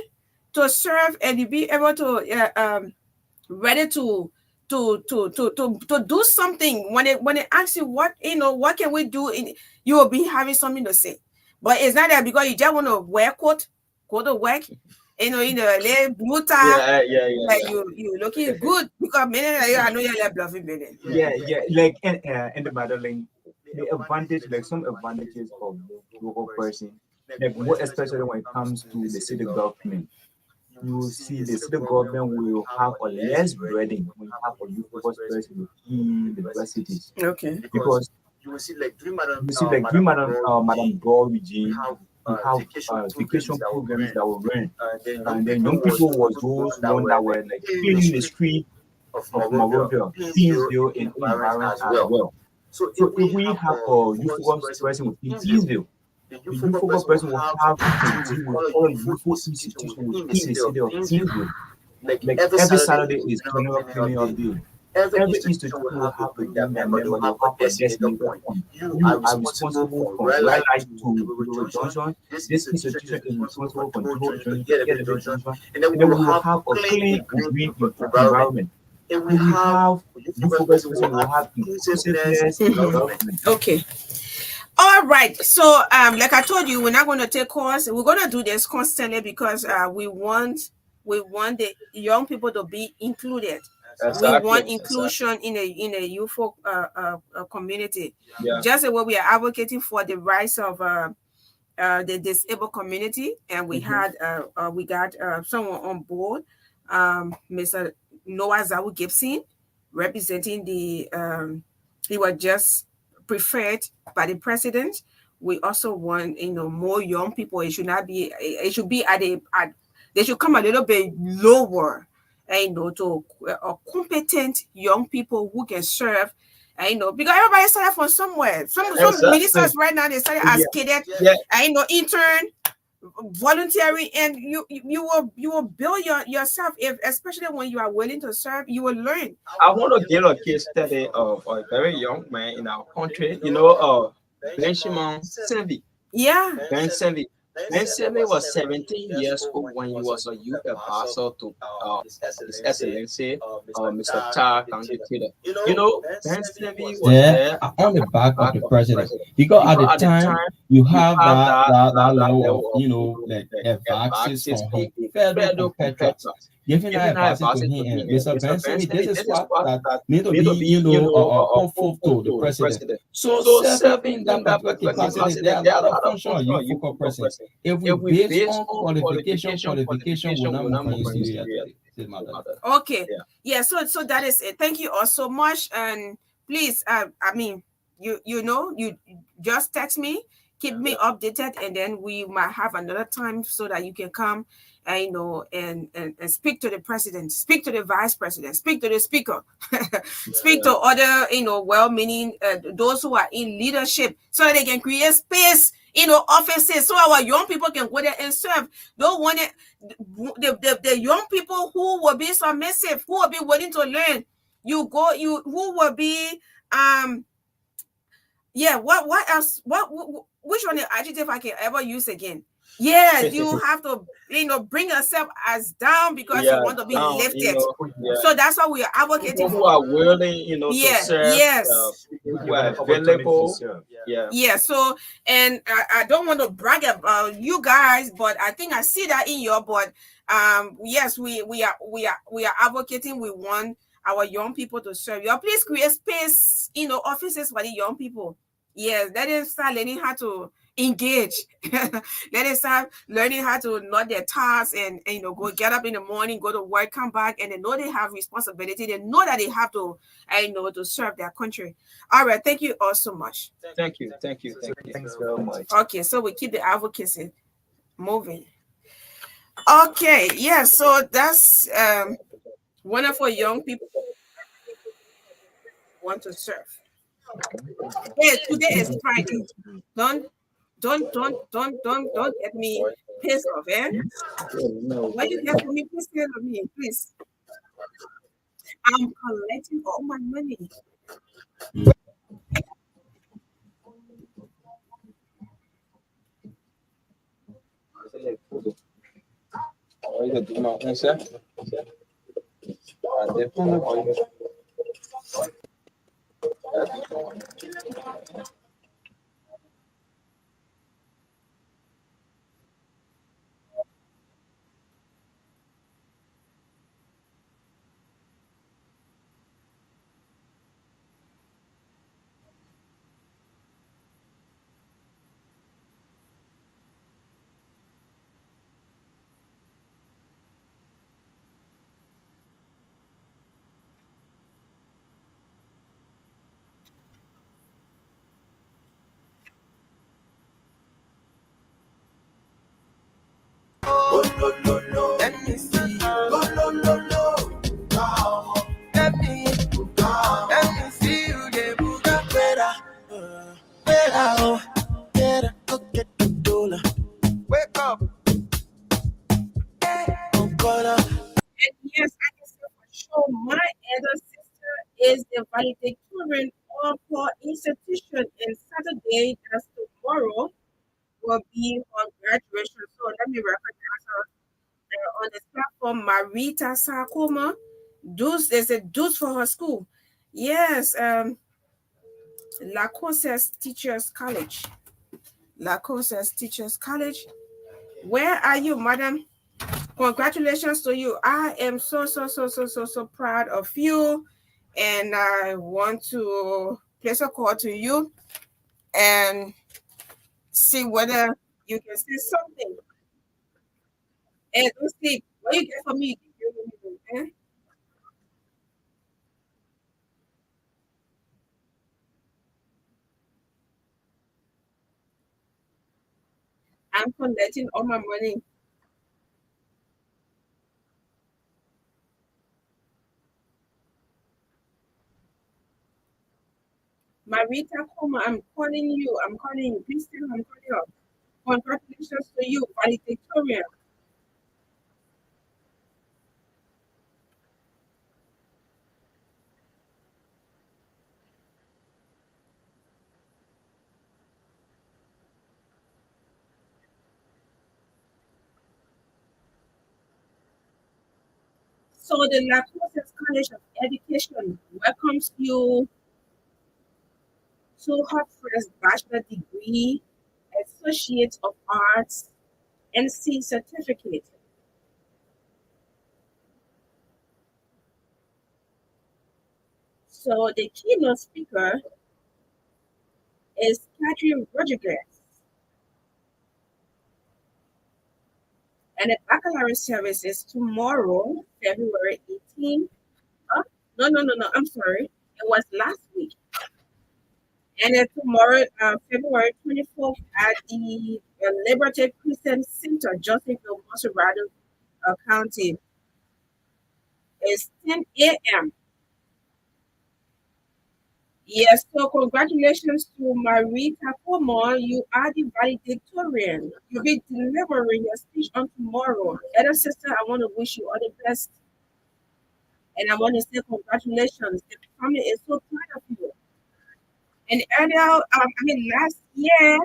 Speaker 2: to serve, and you be able to ready to do something when they ask you what can we do, you will be having something to say. But it's not that because you just want to wear coat, go to work, in the blue tie, like you looking good because I know you're like bluffing, baby.
Speaker 18: Like in the Magdalene, the advantage, like some advantages of local person, like more especially when it comes to the city government. You will see the city government will have a less burden when you have a youth person in the universities.
Speaker 2: Okay.
Speaker 18: Because you will see like Madam Gorigi, we have vacation programs that will run, and then young people was those ones that were like cleaning the street of Monrovia, Kingsville, and environment as well. So if we have a youth person within Kingsville, the youth focus person will have to deal with all youthful institutions within the city of Kingsville. Like every Saturday is general cleaning day. Every institution will have a member, will have a designated point. You are responsible for red light to River Junction. This institution is responsible for River Junction. And then we will have a clean and green environment. And we have youth focus person will have inclusiveness development.
Speaker 2: Okay. All right. So like I told you, we're not going to take course. We're going to do this constantly because we want the young people to be included. Exactly. We want inclusion in a youth community. Just the way we are advocating for the rights of the disabled community, and we got someone on board, Mr. Noah Zawu Gibson, representing the he was just preferred by the president. We also want more young people. It should not be. It should be they should come a little bit lower. To competent young people who can serve. Because everybody started from somewhere. Some ministers right now they started as cadets. Intern. volunteering, and you will build yourself. If especially when you are willing to serve, you will learn.
Speaker 17: I want to give a case study of a very young man in our country. Benjamin Sevi.
Speaker 2: Yeah.
Speaker 17: Ben Sevi. Ben Sevi was 17 years old when he was a youth advisor to His Excellency, Mr. Cha Kangitida. Ben Sevi was there
Speaker 19: on the back of the president, because at the time you have that level of like advices from his federal competitors, giving that advice to him, and Mr. Ben Sevi, this is what that need to be hopeful to the president. So serving that particular capacity, there are a lot of functions you focus president. If we base on qualification will not move from your studio.
Speaker 2: Okay. Yeah. So that is it. Thank you all so much. And please, I mean, you just text me, keep me updated, and then we might have another time so that you can come, and speak to the president, speak to the vice president, speak to the speaker, speak to other, well-meaning, those who are in leadership, so that they can create space, offices, so our young people can go there and serve. Don't want it. The young people who will be submissive, who will be willing to learn. Who will be what else? Which one adjective I can ever use again? Yeah, you have to, bring yourself as down because you want to be lifted. So that's why we are advocating.
Speaker 17: People who are willing, to serve.
Speaker 2: Yes.
Speaker 17: Who are available.
Speaker 2: Yeah. So, and I don't want to brag about you guys, but I think I see that in your board. Yes, we are advocating. We want our young people to serve. Please create space, offices for the young people. Yes, let them start learning how to engage. Let them start learning how to know their tasks and go get up in the morning, go to work, come back, and they know they have responsibility. They know that they have to, to serve their country. All right, thank you all so much.
Speaker 17: Thank you. Thanks very much.
Speaker 2: Okay, so we keep the advocacy moving. Okay, yeah, so that's wonderful young people want to serve. Yeah, today is Friday. Don't get me pissed off, eh? Why you get for me pissed off me, please? I'm collecting all my money.
Speaker 20: Let me see. Let me see you get better, go get the dollar. Wake up.
Speaker 2: And yes, I can say for sure my elder sister is the valedictorian of her institution, and Saturday, that's tomorrow, will be her graduation. So let me recognize her on this platform, Magdalene Saah. There's a dues for her school. Yes, La Cosas Teachers College. La Cosas Teachers College. Where are you, madam? Congratulations to you. I am so proud of you, and I want to place a call to you and see whether you can say something. And don't sleep. What you get for me? I'm collecting all my money. Marita Koma, I'm calling you. Please tell me I'm calling you. Congratulations to you. valedictorian. So the Lacoste College of Education welcomes you to her first bachelor degree, Associate of Arts, NC certificate. So the keynote speaker is Catherine Rodriguez, and the baccalaureate service is tomorrow, February 18th. Oh, no, I'm sorry. It was last week. And then tomorrow, February 24th, at the Liberty Christian Center, Josephville, Monserrado County. It's 10 a.m. Yes, so congratulations to Marita Como. You are the valedictorian. You'll be delivering your speech on tomorrow. Elder sister, I want to wish you all the best. And I want to say congratulations. The family is so proud of you. And earlier, last year,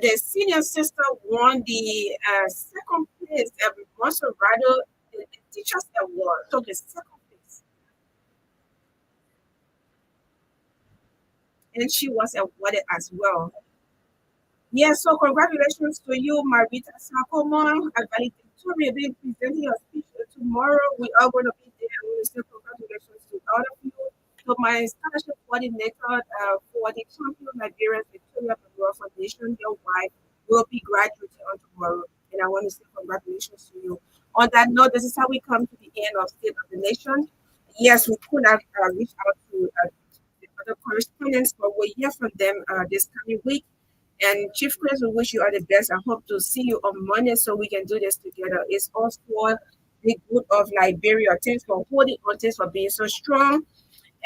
Speaker 2: the senior sister won the second place at Monserrado the Teachers Award. So the second place. And she was awarded as well. Yes, so congratulations to you, Marita Sakomo, a valedictorian, being presenting your speech tomorrow. We are going to be there. I want to say congratulations to all of you. So my scholarship coordinator for the Champion Liberian Victoria Memorial Foundation, your wife, will be graduating on tomorrow. And I want to say congratulations to you. On that note, this is how we come to the end of State of the Nation. Yes, we could have reached out to the other correspondents, but we'll hear from them this coming week. And Chief Chris, we wish you all the best. I hope to see you on Monday so we can do this together. It's all for the good of Liberia. Thanks for holding on. Thanks for being so strong.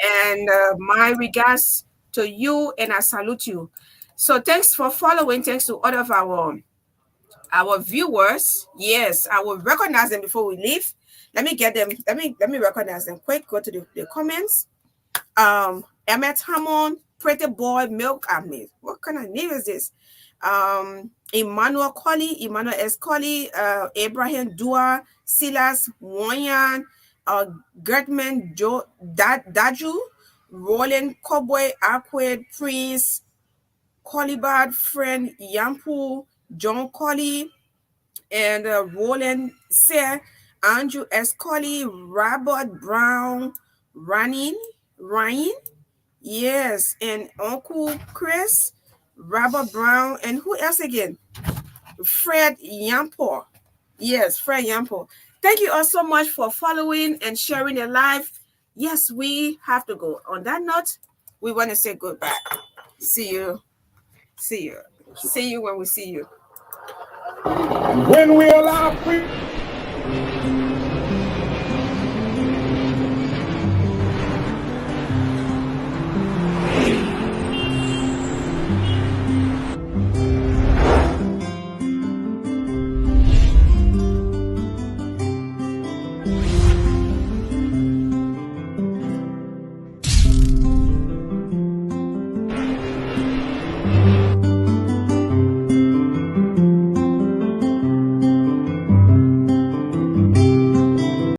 Speaker 2: And my regards to you, and I salute you. So thanks for following. Thanks to all of our viewers. Yes, I will recognize them before we leave. Let me get them. Let me recognize them quick. Go to the comments. Emmett Hammond, Pretty Boy, Milk. What kind of name is this? Emmanuel Colley, Emmanuel S. Colley, Abraham Dua, Silas Wanyan, Gertman Daju, Roland Cowboy, Aquid, Prince, Collibad, Friend Yampu, John Colley, and Roland Saah, Andrew S. Colley, Robert Brown, Ryan, yes, and Uncle Chris, Robert Brown, and who else again? Fred Yampo. Yes, Fred Yampo. Thank you all so much for following and sharing the live. Yes, we have to go. On that note, we want to say goodbye. See you. See you. See you when we see you.
Speaker 21: When we allow free